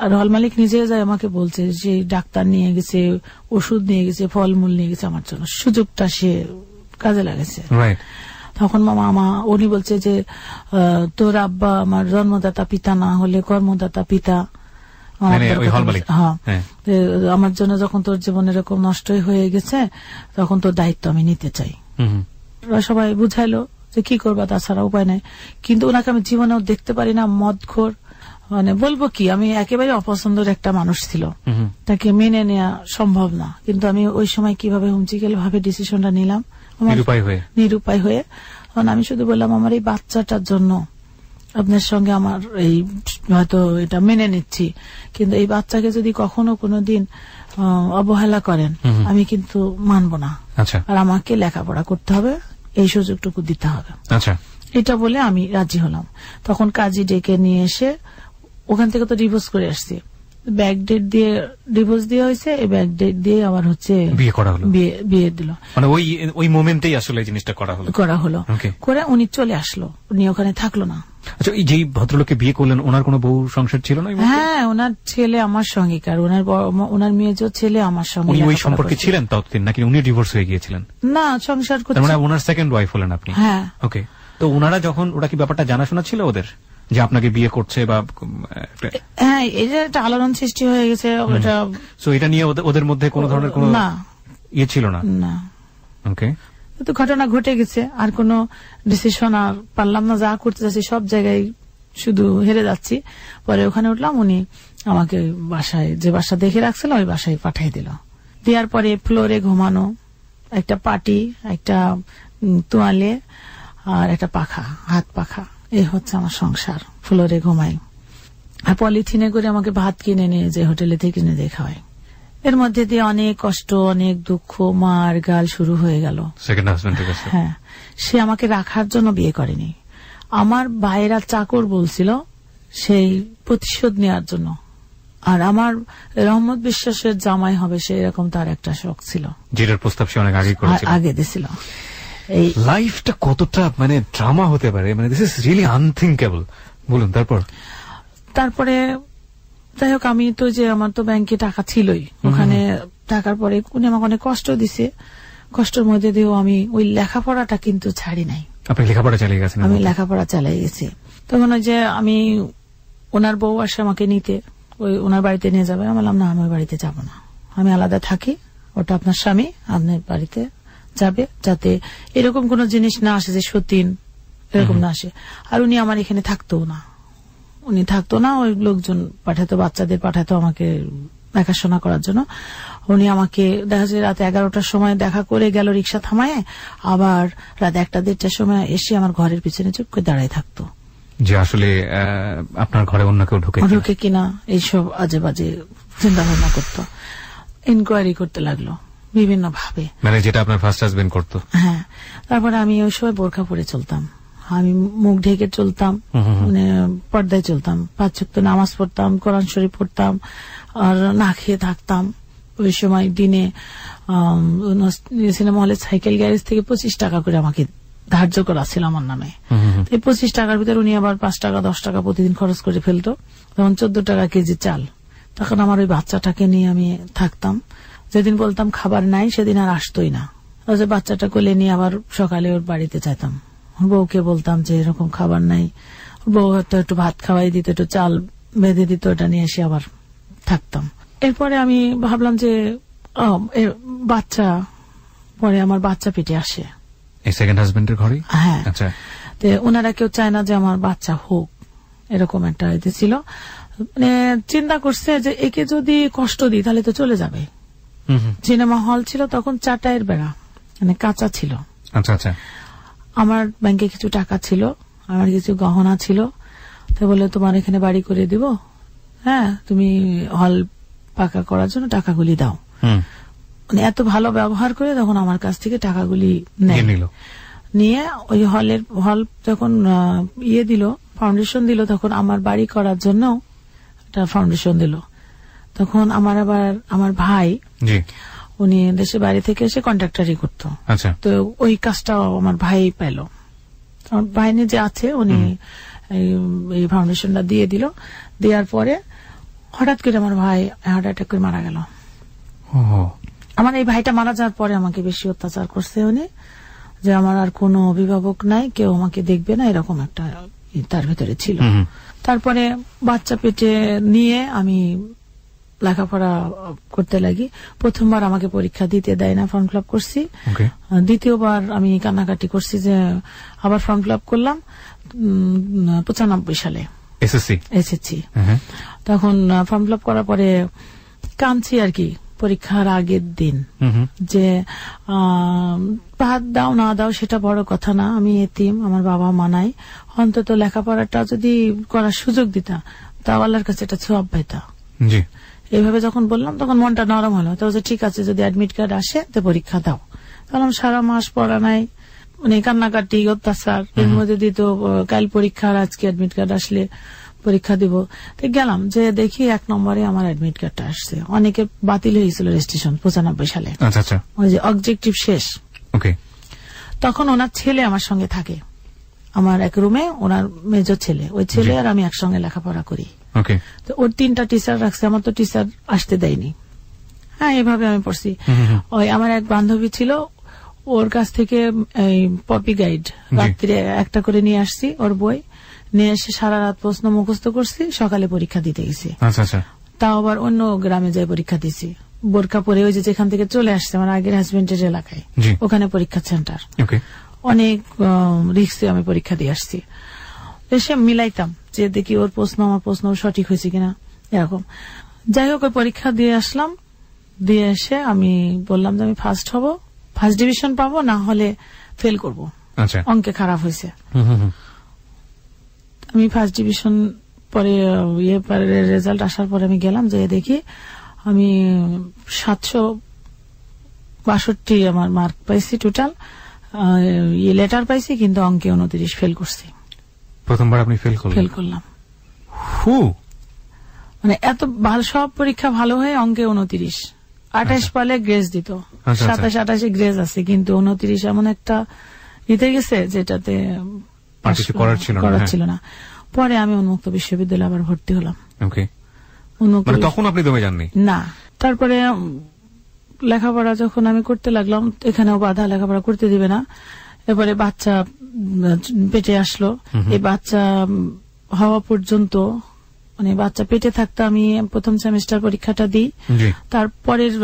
আর হল মালিক নিজে যায় আমাকে বলছে যে ডাক্তার নিয়ে গেছে, ওষুধ নিয়ে গেছে, ফলমূল নিয়ে গেছে আমার জন্য, সুযোগটা সে কাজে লাগেছে। তখন মামা উনি বলছে যে তোর আব্বা আমার জন্মদাতা পিতা না হলে কর্মদাতা পিতা, হ্যাঁ, আমার জন্য যখন তোর জীবন এরকম নষ্টই হয়ে গেছে তখন তোর দায়িত্ব আমি নিতে চাই। সবাই বুঝাইলো যে কি করবা, তাছাড়া উপায় নাই। কিন্তু ওনাকে আমি জীবনেও দেখতে পারি না, মদখোর, মানে বলবো কি, আমি একেবারে অপছন্দের একটা মানুষ ছিল, তাকে মেনে নেওয়া সম্ভব না। কিন্তু আমি ওই সময় কিভাবে হুমচিকেল ভাবে ডিসিশনটা নিলাম, নিরুপায় হয়ে। তখন আমি শুধু বললাম আমার এই বাচ্চাটার জন্য আপনার সঙ্গে আমার এই হয়তো এটা মেনে নিচ্ছি, কিন্তু এই বাচ্চাকে যদি কখনো কোনোদিন অবহেলা করেন আমি কিন্তু মানব না। আর আমাকে লেখাপড়া করতে হবে, এই সুযোগটুকু দিতে হবে। এটা বলে আমি রাজি হলাম। তখন কাজী ডেকে নিয়ে এসে, ওখান থেকে তো ডিভোর্স করে আসছি, ব্যাক ডেট দিয়ে ডিভোর্স দেওয়া হয়েছে, এই ব্যাক ডেট দিয়ে আবার হচ্ছে বিয়ে করা হলো, বিয়ে দিল। মানে ওই মোমেন্টেই আসলে জিনিসটা করা হলো। করে উনি চলে আসলো, উনি ওখানে থাকলো না। আচ্ছা, এই যে ভদ্রলোককে বিয়ে করলেন, ওনার কোনো বউ সংসার ছিল না? হ্যাঁ, ওনার ছেলে আমার সঙ্গীকার, ওনার মেয়ে ছেলে আমার সঙ্গে। উনি ওই সম্পর্কে ছিলেন ততদিন নাকি উনি ডিভোর্স হয়ে গিয়েছিলেন? না, সংসার করতে। মানে ওনার সেকেন্ড ওয়াইফ হলেন আপনি? হ্যাঁ। ওকে। তো ওনারা যখন, ওরা কি ব্যাপারটা জানাশোনা ছিল ওদের যে আপনাকে বিয়ে করছে বা? হ্যাঁ, এটা একটা আলোড়ন সৃষ্টি হয়ে গেছে। এটা নিয়ে ওদের মধ্যে কোন ধরনের কোন ইয়ে ছিল না? না। ওকে। তো ঘটনা ঘটে গেছে, আর কোন ডিসিশন আর পারলাম না, যা করতে যাচ্ছি সব জায়গায় শুধু হেরে যাচ্ছি। পরে ওখানে উঠলাম, উনি আমাকে বাসায়, যে বাসা দেখে রাখছিল ওই বাসায় পাঠিয়ে দিল। দেওয়ার পরে ফ্লোরে ঘুমানো, একটা পাটি, একটা তোয়ালে আর একটা পাখা, হাত পাখা, এই হচ্ছে আমার সংসার। ফ্লোরে ঘুমাই, আর পলিথিনে করে আমাকে ভাত কিনে নিয়ে যে হোটেলে থেকে কিনে দিয়ে খাওয়াই। এর মধ্যে দিয়ে অনেক কষ্ট, অনেক দুঃখ, মার গাল শুরু হয়ে গেল। হ্যাঁ, সে আমাকে রাখার জন্য বিয়ে করেনি, আমার ভাইয়েরা চাকর বলছিল সেই প্রতিশোধ নেওয়ার জন্য। আর আমার রহমত বিশ্বাসের জামাই হবে সেই রকম তার একটা শখ ছিল, যেটার প্রস্তাব সে অনেক আগে দিছিল। এই লাইফটা কতটা মানে ড্রামা হতে পারে, মানে দিস ইজ রিয়েলি আনথিঙ্কেবল। বলুন তারপরে যাই হোক, আমি তো যে আমার তো ব্যাংকে টাকা ছিলই, ওখানে থাকার পরে উনি আমাকে অনেক কষ্ট দিছে। কষ্টের মধ্যে দিয়েও আমি ওই লেখাপড়াটা কিন্তু ছাড়ি নাই। আপনি লেখাপড়া চালিয়ে গেছেন? আমি লেখাপড়া চালিয়ে গেছি। তখন ওই যে আমি ওনার বউ আসে আমাকে নিতে, ওই ওনার বাড়িতে নিয়ে যাবে। আমি বললাম না, আমি ওই বাড়িতে যাব না, আমি আলাদা থাকি, ওটা আপনার স্বামী আপনার বাড়িতে যাবে, যাতে এরকম কোন জিনিস না আসে যে সতীন এরকম না আসে। আর উনি আমার এখানে থাকতো না, উনি থাকতো না, ওই লোকজন পাঠাতো, বাচ্চাদের পাঠাতো আমাকে দেখাশোনা করার জন্য। উনি আমাকে দেখা যায় রাত 11টার সময় দেখা করে গেল রিক্সা থামায়, আবার রাত 1টা-1:30টার সময় এসে আমার ঘরের পিছনে চুপ করে দাঁড়ায় থাকতো, যে আসলে আপনার ঘরে অন্য কেউ ঢুকে কিনা এইসব আজে বাজে চিন্তা ভাবনা করতো, ইনকোয়ারি করতে লাগলো বিভিন্ন ভাবে, মানে যেটা আপনার ফার্স্ট হাজবেন্ড করতো। হ্যাঁ, তারপরে আমি ওই সময় বোরখা পরে চলতাম, আমি মুখ ঢেকে চলতাম, মানে পর্দায় চলতাম, 5 ওয়াক্ত নামাজ পড়তাম, কোরআন শরীফ পড়তাম, আর না খেয়ে থাকতাম। ওই সময় দিনে সিনেমা হলে সাইকেল গ্যারেজ থেকে 25 টাকা করে আমাকে ধার্য করা ছিল আমার নামে। এই 25 টাকার ভিতরে উনি আবার 5 টাকা 10 টাকা প্রতিদিন খরচ করে ফেলতো। তখন 14 টাকা কেজি চাল। তখন আমার ওই বাচ্চাটাকে নিয়ে আমি থাকতাম। যেদিন বলতাম খাবার নাই সেদিন আর আসতোই না। বাচ্চাটা কোলে নিয়ে আবার সকালে ওর বাড়িতে যেতাম, বউকে বলতাম যে এরকম খাবার নাই, বউ হয়তো একটু ভাত খাওয়াই দিত, একটু চাল বেঁধে দিত, ওটা নিয়ে এসে আবার থাকতাম। এরপরে আমি ভাবলাম যে বাচ্চা, পরে আমার বাচ্চা পেটে আসে এই সেকেন্ড হাজবেন্ডের ঘরে। হ্যাঁ, আচ্ছা, তো ওনারা কেউ চায় না যে আমার বাচ্চা হোক, এরকম একটা ইয়ে ছিল। মানে চিন্তা করছে যে একে যদি কষ্ট দিই তাহলে তো চলে যাবে। সিনেমা হল ছিল তখন চাটাইয়ের বেড়া, মানে কাঁচা ছিল। আচ্ছা আচ্ছা, আমার ব্যাংকে কিছু টাকা ছিল, আমার কিছু গহনা ছিল, তো বলে তোমার এখানে বাড়ি করে দিব, হ্যাঁ তুমি হল পাকা করার জন্য টাকাগুলি দাও। মানে এত ভালো ব্যবহার করে তখন আমার কাছ থেকে টাকাগুলি নিয়ে ওই হল যখন ইয়ে দিল, ফাউন্ডেশন দিল, তখন আমার বাড়ি করার জন্য একটা ফাউন্ডেশন দিল। তখন আমার ভাই, উনি দেশে বাড়ি থেকে এসে কন্ট্রাক্টারি করতো, তো ওই কাজটাও আমার ভাই পেল। আমার ভাই নিজে আছে, উনি এই ফাউন্ডেশনটা দিয়ে দিল। দেওয়ার পরে হঠাৎ করে আমার ভাই হার্ট অ্যাটাক করে মারা গেল। আমার এই ভাইটা মারা যাওয়ার পরে আমাকে বেশি অত্যাচার করছে উনি, যে আমার আর কোনো অভিভাবক নাই, কেউ আমাকে দেখবে না, এরকম একটা তার ভেতরে ছিল। তারপরে বাচ্চা পেটে নিয়ে আমি লেখাপড়া করতে লাগি। প্রথমবার আমাকে পরীক্ষা দিতে দেয় না, ফর্ম ফিল আপ করছি। দ্বিতীয়বার আমি কান্নাকাটি করছি যে আবার ফর্ম ফিল আপ করলাম 95 সালে এসএসসি। তখন ফর্ম ফিল আপ করার পরে কাঁদছি আর কি, পরীক্ষার আগের দিন, যে ভাত দাও না দাও সেটা বড় কথা না, আমি এতিম, আমার বাবা মা নাই, অন্তত লেখাপড়াটা যদি করার সুযোগ দিতা তা আল্লাহর কাছে এটা সওয়াব পাইতা। এইভাবে যখন বললাম তখন মনটা নরম হলো। তো ঠিক আছে, যদি অ্যাডমিট কার্ড আসে তো পরীক্ষা দাও। তাহলে সারা মাস পড়া নাই, মানে কান্নাকাটি অত্যাচার, এর মধ্যে দিত কাল পরীক্ষার, আজকে অ্যাডমিট কার্ড আসলে পরীক্ষা দিব। তো গেলাম, যে দেখি 1 নম্বরে আমার অ্যাডমিট কার্ডটা আসছে। অনেকে বাতিল হয়েছিল রেজিস্ট্রেশন 95 সালে, ওই যে অবজেক্টিভ শেষ। তখন ওনার ছেলে আমার সঙ্গে থাকে, আমার এক রুমে ওনার মেজর ছেলে, ওই ছেলে আর আমি একসঙ্গে লেখাপড়া করি। তো ওর 3টা টিচার রাখছে, আমার তো টিচার আসতে দেয়নি। হ্যাঁ, এভাবে আমি পড়ছি। ওই আমার এক বান্ধবী ছিল, ওর কাছ থেকে এই পপি গাইড রাত্রে একটা করে নিয়ে আসছি, ওর বই নিয়ে এসে সারা রাত প্রশ্ন মুখস্থ করছি, সকালে পরীক্ষা দিতে গেছি। তাও আবার অন্য গ্রামে যাই পরীক্ষা দিছি, বোরকা পরে, ওই যে যেখান থেকে চলে আসছে আমার আগের হাজবেন্ডের এলাকায়, ওখানে পরীক্ষা সেন্টার। অনেক রিস্কে আমি পরীক্ষা দিয়ে আসছি। এসে মিলাইতাম যে দেখি ওর প্রশ্ন আমার প্রশ্ন সঠিক হয়েছে কিনা, এরকম। যাই হোক, ওই পরীক্ষা দিয়ে আসলাম। দিয়ে এসে আমি বললাম যে আমি ফার্স্ট হব, ফার্স্ট ডিভিশন পাবো, না হলে ফেল করবো, অঙ্কে খারাপ হয়েছে। আমি ফার্স্ট ডিভিশন পরে রেজাল্ট আসার পরে আমি গেলাম, যে দেখি আমি 762 আমার মার্ক পাইছি, টোটাল লেটার পাইছি, কিন্তু অঙ্কে 29 ফেল করছি। প্রথমবার আপনি ফেল করলাম। মানে এত ভালো, সব পরীক্ষা ভালো হয়ে অঙ্কে 29, 28 পালে গ্রেস দিত, 27-28 গ্রেস আছে, কিন্তু 29 এমন একটা দিতে গেছে যেটাতে করার ছিল না। পরে আমি উন্মুক্ত বিশ্ববিদ্যালয়ে আবার ভর্তি হলাম। তখন আপনি দমে যাননি? না। তারপরে লেখাপড়া যখন আমি করতে লাগলাম, এখানেও বাধা, লেখাপড়া করতে দিবে না। এবারে বাচ্চা পেটে আসলো। এই বাচ্চা হওয়া পর্যন্ত মানে বাচ্চা পেটে থাকতে আমি প্রথম সেমিস্টার পরীক্ষাটা দিই, তারপরের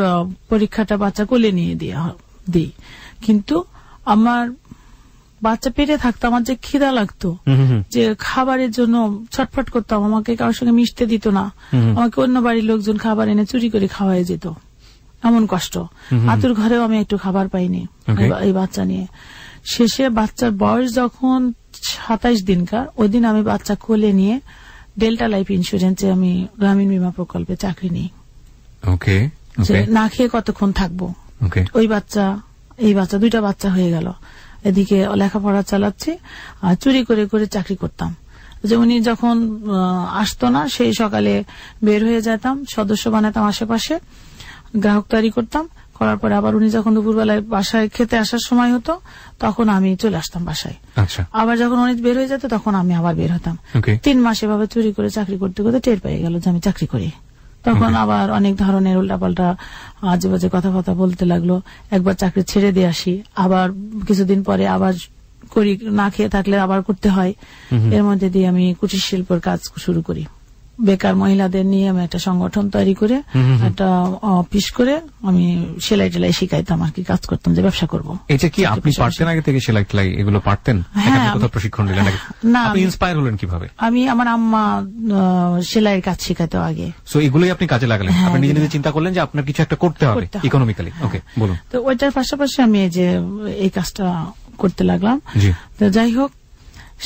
পরীক্ষাটা বাচ্চা কোলে নিয়ে দিই। কিন্তু আমার বাচ্চা পেটে থাকতো, আমার যে খিদা লাগতো, যে খাবারের জন্য ছটফট করতাম, আমাকে কারোর সঙ্গে মিশতে দিত না, আমাকে অন্য বাড়ির লোকজন খাবার এনে চুরি করে খাওয়াই যেত, এমন কষ্ট। আতুর ঘরেও আমি একটু খাবার পাইনি এই বাচ্চা নিয়ে। শেষে বাচ্চার বয়স যখন 27 দিনকার, ওই দিন আমি বাচ্চা কোলে নিয়ে ডেল্টা লাইফ ইন্স্যুরেন্সে আমি গ্রামীণ বীমা প্রকল্পে চাকরি নিই। না খেয়ে কতক্ষণ থাকবো। ওই বাচ্চা এই বাচ্চা 2টা বাচ্চা হয়ে গেল, এদিকে লেখাপড়া চালাচ্ছি আর চুরি করে করে চাকরি করতাম। যে উনি যখন আসতো না, সেই সকালে বের হয়ে যেতাম, সদস্য বানাতাম আশেপাশে, গ্রাহক তৈরি করতাম, করার পরে আবার উনি যখন দুপুরবেলায় বাসায় খেতে আসার সময় হতো তখন আমি চলে আসতাম বাসায়। আবার যখন উনি বের হয়ে যেত তখন আমি আবার বের হতাম। 3 মাস এভাবে চুরি করে চাকরি করতে করতে টের পেয়ে গেল যে আমি চাকরি করি। তখন আবার অনেক ধরনের উল্টাপাল্টা আজে বাজে কথাবার্তা বলতে লাগলো। একবার চাকরি ছেড়ে দিয়ে আসি, আবার কিছুদিন পরে আবার করি, না খেয়ে থাকলে আবার করতে হয়। এর মধ্যে দিয়ে আমি কুটির শিল্পের কাজ শুরু করি। বেকার মহিলাদের নিয়ে আমি একটা সংগঠন তৈরি করে একটা অফিস করে আমি সেলাই টেলাই শিখাইতাম আর কি, কাজ করতাম যে ব্যবসা করবো। এটা কি আপনি পারতেন আগে থেকে সেলাই টেলাই এগুলো পারতেন? কোথাও প্রশিক্ষণ নিলেন নাকি? না, আপনি ইন্সপায়ার হলেন কিভাবে? আমি আমার আম্মা সেলাইয়ের কাজ শিখাইতো আগে, সো এগুলোই আপনি কাজে লাগালেন। আপনি নিজে নিজে চিন্তা করলেন যে আপনার কিছু একটা করতে হবে ইকোনমিক্যালি। ওকে, বলুন। তো ওইটার পাশাপাশি আমি এই কাজটা করতে লাগলাম। তো যাই হোক,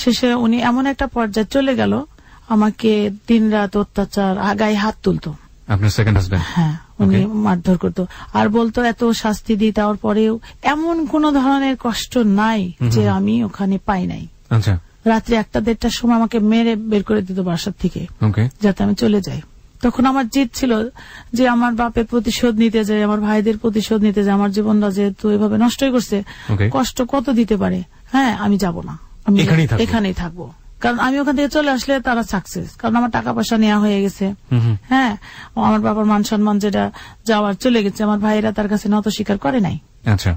শেষে উনি এমন একটা পর্যায়ে চলে গেল, আমাকে দিনরাত অত্যাচার, গায়ে হাত তুলতো। আপনার সেকেন্ড হাজবেন্ড? হ্যাঁ, উনি মারধর করতো আর বলতো এত শাস্তি দিই, তার পরেও এমন কোন ধরনের কষ্ট নাই যে আমি ওখানে পাই নাই। আচ্ছা, রাত্রি 1টা-1:30টার সময় আমাকে মেরে বের করে দিত বাসার থেকে, যাতে আমি চলে যাই। তখন আমার জিদ ছিল যে আমার বাপের প্রতিশোধ নিতে যায়, আমার ভাইদের প্রতিশোধ নিতে যায়, আমার জীবনটা যেহেতু এভাবে নষ্টই করছে, কষ্ট কত দিতে পারে, হ্যাঁ আমি যাব না, আমি এখানেই থাকবো। কারণ আমি ওখান থেকে চলে আসলে তারা সাকসেস, কারণ আমার টাকা পয়সা নেওয়া হয়ে গেছে। হ্যাঁ, আমার বাবার মান সম্মান যেটা যাওয়ার চলে গেছে, আমার ভাইয়েরা তার কাছে নত স্বীকার করে নাই। আচ্ছা,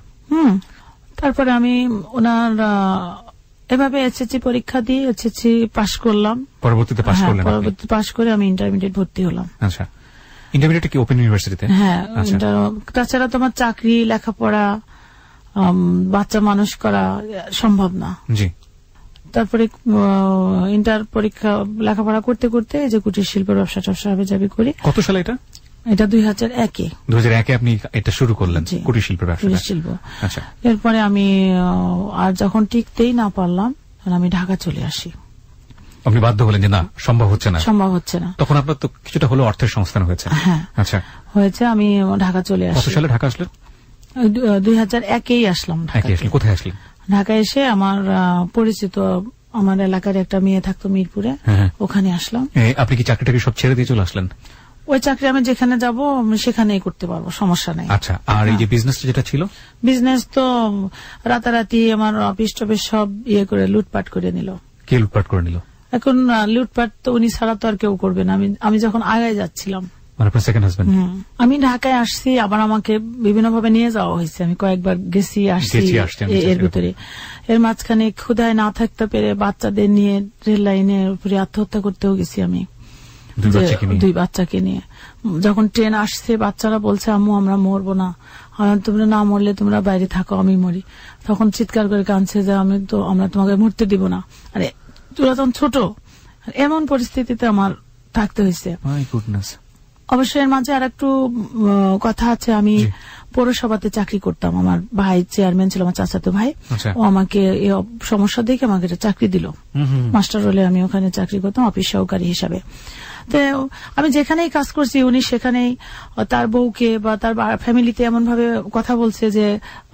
তারপরে আমি ওনার এভাবে এসএসসি পরীক্ষা দিয়ে এসএসসি পাশ করলাম। পরবর্তীতে পাশ করে আমি ইন্টারমিডিয়েট ভর্তি হলাম। আচ্ছা, ইন্টারমিডিয়েট কি ওপেন ইউনিভার্সিটিতে? হ্যাঁ, তাছাড়া তোমার চাকরি, লেখাপড়া, বাচ্চা মানুষ করা সম্ভব না। জি। তারপরে ইন্টার পরীক্ষা লেখাপড়া করতে করতে যে কুটির শিল্পের ব্যবসা হাবিজাবি করি। কত সালে এটা? এটা 2001-এ। 2001-এ আপনি এটা শুরু করলেন, কুটির শিল্পের ব্যবসা? কুটির শিল্প। আচ্ছা, এরপরে আমি আর যখন টিকতেই না পারলাম তখন আমি ঢাকা চলে আসি। আপনি বাধ্য হলেন যে না, সম্ভব হচ্ছে না। তখন আপনার তো কিছুটা হলো অর্থের সংস্থান হয়েছে? হ্যাঁ, আচ্ছা, হয়েছে। আমি ঢাকা চলে আসি। কত সালে ঢাকা আসলেন? 2001-এই আসলাম। কোথায় আসলেন? ঢাকায় এসে আমার পরিচিত আমার এলাকার একটা মেয়ে থাকতো মিরপুরে, ওখানে আসলাম। আপনি কি চাকরিটাকে সব ছেড়ে দিয়ে চলে আসলেন? ওই চাকরি আমি যেখানে যাব সেখানেই করতে পারবো, সমস্যা নেই। আচ্ছা, আর এই যে বিজনেসটা যেটা ছিল? বিজনেস তো রাতারাতি আমার অফিস টফিস সব করে লুটপাট করে নিল। কে লুটপাট করে নিল? এখন লুটপাট তো উনি ছাড়া তো আর কেউ করবে না। আমি যখন আগায় যাচ্ছিলাম, আমি ঢাকায় আসছি, আবার আমাকে বিভিন্ন ভাবে নিয়ে যাওয়া হয়েছে, আমি কয়েকবার গেছি আসছি এর ভিতরে। এর মাঝখানে ক্ষুধায় না থাকতে পেরে বাচ্চাদের নিয়ে রেল লাইনের উপরে আত্মহত্যা করতেও গেছি আমি, 2 বাচ্চাকে নিয়ে। যখন ট্রেন আসছে বাচ্চারা বলছে আম্মু আমরা মরবো না, তোমরা না মরলে তোমরা বাইরে থাকো, আমি মরি। তখন চিৎকার করে কাঁদছে যে আমরা তোমাকে মরতে দিব না। আরে তোরা তখন ছোট, এমন পরিস্থিতিতে আমার থাকতে হয়েছে। অবশ্যই এর মাঝে আর একটু কথা আছে, আমি পৌরসভাতে চাকরি করতাম। আমার ভাই চেয়ারম্যান ছিল, আমার চাচাতো ভাই। ও আমাকে এই সমস্যা দেখে আমাকে একটা চাকরি দিল, মাস্টার রোলে আমি ওখানে চাকরি করতাম অফিস সহকারী হিসাবে। তো আমি যেখানেই কাজ করছি উনি সেখানেই তার বউকে বা তার ফ্যামিলিতে এমন ভাবে কথা বলছে যে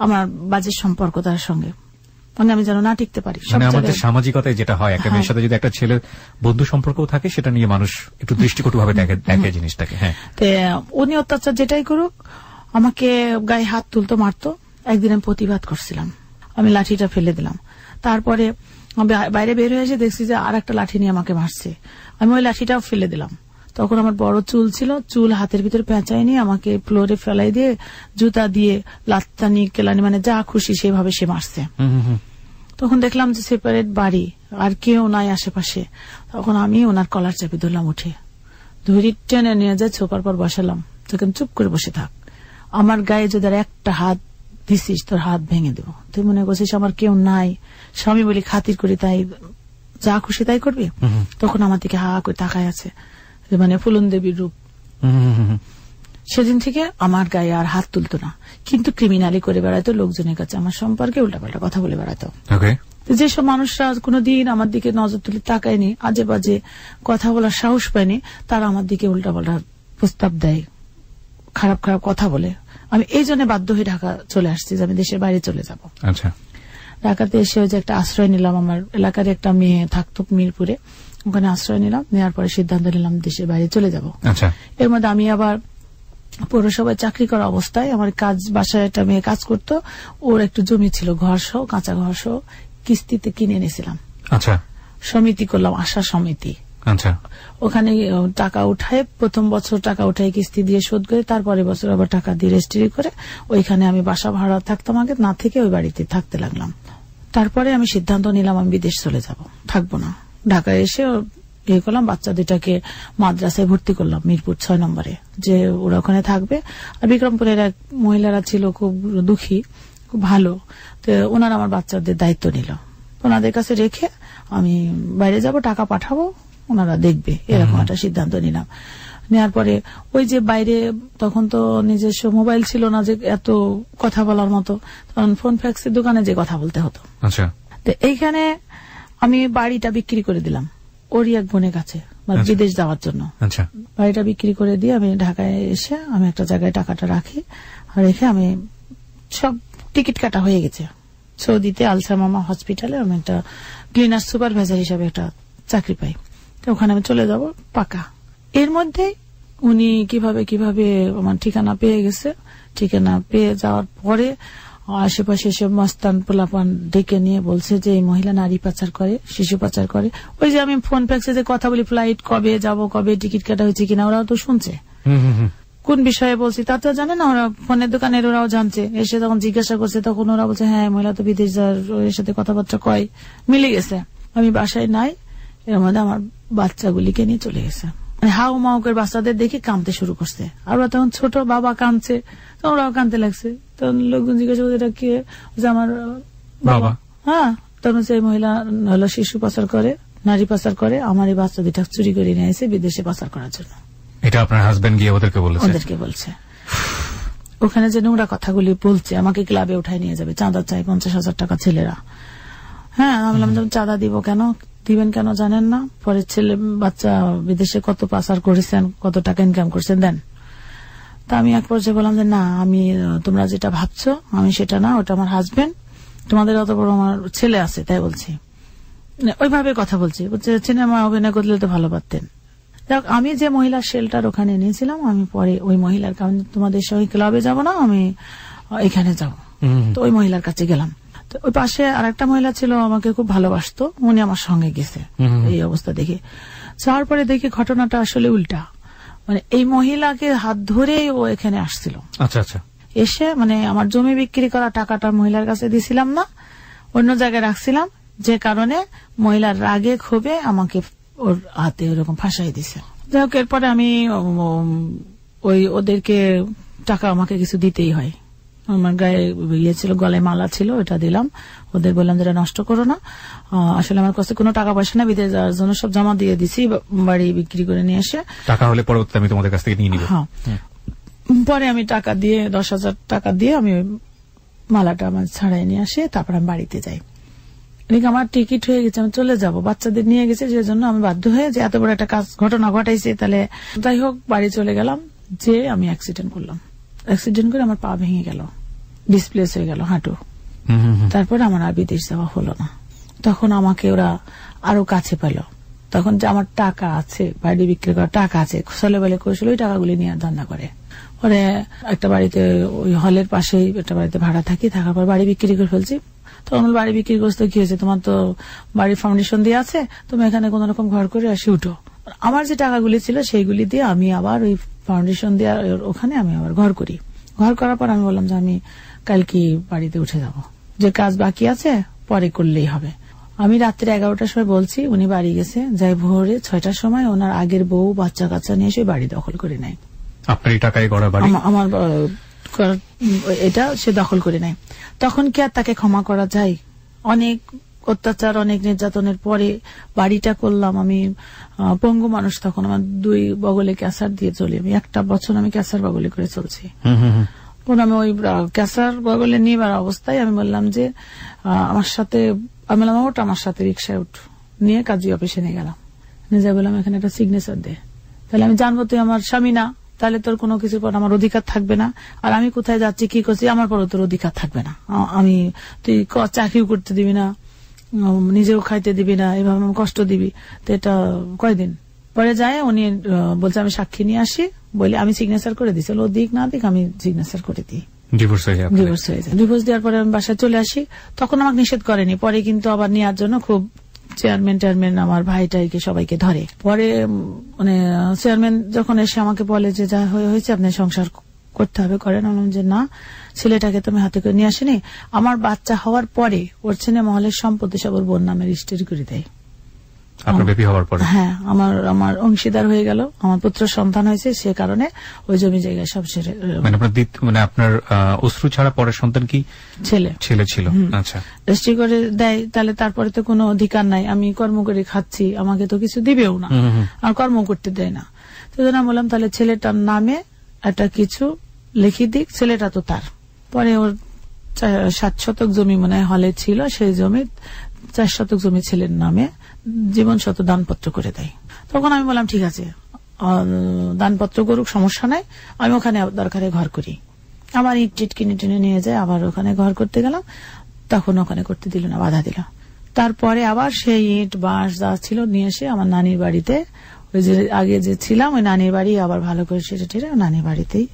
আমার বাজে সম্পর্ক তার সঙ্গে, মানে আমি যেন না টিকতে পারি। আমাদের সামাজিকতায় যেটা হয়, একটা মেয়ের সাথে যদি একটা ছেলের বন্ধু সম্পর্কও থাকে সেটা নিয়ে মানুষ একটু দৃষ্টিকটুভাবে দেখে জিনিসটাকে। হ্যাঁ, উনি অত্যাচার যেটাই করুক আমাকে গায়ে হাত তুলতো, মারতো। একদিন আমি প্রতিবাদ করছিলাম, আমি লাঠিটা ফেলে দিলাম। তারপরে বাইরে বের হয়ে এসে দেখছি যে আর একটা লাঠি নিয়ে আমাকে মারছে, আমি ওই লাঠিটাও ফেলে দিলাম। তখন আমার বড় চুল ছিল, চুল হাতের ভিতরে পেঁচাই নিয়ে আমাকে ফ্লোরে ফেলাই দিয়ে জুতা দিয়ে লাত্তানি কেলানি মানে যা খুশি সেভাবে সে মারছে। তখন দেখলাম যে সেপারেট বাড়ি, আর কেউ নাই আশেপাশে। তখন আমি ওনার কলার চাপি ধরলাম, উঠে ধরি টেনে নিয়ে যায় সোফার পর বসালাম। তখন চুপ করে বসে থাক, আমার গায়ে যদি আর একটা হাত দিছিস তোর হাত ভেঙে দেবো। তুই মনে করছিস আমার কেউ নাই, স্বামী বলি খাতির করি তাই যা খুশি তাই করবি? তখন আমার দিকে হা করে তাকায় আছে, মানে ফুলন দেবীর রূপ। সেদিন থেকে আমার গায়ে আর হাত তুলতো না, কিন্তু ক্রিমিনালি করে বেড়াইতো, লোকজনের কাছে আমার সম্পর্কে উল্টাপাল্টা কথা বলে বেড়াইতো। যেসব মানুষরা কোনোদিন আমার দিকে নজর তুলে তাকায়নি, আজে বাজে কথা বলার সাহস পায়নি, তারা আমার দিকে উল্টাপাল্টা প্রস্তাব দেয়, খারাপ খারাপ কথা বলে। আমি এই জন্য বাধ্য হয়ে ঢাকা চলে আসছি যে আমি দেশের বাইরে চলে যাব। আচ্ছা, ঢাকাতে এসে ওই যে একটা আশ্রয় নিলাম, আমার এলাকার একটা মেয়ে থাকতো মিরপুরে, ওখানে আশ্রয় নিলাম। নেওয়ার পরে সিদ্ধান্ত নিলাম দেশের বাইরে চলে যাব। আচ্ছা, এর মধ্যে আমি আবার পৌরসভায় চাকরি করা অবস্থায় আমার কাজ, বাসায় একটা মেয়ে কাজ করতো, ওর একটু জমি ছিল ঘর সহ, কাঁচা ঘর সহ, কিস্তিতে কিনে এনেছিলাম। আচ্ছা, সমিতি করলাম, আশা সমিতি। আচ্ছা, ওখানে টাকা উঠায়, প্রথম বছর টাকা উঠায় কিস্তি দিয়ে শোধ করে, তারপরে বছর আবার টাকা দিয়ে রেজিস্ট্রি করে ওইখানে আমি বাসা ভাড়া থাকতাম আগে, না থেকে ওই বাড়িতে থাকতে লাগলাম। তারপরে আমি সিদ্ধান্ত নিলাম আমি বিদেশ চলে যাব, থাকবো না। ঢাকায় এসে ইয়ে করলাম, বাচ্চা দুটাকে মাদ্রাসায় ভর্তি করলাম মিরপুর 6 নম্বরে, যে ওরা ওখানে থাকবে। আর বিক্রমপুরের এক মহিলারা ছিল খুব দুঃখী, খুব ভালো, তো ওনারা আমার বাচ্চাদের দায়িত্ব নিল। ওনাদের কাছে রেখে আমি বাইরে যাব, টাকা পাঠাবো, ওনারা দেখবে, এরকম একটা সিদ্ধান্ত নিলাম। নেওয়ার পরে ওই যে বাইরে তখন তো নিজস্ব মোবাইল ছিল না যে এত কথা বলার মতো, তখন ফোন ফ্যাক্সের দোকানে যে কথা বলতে হতো। আচ্ছা, তো এইখানে আমি বাড়িটা বিক্রি করে দিলাম ওরই এক বোনের কাছে, বিদেশ যাওয়ার জন্য। আচ্ছা, বাড়িটা বিক্রি করে দিয়ে আমি ঢাকায় এসে আমি একটা জায়গায় টাকাটা রাখি, আর রেখে আমি সব টিকিট কাটা হয়ে গেছে। সৌদিতে আলসামামা হসপিটালে আমি একটা ক্লিনার সুপারভাইজার হিসাবে একটা চাকরি পাই, তো ওখানে আমি চলে যাব পাকা। এর মধ্যে উনি কিভাবে আমার ঠিকানা পেয়ে গেছে। ঠিকানা পেয়ে যাওয়ার পরে আশেপাশে সব মস্তান পোলাপান ডেকে নিয়ে বলছে যে এই মহিলা নারী পাচার করে, শিশু পাচার করে। ওই যে আমি ফোন প্যাক্সে যে কথা বলি, ফ্লাইট কবে যাব, কবে টিকিট কাটা হয়েছে কিনা, ওরাও তো শুনছে। কোন বিষয়ে বলছি তা তো জানে না, ওরা ফোনের দোকানের ওরাও জানছে। এসে তখন জিজ্ঞাসা করছে, তখন ওরা বলছে হ্যাঁ মহিলা তো বিদেশ যাওয়ার, ওর সাথে কথাবার্তা কয়, মিলে গেছে। আমি বাসায় নাই, এর মধ্যে আমার বাচ্চাগুলিকে নিয়ে চলে গেছে। মানে হাউ মাউ করে বাচ্চাদের দেখে কাঁদতে শুরু করছে, আর ওরা তখন ছোট, বাবা কাঁদছে, তো ওরাও কাঁদতে লাগছে। তখন লোকজন জিজ্ঞাসা করছে এটা কি, আমার বাবা। হ্যাঁ, তখন সেই মহিলা হলো শিশু পাচার করে, নারী পাচার করে, আমার এই বাচ্চা দুটা চুরি করে নিয়ে এসে বিদেশে পাচার করার জন্য। এটা আপনার হাজবেন্ড গিয়ে ওদেরকে বলছে? ওখানে যে নোংরা কথাগুলি বলছে, আমাকে ক্লাবে উঠায় নিয়ে যাবে, চাঁদা চাই 50,000 টাকা ছেলেরা। হ্যাঁ, আমি বললাম চাঁদা দিব কেন, দিবেন কেন জানেন না, পরে ছেলে বাচ্চা বিদেশে কত পাচার করেছেন, কত টাকা ইনকাম করছেন, দেন। তা আমি এক পর্যায়ে বললাম যে না, আমি তোমরা যেটা ভাবছো আমি সেটা না, ওটা আমার হাজবেন্ড, তোমাদের অত বড় আমার ছেলে আছে তাই বলছি। ওইভাবে কথা বলছি, বলছে সিনেমা অভিনয় করলে তো ভালো পারতেন। দেখ, আমি যে মহিলার শেল্টার ওখানে নিয়েছিলাম, আমি পরে ওই মহিলার কারণে তোমাদের সঙ্গে ক্লাবে যাব না, আমি এখানে যাব, তো ওই মহিলার কাছে গেলাম। তো ওই পাশে আর একটা মহিলা ছিল, আমাকে খুব ভালোবাসতো, উনি আমার সঙ্গে গেছে। এই অবস্থা দেখে যাওয়ার পরে দেখি ঘটনাটা আসলে উল্টা, মানে এই মহিলাকে হাত ধরেই ও এখানে আসছিল। আচ্ছা, আচ্ছা, এসে মানে আমার জমি বিক্রি করা টাকাটা মহিলার কাছে দিছিলাম না, অন্য জায়গায় রাখছিলাম, যে কারণে মহিলার রাগে ক্ষোভে আমাকে ওর হাতে ওরকম ফাঁসাই দিছে। যাই হোক, এরপরে আমি ওদেরকে টাকা আমাকে কিছু দিতেই হয়। আমার গায়ে ইয়ে ছিল, গলায় মালা ছিল, ওটা দিলাম। ওদের বললাম যেটা নষ্ট করো না, আসলে আমার কাছে কোনো টাকা পয়সা না, বিদেশ যাওয়ার জন্য সব জমা দিয়ে দিছি, বাড়ি বিক্রি করে নিয়ে এসে টাকা হলে পরবর্তীতে আমি তোমাদের কাছ থেকে নিয়ে নিব। হ্যাঁ, পরে আমি টাকা দিয়ে 10,000 টাকা দিয়ে আমি মালাটা আমার ছাড়াই নিয়ে আসে, তারপর আমি বাড়িতে যাই। আমার টিকিট হয়ে গেছে, আমি চলে যাব, বাচ্চাদের নিয়ে গেছে, যে জন্য আমি বাধ্য হয়ে যে এত বড় একটা ঘটনা ঘটাইছে, তাহলে যাই হোক বাড়ি চলে গেলাম। যে আমি অ্যাক্সিডেন্ট করলাম, অ্যাক্সিডেন্ট করে আমার পা ভেঙে গেল, ডিসপ্লেস হয়ে গেল হাঁটু। তারপরে আমার আর বিদেশ যাওয়া হলো না। তখন আমাকে ওরা আরো কাছে পেল, তখন যে আমার টাকা আছে, বাড়ি বিক্রি করার টাকা আছে, ছেলে বেলে করেছিল, ওই টাকাগুলি নিয়ে ধান্দা করে। পরে একটা বাড়িতে, ওই হলের পাশেই একটা বাড়িতে ভাড়া থাকি, থাকার পর বাড়ি বিক্রি করে ফেলছি। তখন বাড়ি বিক্রি করতে কি হয়েছে, তোমার তো বাড়ির ফাউন্ডেশন দিয়ে আছে, তুমি এখানে কোন রকম ঘর করে আসি উঠো। আমার যে টাকাগুলি ছিল সেইগুলি দিয়ে আমি আবার ওই ফাউন্ডেশন দিয়ে ওখানে আমি আবার ঘর করি। ঘর করার পর আমি বললাম যে আমি কালকে বাড়িতে উঠে যাব, যে কাজ বাকি আছে পরে করলেই হবে। আমি রাত্রে 11টার সময় বলছি, উনি বাড়ি গেছে, যাই ভোরে 6টার সময় ওনার আগের বউ বাচ্চা কাচ্চা নিয়ে এসে বাড়ি দখল করে নেয়। আপনার এই টাকায় গড়া বাড়ি? আমার এটা সে দখল করে নেয়। তখন কি আর তাকে ক্ষমা করা যায়? অনেক অত্যাচার, অনেক নির্যাতনের পরে বাড়িটা করলাম। আমি পঙ্গু মানুষ, তখন আমার 2 বগলে ক্যান্সার দিয়ে চলি। আমি 1 বছর আমি ক্যান্সার বগলে করে চলছি। আমি ওই ক্যান্সার বগলে নিবার অবস্থায় আমি বললাম যে আমার সাথে, আমি বললাম ওটা আমার সাথে রিক্সায় উঠ, নিয়ে কাজী অফিসে নিয়ে গেলাম। নিজে বললাম এখানে একটা সিগনেচার দে, তাহলে আমি জানবো তুই আমার স্বামী না, তাহলে তোর কোনো কিছুর পর আমার অধিকার থাকবে না, আর আমি কোথায় যাচ্ছি কি করছি আমার পরও তোর অধিকার থাকবে না। আমি তুই চাকরিও করতে দিবি না, নিজেও খাইতে দিবি না, এভাবে কষ্ট দিবি। তো এটা কয়দিন পরে যায় উনি বলছে আমি সাক্ষী নিয়ে আসি, বলে আমি সিগনেচার করে দিচ্ছি। ও দিক না দিক আমি সিগনেচার করে দিই, ডিভোর্স হয়ে যায়। ডিভোর্স দেওয়ার পরে আমি বাসায় চলে আসি। তখন আমাকে নিষেধ করেনি, পরে কিন্তু আবার নেওয়ার জন্য খুব চেয়ারম্যান আমার ভাইটাইকে সবাইকে ধরে। পরে মানে চেয়ারম্যান যখন এসে আমাকে বলে যে যা হয়েছে আপনি সংসার করতে হবে, করেন। বললাম যে না, ছেলেটাকে তুমি হাতে করে নিয়ে আসেনি। আমার বাচ্চা হওয়ার পরে ওর ছেলে মহলের সম্পত্তি সব ওর বোন নামে রেজিস্ট্রি করে দেয়। আপনার বেবি হওয়ার পরে? হ্যাঁ, আমার অংশীদার হয়ে গেল, আমার পুত্র সন্তান হয়েছে, সে কারণে ওই জমি জায়গায় সব ছেড়ে। মানে আপনার অশ্রু ছাড়া পরের সন্তান কি ছেলে ছিল? আচ্ছা, রেজিস্ট্রি করে দেয়। তাহলে তারপরে তো কোনো অধিকার নাই, আমি কর্ম করে খাচ্ছি, আমাকে তো কিছু দিবেও না, আর কর্ম করতে দেয় না। তো বললাম তাহলে ছেলেটার নামে একটা কিছু লিখি দিক, ছেলেটা তো তার। পরে ওর 7 শতক জমি মনে হয় হলে ছিল, সেই জমি 4 শতক জমি ছেলের নামে জীবন শত দানপত্র করে দেয়। তখন আমি বললাম ঠিক আছে, দানপত্র করুক, সমস্যা নাই, আমি ওখানে দরকারে ঘর করি। আবার ইট টিট কিনে টেনে নিয়ে যায়, আবার ওখানে ঘর করতে গেলাম, তখন ওখানে করতে দিল না, বাধা দিল। তারপরে আবার সেই ইট বাঁশ যা ছিল নিয়ে এসে আমার নানির বাড়িতে, ওই যে আগে যে ছিলাম ওই নানির বাড়ি আবার ভালো করে সেটা টেরে নানির বাড়িতেই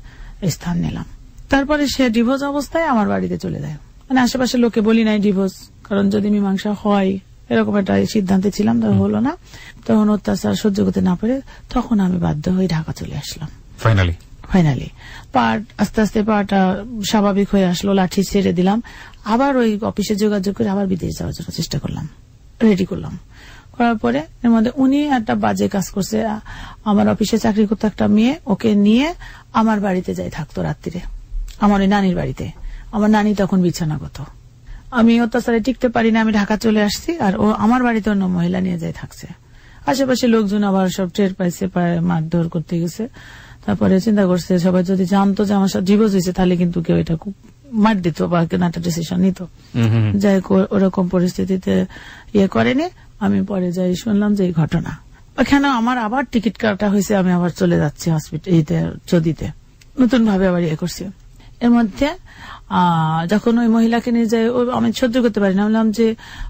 স্থান নিলাম। তারপরে সে ডিভোর্স অবস্থায় আমার বাড়িতে চলে যায়। মানে আশেপাশে লোকে বলি নাই ডিভোর্স, কারণ যদি মীমাংসা হয় এরকম একটা সিদ্ধান্তে ছিলাম, তো হলো না। তখন অত্যাচার সহ্য করতে না পারে তখন আমি বাধ্য হয়ে ঢাকা চলে আসলাম। ফাইনালি আস্তে আস্তে পাটা স্বাভাবিক হয়ে আসলো, লাঠি ছেড়ে দিলাম। আবার ওই অফিসে যোগাযোগ করে আবার বিদেশ যাওয়ার জন্য চেষ্টা করলাম, রেডি করলাম। করার পরে এর মধ্যে উনি একটা বাজে কাজ করছে। আমার অফিসে চাকরি করতো একটা মেয়ে, ওকে নিয়ে আমার বাড়িতে যাই থাকতো রাত্রিরে, আমার ওই নানির বাড়িতে। আমার নানি তখন বিছানাগত, আমি অত্যাচারে টিকতে পারি না, আমি ঢাকা চলে আসছি, আর ও আমার বাড়িতে অন্য মহিলা নিয়ে যাই থাকছে। আশেপাশে লোকজন আবার সব টের পাইছে, মারধর করতে গেছে। তারপরে চিন্তা করছে সবাই যদি জানতো যে আমার সাথে ডিভোর্স হয়েছে তাহলে কিন্তু কেউ এটা মার দিত বা কেন একটা ডিসিশন নিত। যাই ওরকম পরিস্থিতিতে করেনি। আমি পরে যাই শুনলাম যে এই ঘটনা, ওখানে আমার আবার টিকিট কাটা হয়েছে, আমি আবার চলে যাচ্ছি হসপিটাল চদিতে, নতুন ভাবে আবার করছি। এর মধ্যে যখন ওই মহিলাকে নিয়ে যাই, আমি সহ্য করতে পারি না, বললাম যে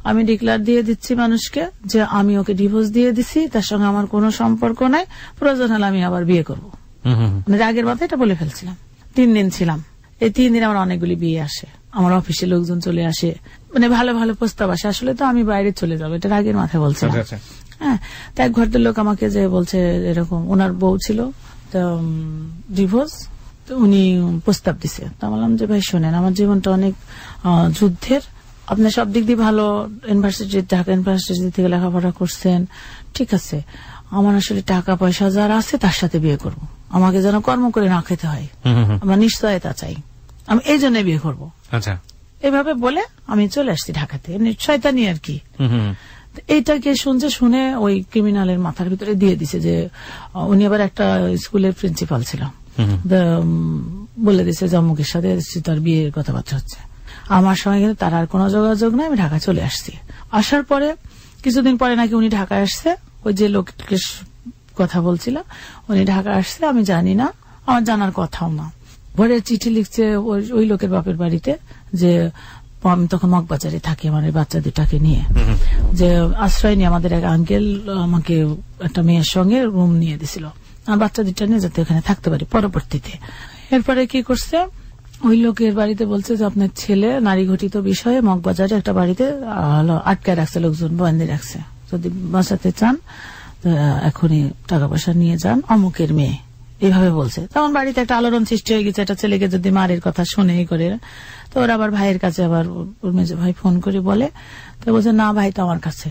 আমি ডিক্লার দিয়ে দিচ্ছি মানুষকে যে আমি ওকে ডিভোর্স দিয়ে দিছি, তার সঙ্গে আমার কোনো সম্পর্ক নাই, প্রয়োজন হলে আমি আবার বিয়ে করবো। মানে আগের মাথায় এটা বলে ফেলছিলাম। 3 দিন ছিলাম, এই 3 দিন আমার অনেকগুলি বিয়ে আসে, আমার অফিসে লোকজন চলে আসে, মানে ভালো ভালো প্রস্তাব আসে। আসলে তো আমি বাইরে চলে যাবো, এটা আগের মাথায় বলছিলাম। হ্যাঁ, তাই এক ঘরের লোক আমাকে যে বলছে এরকম, ওনার বউ ছিল ডিভোর্স, উনি প্রস্তাব দিছে। তা বললাম যে ভাই শোনেন, আমার জীবনটা অনেক যুদ্ধের, আপনি সব দিক দিয়ে ভালো, ঢাকা ইউনিভার্সিটি থেকে লেখাপড়া করছেন, ঠিক আছে, আমার আসলে টাকা পয়সা যারা আছে তার সাথে বিয়ে করব, আমাকে যেন কর্ম করে না খেতে হয়, আমার নিশ্চয়তা চাই, আমি এই জন্য বিয়ে করব। আচ্ছা, এভাবে বলে আমি চলে আসছি ঢাকাতে, শয়তানি আর কি। এইটাকে শুনে ওই ক্রিমিনালের মাথার ভিতরে দিয়ে দিছে যে উনি আবার একটা স্কুলের প্রিন্সিপাল ছিল, বলে দিছে যে অমুকের সাথে তার বিয়ের কথাবার্তা হচ্ছে। আমার সঙ্গে কিন্তু তার আর কোনো যোগাযোগ নাই, আমি ঢাকা চলে আসছি। আসার পরে কিছুদিন পরে নাকি উনি ঢাকায় আসছে, ওই যে লোককে কথা বলছিল উনি ঢাকা আসছে, আমি জানি না, আমার জানার কথাও না। ঘরে চিঠি লিখছে ওই লোকের বাপের বাড়িতে যে আমি তখন মগবাজারে থাকি আমার বাচ্চা দুটাকে নিয়ে, যে আশ্রয় নিয়ে আমাদের এক আঙ্কেল আমাকে একটা মেয়ের সঙ্গে রুম নিয়ে দিছিল, আমার বাচ্চা দুটা নিয়ে যাতে ওখানে থাকতে পারি পরবর্তীতে। এরপরে কি করছে, ওই লোকের বাড়িতে বলছে যে আপনার ছেলে নারী ঘটিত বিষয়ে মগবাজারে একটা বাড়িতে আটকায় রাখছে, লোকজন বন্দি রাখছে, যদি বাঁচাতে চান এখনই টাকা পয়সা নিয়ে যান, অমুকের মেয়ে এইভাবে বলছে। তখন বাড়িতে একটা আলোড়ন সৃষ্টি হয়ে গেছে, একটা ছেলেকে যদি মারের কথা শুনে করে, তো ওর আবার ভাইয়ের কাছে আবার ওর মেজো ভাই ফোন করে বলে, তো বলছে না ভাই তো আমার কাছে,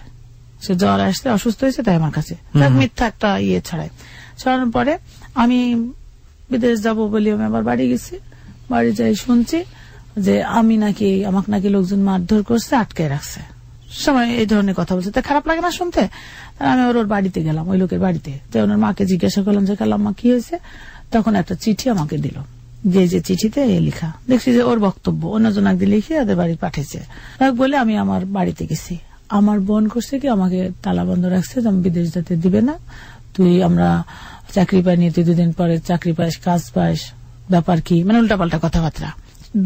সে জ্বর আসছে অসুস্থ হয়েছে তাই আমার কাছে, মিথ্যা একটা ছড়ায়। ছড়ানোর পরে আমি বিদেশ যাব বলে আমি আবার বাড়ি গেছি। বাড়ি যাই শুনছি যে আমাকে নাকি লোকজন মারধর করছে, আটকে রাখছে, সবাই এই ধরনের কথা বলছে। তা খারাপ লাগে না শুনতে? আমি ওর বাড়িতে গেলাম, ওই লোকের বাড়িতে, তো ওনার মাকে জিজ্ঞাসা করলাম যে কালাম্মা কি হয়েছে? তখন একটা চিঠি আমাকে দিল, যে চিঠিতে লেখা, দেখছি যে ওর বক্তব্য অন্যজন একদিন লিখে ওদের বাড়ি পাঠিয়েছে। বলে আমি আমার বাড়িতে গেছি। আমার বোন করছে কি, আমাকে তালা বন্ধ রাখছে, আমি বিদেশ যেতে দিবে না, আমরা চাকরি পাই নিয়ে তুই 2 দিন পরে চাকরি পাস, কাজ পাস, ব্যাপার কি, মানে উল্টাপাল্টা কথাবার্তা,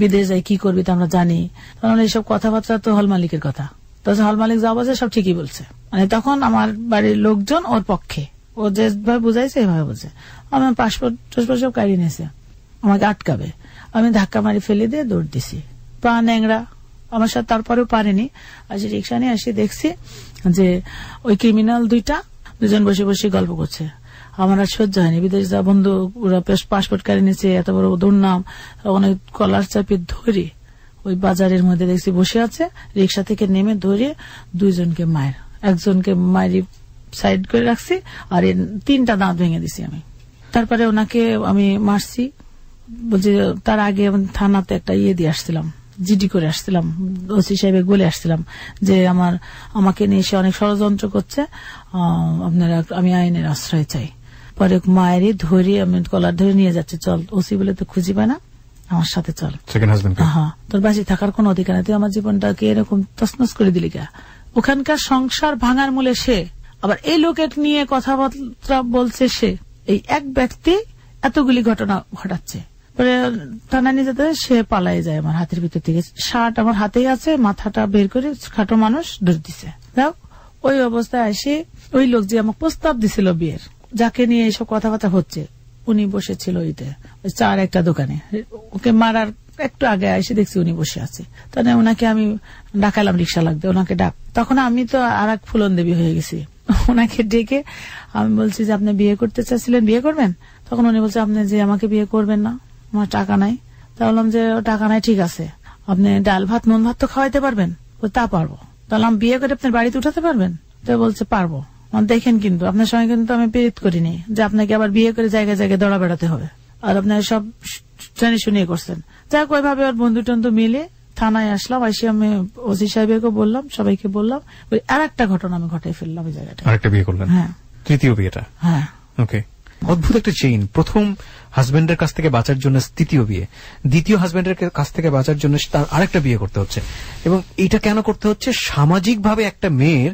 বিদেশ যাই কি করবি তা আমরা জানি। তখন এইসব কথাবার্তা তো হল মালিকের কথা, তখন হল মালিক যা বলছে সব ঠিকই বলছে, মানে তখন আমার বাড়ির লোকজন ওর পক্ষে, ও যেভাবে বুঝাইছে এইভাবে বলছে। আমার পাসপোর্ট সব কাড়ি নিয়েছে, আমাকে আটকাবে, আমি ধাক্কা মারি ফেলে দিয়ে দৌড় দিছি, পা ন্যাংরা আমার সাথে, তারপরেও পারেনি। আজ রিক্সা নিয়ে আসি, দেখছি যে ওই ক্রিমিনাল দুজন বসে বসে গল্প করছে। আমার আর সহ্য হয়নি, বিদেশ যা বন্ধু, ওরা পাসপোর্ট কাড়ি নিয়েছে, এত বড় দুর্নাম, অনেক কলার চাপে ধরে ওই বাজারের মধ্যে দেখছি বসে আছে, রিক্সা থেকে নেমে ধরে 2জনকে মায়ের, একজনকে মায়ের সাইড করে রাখছি, আর 3টা দাঁত ভেঙে দিছি আমি। তারপরে ওনাকে আমি মারছি, বলছি তার আগে থানাতে একটা দিয়ে আসছিলাম, জিডি করে আসছিলাম, ওসি সাহেব বলে আসছিলাম যে আমাকে নিয়ে এসে অনেক ষড়যন্ত্র করছে, আমি আইনের আশ্রয় চাই। পরে মায়েরই ধরে আমি কলার ধরে নিয়ে যাচ্ছে, চল, ওসি বলে তো খুঁজি পায় না, আমার সাথে চল, হ্যাঁ, তোর বাঁচি থাকার কোন অধিকার নেই, তুই আমার জীবনটাকে এরকম তছনছ করে দিলি কে? ওখানকার সংসার ভাঙার মূলে সে, আবার এই লোকের নিয়ে কথাবার্তা বলছে সে, এই এক ব্যক্তি এতগুলি ঘটনা ঘটাচ্ছে। পরে থানা নিয়ে যেতে সে পালাই যায় আমার হাতের ভিতর থেকে, শার্ট আমার হাতেই আছে, মাথাটা বের করে খাটো মানুষ ধরে দিছে। ওই অবস্থায় এসে ওই লোক যে আমাকে প্রস্তাব দিছিল বিয়ের, যাকে নিয়ে এইসব কথাবার্তা হচ্ছে, উনি বসেছিল ওইতে চার একটা দোকানে, ওকে মারার একটু আগে এসে দেখছি উনি বসে আছে। তাহলে ওনাকে আমি ডাকালাম, রিক্সা লাগবে, ওনাকে ডাক। তখন আমি তো আর এক ফুলন দেবী হয়ে গেছি। ওনাকে ডেকে আমি বলছি যে আপনি বিয়ে করতে চাচ্ছিলেন, বিয়ে করবেন? তখন উনি বলছে আপনি যে আমাকে বিয়ে করবেন না, আমার টাকা নাই। তা বললাম যে টাকা নাই, ঠিক আছে, আপনি ডাল ভাত নুন ভাত তো খাওয়াইতে পারবেন? তা পারবো। তাহলে আমি বিয়ে করে আপনার বাড়িতে উঠাতে পারবেন? তো বলছে পারবো। দেখেন কিন্তু আপনার সঙ্গে কিন্তু আমি পীড়িত করিনি যে আপনাকে আবার বিয়ে করে জায়গায় জায়গায় দৌড়া বেড়াতে হবে, আর আপনার সব জানি শুনিয়ে করছেন। যাক, ওইভাবে ওর বন্ধু টন্ধু মিলে থানায় আসলাম, এসে আমি ওসি সাহেবকে বললাম, সবাইকে বললাম, ওই আর একটা ঘটনা আমি ঘটাই ফেললাম ওই জায়গাটা। আরেকটা বিয়ে করলেন? হ্যাঁ, তৃতীয় বিয়েটা। হ্যাঁ, ওকে, অদ্ভুত একটা চেইন। প্রথম হাজবেন্ডের কাছ থেকে বাঁচার জন্য তৃতীয় বিয়ে, দ্বিতীয় হাজবেন্ডের কাছ থেকে বাঁচার জন্য তার আরেকটা বিয়ে করতে হচ্ছে। এবং এটা কেন করতে হচ্ছে? সামাজিকভাবে একটা মেয়ের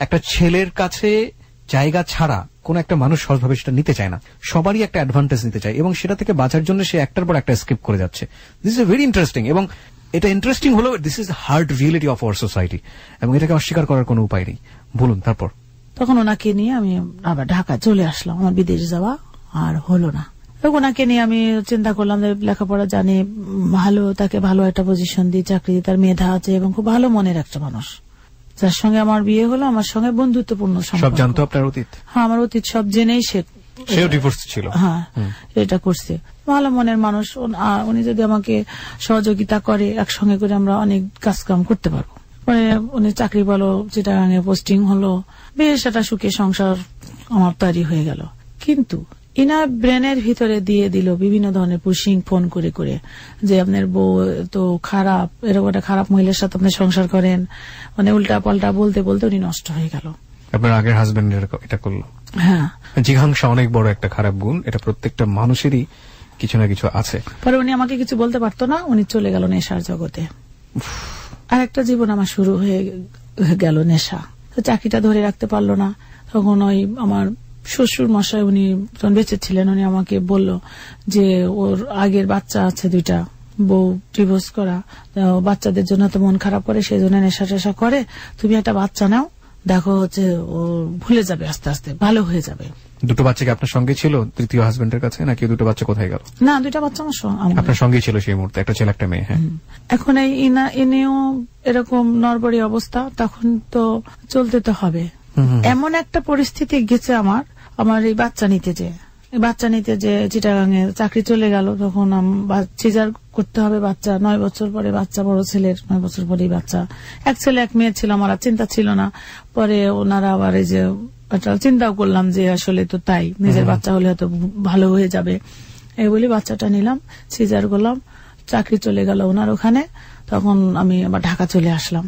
একটা ছেলের কাছে জায়গা ছাড়া কোন একটা মানুষ সহজভাবে সেটা নিতে চায় না, সবারই একটা অ্যাডভান্টেজ নিতে চায়, এবং সেটা থেকে বাঁচার জন্য সে একটার পর একটা স্কিপ করে যাচ্ছে। দিস ইজ ভেরি ইন্টারেস্টিং, এবং এটা ইন্টারেস্টিং হলো this is hard reality of our society, এবং এটাকে অস্বীকার করার কোনো উপায় নেই। বলুন তারপর। তখন ওনাকে নিয়ে আমি আবার ঢাকা চলে আসলাম, আমার বিদেশ যাওয়া আর হলো না। ওনাকে নিয়ে আমি চিন্তা করলাম যে লেখাপড়া জানি ভালো, তাকে ভালো একটা পজিশন দিই, চাকরি, তার মেধা আছে এবং খুব ভালো মনের একটা মানুষ, যার সঙ্গে আমার বিয়ে হলো, আমার সঙ্গে বন্ধুত্বপূর্ণ সম্পর্ক। সব জানতো আপনার অতীত? হ্যাঁ, আমার অতীত সব জেনেই সেও ডিভোর্স ছিল। হ্যাঁ, এটা করছে, ভালো মনের মানুষ। উনি যদি আমাকে সহযোগিতা করে, একসঙ্গে করে আমরা অনেক কাজ কাম করতে পারবো। পরে উনি চাকরি পেলো, চিটাগাঙে পোস্টিং হলো, বেশ একটা সুখে সংসার আমার তৈরি হয়ে গেল। কিন্তু ইনার ব্রেনের ভিতরে দিয়ে দিল বিভিন্ন ধরনের পুশিং, ফোন করে করে যে আপনার বউ তো খারাপ, এরকম একটা খারাপ মহিলার সাথে আপনি সংসার করেন, মানে উল্টা পাল্টা বলতে বলতে উনি নষ্ট হয়ে গেল। আপনার আগের হাজবেন্ড এটা করলো? হ্যাঁ, জিঘাংসা অনেক বড় একটা খারাপ গুণ, এটা প্রত্যেকটা মানুষেরই কিছু না কিছু আছে। পরে উনি আমাকে কিছু বলতে পারতো না, উনি চলে গেল নেশার জগতে। আর একটা জীবন আমার শুরু হয়ে গেল নেশা। তো চাকরিটা ধরে রাখতে পারলো না। তখন ওই আমার শ্বশুর মশাই, উনি যখন বেঁচে ছিলেন, উনি আমাকে বলল যে ওর আগের বাচ্চা আছে 2টা, বউ ডিভোর্স করা, বাচ্চাদের জন্য তো মন খারাপ করে, সেই জন্য নেশা টেশা করে, তুমি একটা বাচ্চা নাও, দেখো হচ্ছে ও ভুলে যাবে, আস্তে আস্তে ভালো হয়ে যাবে। 2টো বাচ্চা কি আপনার সঙ্গে ছিল তৃতীয় হাজবেন্ডের কাছে, নাকি 2টো বাচ্চা কোথায় গেল? না, 2টা বাচ্চা আপনার সঙ্গেই ছিল সেই মুহূর্তে, একটা ছেলে একটা মেয়ে। হ্যাঁ, এখন এই এনেও এরকম নরবরি অবস্থা, তখন তো চলতে তো হবে। এমন একটা পরিস্থিতি গেছে আমার এই বাচ্চা নিতে যে বাচ্চা নিতে যে চিটাগাঙে চাকরি চলে গেল, তখন সিজার করতে হবে বাচ্চা, 9 বছর পরে বাচ্চা, বড় ছেলের 9 বছর পরেই বাচ্চা। এক ছেলে এক মেয়ে ছিল, আমার আর চিন্তা ছিল না। পরে ওনারা আবার এই যে চিন্তাও করলাম যে আসলে তো তাই, নিজের বাচ্চা হলে হয়তো ভালো হয়ে যাবে, এই বলে বাচ্চাটা নিলাম, সিজার করলাম, চাকরি চলে গেল ওনার ওখানে। তখন আমি আবার ঢাকা চলে আসলাম,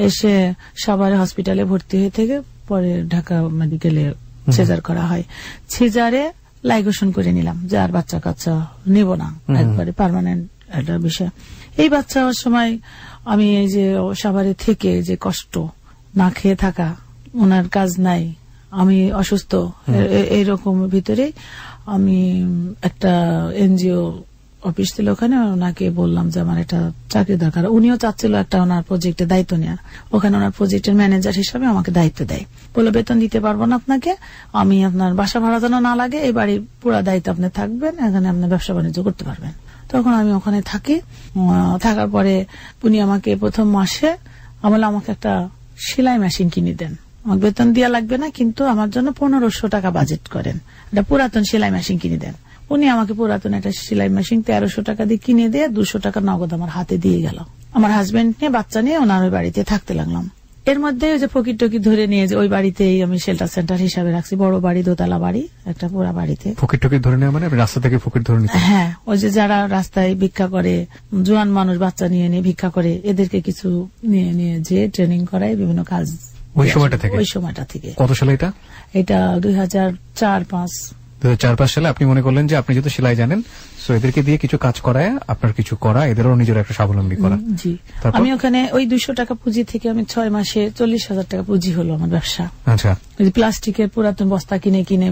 এসে সবার হসপিটালে ভর্তি হয়ে থেকে পরে ঢাকা মেডিকেলে সিজার করা হয়। সিজারে লাইগেশন করে নিলাম যে আর বাচ্চা কাচ্চা নিব না, একবারে পার্মানেন্ট একটা বিষয়। এই বাচ্চা হওয়ার সময় আমি এই যে সাভারে থেকে যে কষ্ট, না খেয়ে থাকা, ওনার কাজ নাই, আমি অসুস্থ, এইরকম ভিতরে আমি একটা এনজিও অফিস ছিল ওখানে, ওনাকে বললাম যে আমার একটা চাকরি দরকার। উনিও চাচ্ছিল একটা ওনার প্রজেক্টের দায়িত্ব নেওয়ার, ওখানে ওনার প্রজেক্টের ম্যানেজার হিসাবে আমাকে দায়িত্ব দেয়। বলে বেতন দিতে পারবো না আপনাকে, আমি আপনার বাসা ভাড়া যেন না লাগে, এই বাড়ির পুরো দায়িত্ব আপনি থাকবেন, এখানে আপনি ব্যবসা বাণিজ্য করতে পারবেন। তখন আমি ওখানে থাকি, থাকার পরে উনি আমাকে প্রথম মাসে আমাকে একটা সেলাই মেশিন কিনে দেন। আমার বেতন দেওয়া লাগবে না, কিন্তু আমার জন্য 1500 টাকা বাজেট করেন, একটা পুরাতন সেলাই মেশিন কিনে দেন। উনি আমাকে পুরাতন একটা সেলাই মেশিন 1300 টাকা দিয়ে কিনে দিয়ে 200 টাকা নগদ আমার হাতে দিয়ে গেল। আমার হাজবেন্ড নিয়ে বাচ্চা নিয়ে ওনার ওই বাড়িতে থাকতে লাগলাম। এর মধ্যে ওই যে ফকির টকির ধরে নিয়ে যে ওই বাড়িতেই আমি শেল্টার সেন্টার হিসাবে রাখছি, বড় বাড়ি, দোতলা বাড়ি, একটা পুরা বাড়িতে। ফকির টকির ধরে নেওয়া মানে রাস্তা থেকে ফকির ধরে নিতে? হ্যাঁ, ওই যে যারা রাস্তায় ভিক্ষা করে, জোয়ান মানুষ বাচ্চা নিয়ে নিয়ে ভিক্ষা করে, এদেরকে কিছু নিয়ে নিয়ে যে ট্রেনিং করায় বিভিন্ন কাজ। ওই সময়টা থেকে? ওই সময়টা থেকে। কত সালে এটা? এটা 2004-05। 2004-05 সালে আপনি মনে করলেন যে আপনি যেহেতু সেলাই জানেন, সো এদেরকে দিয়ে কিছু কাজ করায় আপনার কিছু করা, এদেরও নিজের একটা স্বাবলম্বী করা। জি, আমি ওখানে ওই 200 টাকা পুঁজি থেকে আমি 6 মাসে 40,000 টাকা পুঁজি হলো আমার ব্যবসা। আচ্ছা। প্লাস্টিকের পুরাতন বস্তা কিনে কিনে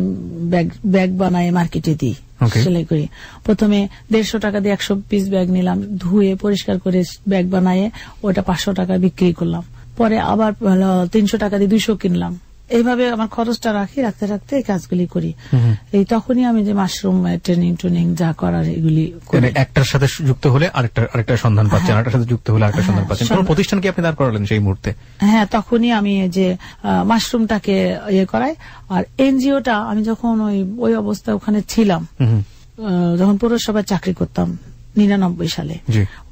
ব্যাগ বানায় মার্কেটে দিই, সেলাই করি। প্রথমে 150 টাকা দিয়ে 100 পিস ব্যাগ নিলাম, ধুয়ে পরিষ্কার করে ব্যাগ বানায় ওটা 500 টাকা বিক্রি করলাম। পরে আবার 300 টাকা দিয়ে 200 কিনলাম। এইভাবে আমার খরচটা রাখতে রাখতে এই কাজগুলি করি। এই তখনই আমি যে মাশরুম ট্রেনিং যা করার এগুলি একটার সাথে যুক্ত হলে আরেকটা সন্ধান পাচ্ছেন, আরেকটার সাথে যুক্ত হলে আরেকটা সন্ধান পাচ্ছেন। কোন প্রতিষ্ঠান কি আপনি দাঁড় করালেন সেই মুহূর্তে? হ্যাঁ, তখনই আমি যে মাশরুমটাকে ইয়ে করাই। আর এনজিওটা আমি যখন ওই অবস্থায় ওখানে ছিলাম, যখন পৌরসভায় চাকরি করতাম 99 সালে,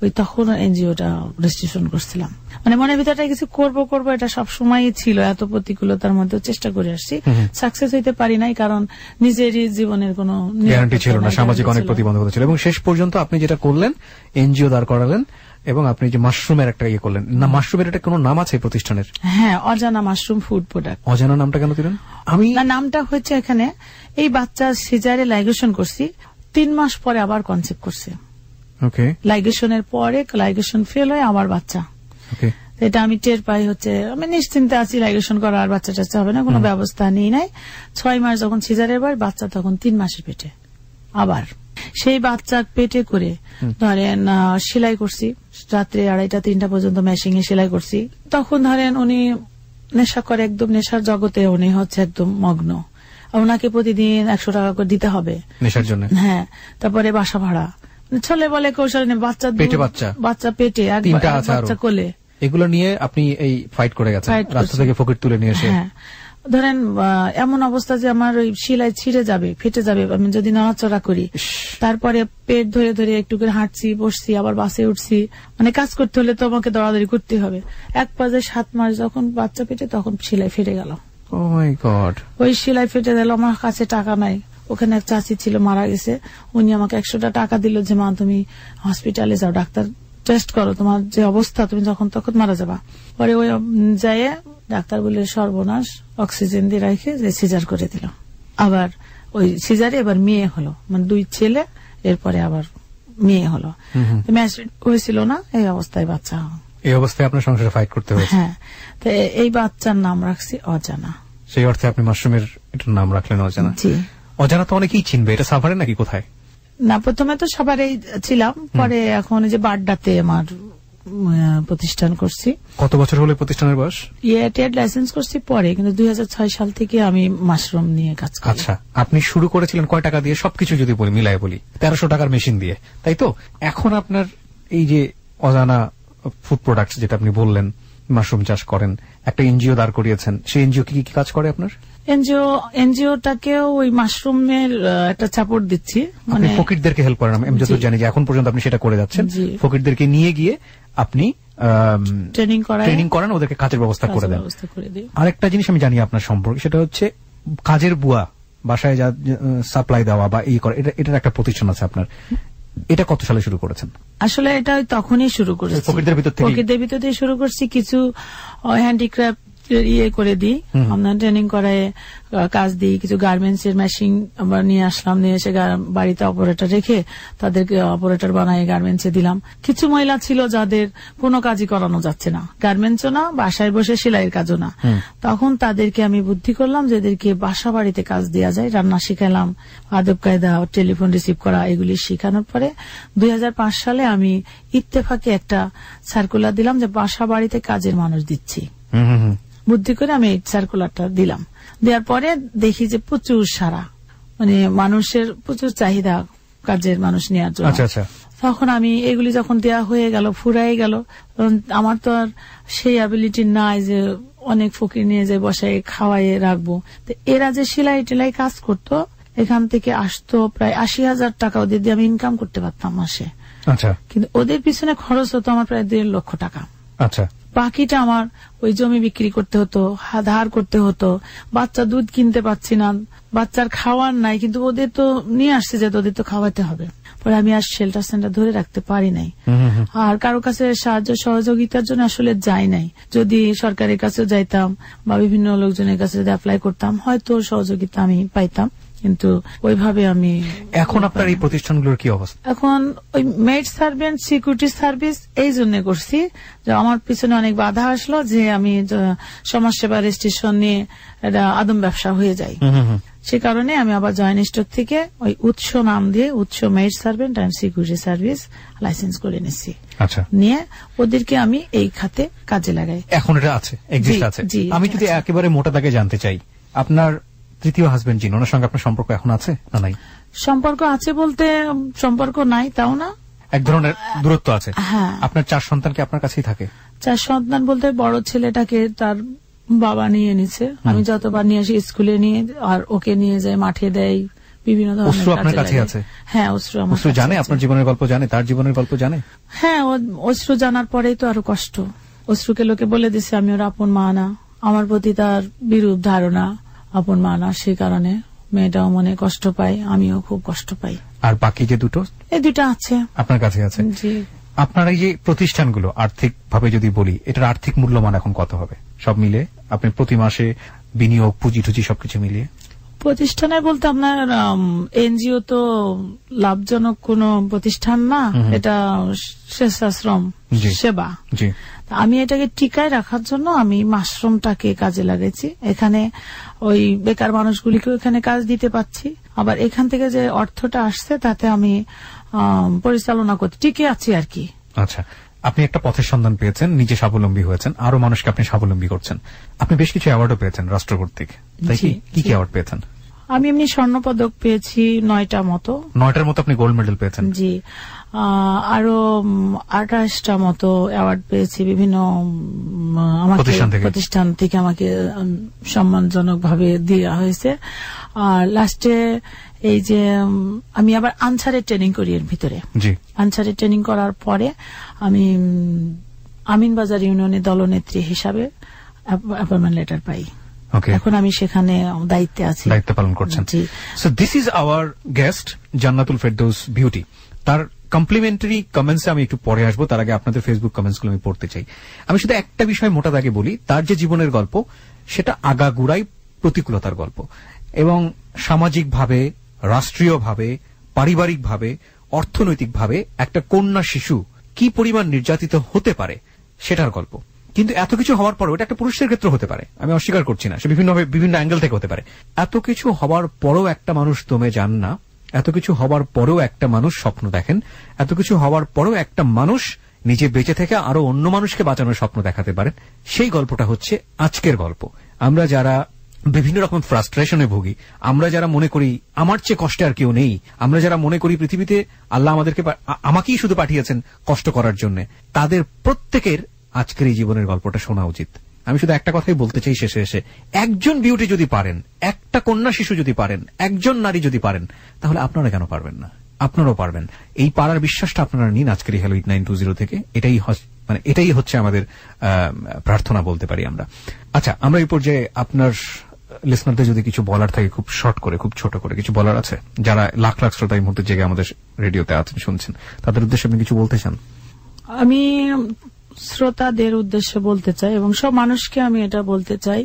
ওই তখন এনজিওটা রেজিস্ট্রেশন করছিলাম। মানে মনের ভিতরটা কিছু করব এটা সবসময়ই ছিল, এত প্রতিকূলতার মধ্যে চেষ্টা করে আসছি, সাকসেস হইতে পারি নাই, কারণ নিজেরই জীবনের কোনো গ্যারান্টি ছিল না, সামাজিক অনেক প্রতিবন্ধকতা ছিল। এবং শেষ পর্যন্ত আপনি যেটা করলেন, এনজিও দাঁড় করালেন এবং আপনি যে মাশরুমের একটা ইয়ে করলেন। না, মাশরুমের একটা কোনো নাম আছে প্রতিষ্ঠানের? হ্যাঁ, অজানা মাশরুম ফুড প্রোডাক্ট। অজানা নামটা কেন দিলেন? নামটা হচ্ছে এখানে এই বাচ্চা সিজারে লাইগেশন করছি, 3 মাস পরে আবার কনসেপ্ট করছে। লাইগেশনের পরে লাইগেশন ফেল হয় আমার বাচ্চা, এটা আমি টের পাই। হচ্ছে আমি নিশ্চিন্তে আছি, লাইগেশন করা আর বাচ্চা টাচ্চা হবে না, কোনো ব্যবস্থা নেই নাই। 6 মাস যখন সিজারের পর বাচ্চা, তখন 3 মাসের পেটে। আবার সেই বাচ্চা পেটে করে ধরেন সেলাই করছি, রাত্রে 2:30-3টা পর্যন্ত মেশিনে সেলাই করছি। তখন ধরেন উনি নেশা করে, একদম নেশার জগতে উনি হচ্ছে একদম মগ্ন। ওনাকে প্রতিদিন 100 টাকা করে দিতে হবে নেশার জন্য। হ্যাঁ, তারপরে বাসা ভাড়া, ছেলে বলে কৌশল নেই, বাচ্চা পেটে বাচ্চা কোলে, এগুলো নিয়ে আপনি এই ফাইট করে গেছেন, রাস্তা থেকে ফকির তুলে নিয়ে এসে। হ্যাঁ, ধরেন এমন অবস্থা যে আমার ওই সেলাই ছিঁড়ে যাবে, ফেটে যাবে আমি যদি নড়াচড়া করি। তারপরে পেট ধরে ধরে একটু করে হাঁটছি, বসছি, আবার বাসে উঠছি। মানে কাজ করতে হলে তো আমাকে দৌড়াদৌড়ি করতে হবে। এক পর্যায়ে 7 মাস যখন বাচ্চা পেটে, তখন সেলাই ফেটে গেল। ও মাই গড! ওই সেলাই ফেটে গেল, আমার কাছে টাকা নাই। ওখানে এক চাচি ছিল, মারা গেছে। উনি আমাকে 100 টাকা দিল যে মা তুমি হসপিটালে যাও, ডাক্তার টেস্ট করো, তোমার যে অবস্থা তুমি যখন তখন মারা যাবা। পরে ওই যায় ডাক্তার বলে সর্বনাশ, অক্সিজেন দিয়ে রেখে যে সিজার করে দিল। আবার ওই সিজারে এবার মেয়ে হলো, মানে 2 ছেলে, এরপরে আবার মেয়ে হলো। হয়েছিল না, এই অবস্থায় বাচ্চা। এই অবস্থায় আপনার সংসারে ফাইট করতে হয়েছে? হ্যাঁ, তো এই বাচ্চার নাম রাখছি অজানা। সেই অর্থে আপনি মাশরুমের এটার নাম রাখলেন অজানা। জি। অজানা তো অনেকেই চিনবে, এটা সাভারে নাকি কোথায়? না, প্রথমে তো সবারই ছিলাম, পরে এখন যে বাড্ডাতে আমার প্রতিষ্ঠান করছি। কত বছর হলো প্রতিষ্ঠানের বয়স? ট্রেড লাইসেন্স করছি পরে, কিন্তু 2006 সাল থেকে আমি মাশরুম নিয়ে কাজ করি। আচ্ছা, আপনি শুরু করেছিলেন কয় টাকা দিয়ে? সবকিছু যদি মিলাই বলি 1300 টাকার মেশিন দিয়ে, তাই তো? এখন আপনার এই যে অজানা ফুড প্রোডাক্টস, যেটা আপনি বললেন মাশরুম চাষ করেন, একটা এনজিও দাঁড় করিয়েছেন, সেই এনজিও কি কাজ করে আপনার? এনজিওটাকেও ওই মাশরুমের একটা সাপোর্ট দিচ্ছি, মানে ফকিরদেরকে হেল্প করেন। আমি যত জানি যে এখন পর্যন্ত আপনি সেটা করে যাচ্ছেন, ফকিরদেরকে নিয়ে গিয়ে আপনি ট্রেনিং করান, ওদেরকে কাজের ব্যবস্থা করে দেন। আরেকটা জিনিস আমি জানি আপনার সম্পর্কে, সেটা হচ্ছে কাজের বুয়া, বাসায় যা সাপ্লাই দেওয়া বা এই করে, এটার একটা প্রতিষ্ঠান আছে আপনার। এটা কত সালে শুরু করেছেন? আসলে এটা তখনই শুরু করেছি, ফকিরদের ভিতর থেকে শুরু করছি। কিছু হ্যান্ডিক্রাফট করে দিই, আমরা ট্রেনিং করায় কাজ দিই। কিছু গার্মেন্টস এর মেশিন আবার নিয়ে আসলাম, নিয়ে এসে বাড়িতে অপারেটর রেখে তাদেরকে অপারেটর বানায় গার্মেন্টসে দিলাম। কিছু মহিলা ছিল যাদের কোনো কাজই করানো যাচ্ছে না, গার্মেন্টসও না, বাসায় বসে সেলাইয়ের কাজও না। তখন তাদেরকে আমি বুদ্ধি করলাম যে এদেরকে বাসা বাড়িতে কাজ দেওয়া যায়। রান্না শিখালাম, আদব কায়দা, টেলিফোন রিসিভ করা, এগুলি শিখানোর পরে 2005 সালে আমি ইত্তেফাকে একটা সার্কুলার দিলাম যে বাসা বাড়িতে কাজের মানুষ দিচ্ছি। বুদ্ধি করে আমি এই সার্কুলারটা দিলাম। দেওয়ার পরে দেখি যে প্রচুর সারা, মানে মানুষের প্রচুর চাহিদা কাজের মানুষ নেওয়ার জন্য। তখন আমি এগুলি যখন দেওয়া হয়ে গেল, ফুরাই গেল, আমার তো আর সেই অ্যাবিলিটি নাই যে অনেক ফকির নিয়ে যে বসায় খাওয়াইয়ে রাখবো। তো এরা যে সেলাই টেলাই কাজ করতো, এখান থেকে আসতো প্রায় 80,000 টাকা ওদের দিয়ে আমি ইনকাম করতে পারতাম মাসে। কিন্তু ওদের পিছনে খরচ হতো আমার প্রায় 1.5 লক্ষ টাকা। বাকিটা আমার ওই জমি বিক্রি করতে হতো, ধার করতে হতো, বাচ্চা দুধ কিনতে পারছি না, বাচ্চার খাওয়ার নাই, কিন্তু ওদের তো নিয়ে আসছে যে ওদের তো খাওয়াতে হবে। পরে আমি আর শেল্টার সেন্টার ধরে রাখতে পারি নাই, আর কারো কাছে সাহায্য সহযোগিতার জন্য আসলে যাই নাই। যদি সরকারের কাছে যাইতাম বা বিভিন্ন লোকজনের কাছে যদি অ্যাপ্লাই করতাম, হয়তো সহযোগিতা আমি পাইতাম, কিন্তু ওইভাবে আমি। এখন আপনার এই প্রতিষ্ঠানগুলোর কি অবস্থা? এখন ওই মেড সার্ভেন্ট সিকিউরিটি সার্ভিস এই জন্য করছি যে আমার পিছনে অনেক বাধা আসলো যে আমি সমাজসেবা রেজিস্ট্রেশন নিয়ে এটা আদম ব্যবসা হয়ে যায়। সে কারণে আমি আবার জয়েন্ট স্টক থেকে ওই উৎস নাম দিয়ে উৎস maid servant and security service licence করে নিচ্ছি। নিয়ে ওদেরকে আমি এই খাতে কাজে লাগাই। এখন এটা আছে, এক্সিস্ট আছে। আমি যদি একেবারে মোটা দাগে জানতে চাই, আপনার তৃতীয় হাজবেন্ড যিনি, ওনার সঙ্গে আপনার সম্পর্ক এখন আছে না নাই? সম্পর্ক আছে বলতে সম্পর্ক নাই তাও না, এক ধরনের দূরত্ব আছে। হ্যাঁ। আপনার 4 সন্তান কি আপনার কাছেই থাকে? 4 সন্তান বলতে বড় ছেলেটাকে তার বাবা নিয়ে নিচ্ছে, আমি যতবার নিয়ে আসি স্কুলে নিয়ে, আর ওকে নিয়ে যায় মাঠে দেয়, বিভিন্ন ধরনের। আপনার কাছে আছে? হ্যাঁ, অশ্রু জানে আপনার জীবনের গল্প, জানে তার জীবনের গল্প জানে। হ্যাঁ, অশ্রু জানার পরেই তো আরো কষ্ট। অশ্রুকে লোকে বলে দিচ্ছে আমি ওর আপন মা না, আমার প্রতি তার বিরূপ ধারণা, আপন মা না, সেই কারণে মেয়েটাও মনে কষ্ট পায়, আমিও খুব কষ্ট পাই। আর বাকি যে দুটো, এই দুটো আছে আপনার কাছে আছে? জি। আপনার এই যে প্রতিষ্ঠানগুলো আর্থিক ভাবে যদি বলি, এটার আর্থিক মূল্যমান এখন কত হবে সব মিলে? আপনি প্রতি মাসে বিনিয়োগ, পুঁজি টুজি সবকিছু মিলিয়ে? প্রতিষ্ঠানে বলতে আপনার এনজিও তো লাভজনক কোন প্রতিষ্ঠান না, এটা স্বেচ্ছাশ্রম সেবা। আমি এটাকে টিকায় রাখার জন্য আমি মাশরুমটাকে কাজে লাগাইছি। এখানে ওই বেকার মানুষগুলিকে এখানে কাজ দিতে পারছি, আবার এখান থেকে যে অর্থটা আসছে তাতে আমি পরিচালনা করতে টিকে আছি আর কি। আচ্ছা, আপনি একটা পথের সন্ধান পেয়েছেন, নিজে স্বাবলম্বী হয়েছেন, আরো মানুষকে আপনি স্বাবলম্বী করছেন। আপনি বেশ কিছু অ্যাওয়ার্ডও পেয়েছেন রাষ্ট্র কর্তৃক, তাই কি? কি অ্যাওয়ার্ড পেয়েছেন? আমি এমনি স্বর্ণপদক পেয়েছি 9টা মতো। 9টার মতো আপনি গোল্ড মেডেল পেয়েছেন? জি। আরো 28টা মতো অ্যাওয়ার্ড পেয়েছি বিভিন্ন প্রতিষ্ঠান থেকে আমাকে সম্মানজনক ভাবে দেওয়া হয়েছে। আর লাস্টে এই যে আমি আবার আনসারের ট্রেনিং করি এর ভিতরে। আনসারের ট্রেনিং করার পরে আমি আমিনবাজার ইউনিয়নের দলনেত্রী হিসাবে অ্যাপয়েন্টমেন্ট লেটার পাই। এখন আমি সেখানে দায়িত্বে আছি, দায়িত্ব পালন করছেন। So this is our guest Jannatul Ferdous beauty. তার কমপ্লিমেন্টারি কমেন্টসে আমি একটু পরে আসবো, তার আগে আপনাদের ফেসবুক কমেন্টসগুলো আমি পড়তে চাই। আমি শুধু একটা বিষয় মোটা দাগে বলি, তার যে জীবনের গল্প সেটা আগাগোড়াই প্রতিকূলতার গল্প, এবং সামাজিকভাবে, রাষ্ট্রীয়ভাবে, পারিবারিকভাবে, অর্থনৈতিকভাবে একটা কন্যা শিশু কি পরিমাণ নির্যাতিত হতে পারে সেটার গল্প। কিন্তু এত কিছু হওয়ার পরও, এটা একটা পুরুষের ক্ষেত্রে হতে পারে, আমি অস্বীকার করছি না, সে বিভিন্ন অ্যাঙ্গেল থেকে হতে পারে। এত কিছু হওয়ার পরও একটা মানুষ দমে যান না, এত কিছু হওয়ার পরেও একটা মানুষ স্বপ্ন দেখেন, এত কিছু হওয়ার পরেও একটা মানুষ নিজে বেঁচে থেকে আরো অন্য মানুষকে বাঁচানোর স্বপ্ন দেখাতে পারেন। সেই গল্পটা হচ্ছে আজকের গল্প। আমরা যারা বিভিন্ন রকম ফ্রাস্ট্রেশনে ভুগি, আমরা যারা মনে করি আমার চেয়ে কষ্টে আর কেউ নেই, আমরা যারা মনে করি পৃথিবীতে আল্লাহ আমাকেই শুধু পাঠিয়েছেন কষ্ট করার জন্য, তাদের প্রত্যেকের আজকের এই জীবনের গল্পটা শোনা উচিত। আমি শুধু একটা কথাই বলতে চাই শেষে এসে, একজন বিউটি যদি পারেন, একটা কন্যা শিশু যদি পারেন, একজন নারী যদি পারেন, তাহলে আপনারা কেন পারবেন না? আপনারাও পারবেন। এই পারার বিশ্বাসটা আপনারা নিন আজকের এই হ্যালো 8920 থেকে। এটাই হচ্ছে আমাদের প্রার্থনা বলতে পারি আমরা। আচ্ছা, আমরা এই পর্যায়ে আপনার লিসনারদের যদি কিছু বলার থাকে, খুব শর্ট করে, খুব ছোট করে কিছু বলার আছে, যারা লাখ লাখ শ্রোতা এই মুহূর্তে জেগে আমাদের রেডিওতে আছেন, শুনছেন, তাদের উদ্দেশ্যে আপনি কিছু বলতে চান? আমি শ্রোতাদের উদ্দেশ্যে বলতে চাই এবং সব মানুষকে আমি এটা বলতে চাই,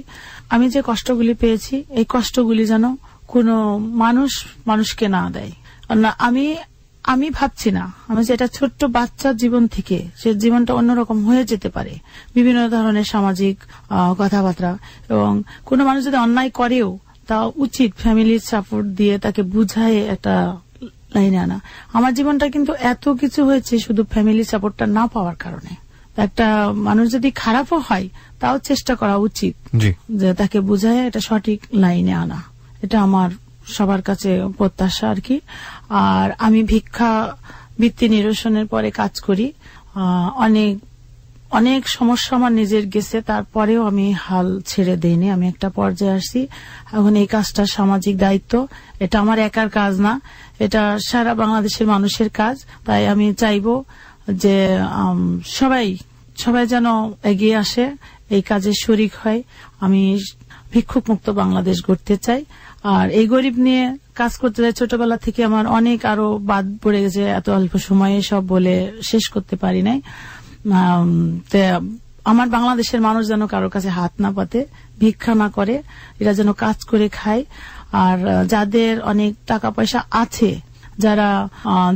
আমি যে কষ্টগুলি পেয়েছি এই কষ্টগুলি যেন কোনো মানুষকে না দেয়। না, আমি ভাবছি না আমি যে এটা ছোট্ট বাচ্চার জীবন থেকে সে জীবনটা অন্যরকম হয়ে যেতে পারে, বিভিন্ন ধরনের সামাজিক কথাবার্তা, এবং কোনো মানুষ যদি অন্যায় করেও তা উচিত ফ্যামিলির সাপোর্ট দিয়ে তাকে বুঝায় একটা লাইনে আনা। আমার জীবনটা কিন্তু এত কিছু হয়েছে শুধু ফ্যামিলি সাপোর্টটা না পাওয়ার কারণে। একটা মানুষ যদি খারাপও হয় তাও চেষ্টা করা উচিত যে তাকে বুঝায় এটা সঠিক লাইনে আনা। এটা আমার সবার কাছে প্রত্যাশা আর কি। আর আমি ভিক্ষা বৃত্তি নিরসনের পরে কাজ করি, অনেক সমস্যা আমার নিজের গেছে, তারপরেও আমি হাল ছেড়ে দেইনি। আমি একটা পর্যায়ে আসছি, এখন এই কাজটা সামাজিক দায়িত্ব, এটা আমার একার কাজ না, এটা সারা বাংলাদেশের মানুষের কাজ। তাই আমি চাইবো যে সবাই যেন এগিয়ে আসে, এই কাজে শরিক হয়। আমি ভিক্ষুক মুক্ত বাংলাদেশ গড়তে চাই, আর এই গরিব নিয়ে কাজ করতে চাই। ছোটবেলা থেকে আমার অনেক আরো বাদ পড়ে গেছে, এত অল্প সময়ে সব বলে শেষ করতে পারি নাই। আমার বাংলাদেশের মানুষ যেন কারোর কাছে হাত না পাতে, ভিক্ষা না করে, এরা যেন কাজ করে খায়। আর যাদের অনেক টাকা পয়সা আছে, যারা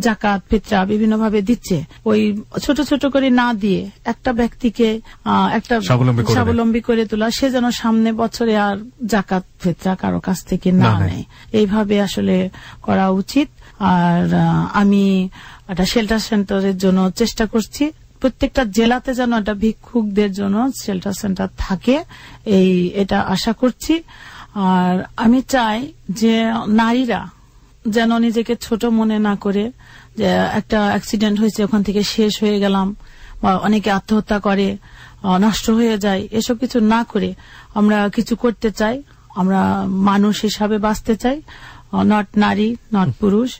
জাকাত ফিতরা বিভিন্ন ভাবে দিচ্ছে, ওই ছোট ছোট করে না দিয়ে একটা ব্যক্তিকে একটা স্বাবলম্বী করে তোলা, সে যেন সামনে বছরে আর জাকাত ফিতরা কারো কাছ থেকে না নেয়, এইভাবে আসলে করা উচিত। আর আমি একটা শেল্টার সেন্টারের জন্য চেষ্টা করছি, প্রত্যেকটা জেলাতে যেন একটা ভিক্ষুকদের জন্য শেল্টার সেন্টার থাকে, এটা আশা করছি। আর আমি চাই যে নারীরা যেন নিজেকে ছোট মনে না করে, যে একটা অ্যাক্সিডেন্ট হয়েছে ওখান থেকে শেষ হয়ে গেলাম, বা অনেকে আত্মহত্যা করে, নষ্ট হয়ে যায়, এসব কিছু না করে আমরা কিছু করতে চাই। আমরা মানুষ হিসাবে বাঁচতে চাই, নট নারী, নট পুরুষ।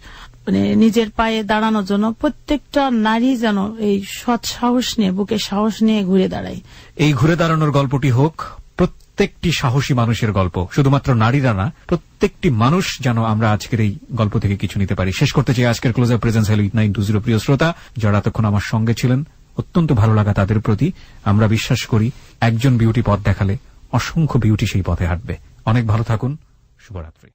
মানে নিজের পায়ে দাঁড়ানোর জন্য প্রত্যেকটা নারী যেন এই সৎ সাহস নিয়ে, বুকে সাহস নিয়ে ঘুরে দাঁড়ায়। এই ঘুরে দাঁড়ানোর গল্পটি হোক প্রত্যেকটি সাহসী মানুষের গল্প, শুধুমাত্র নারীরা না, প্রত্যেকটি মানুষ যেন আমরা আজকের এই গল্প থেকে কিছু নিতে পারি। শেষ করতে চাই আজকের ক্লোজার প্রেজেন্স হ্যালো 8920 প্রিয় শ্রোতা, যারা এতক্ষণ আমার সঙ্গে ছিলেন, অত্যন্ত ভালো লাগা তাদের প্রতি। আমরা বিশ্বাস করি একজন বিউটি পথ দেখালে অসংখ্য বিউটি সেই পথে হাঁটবে। অনেক ভালো থাকুন, শুভরাত্রি।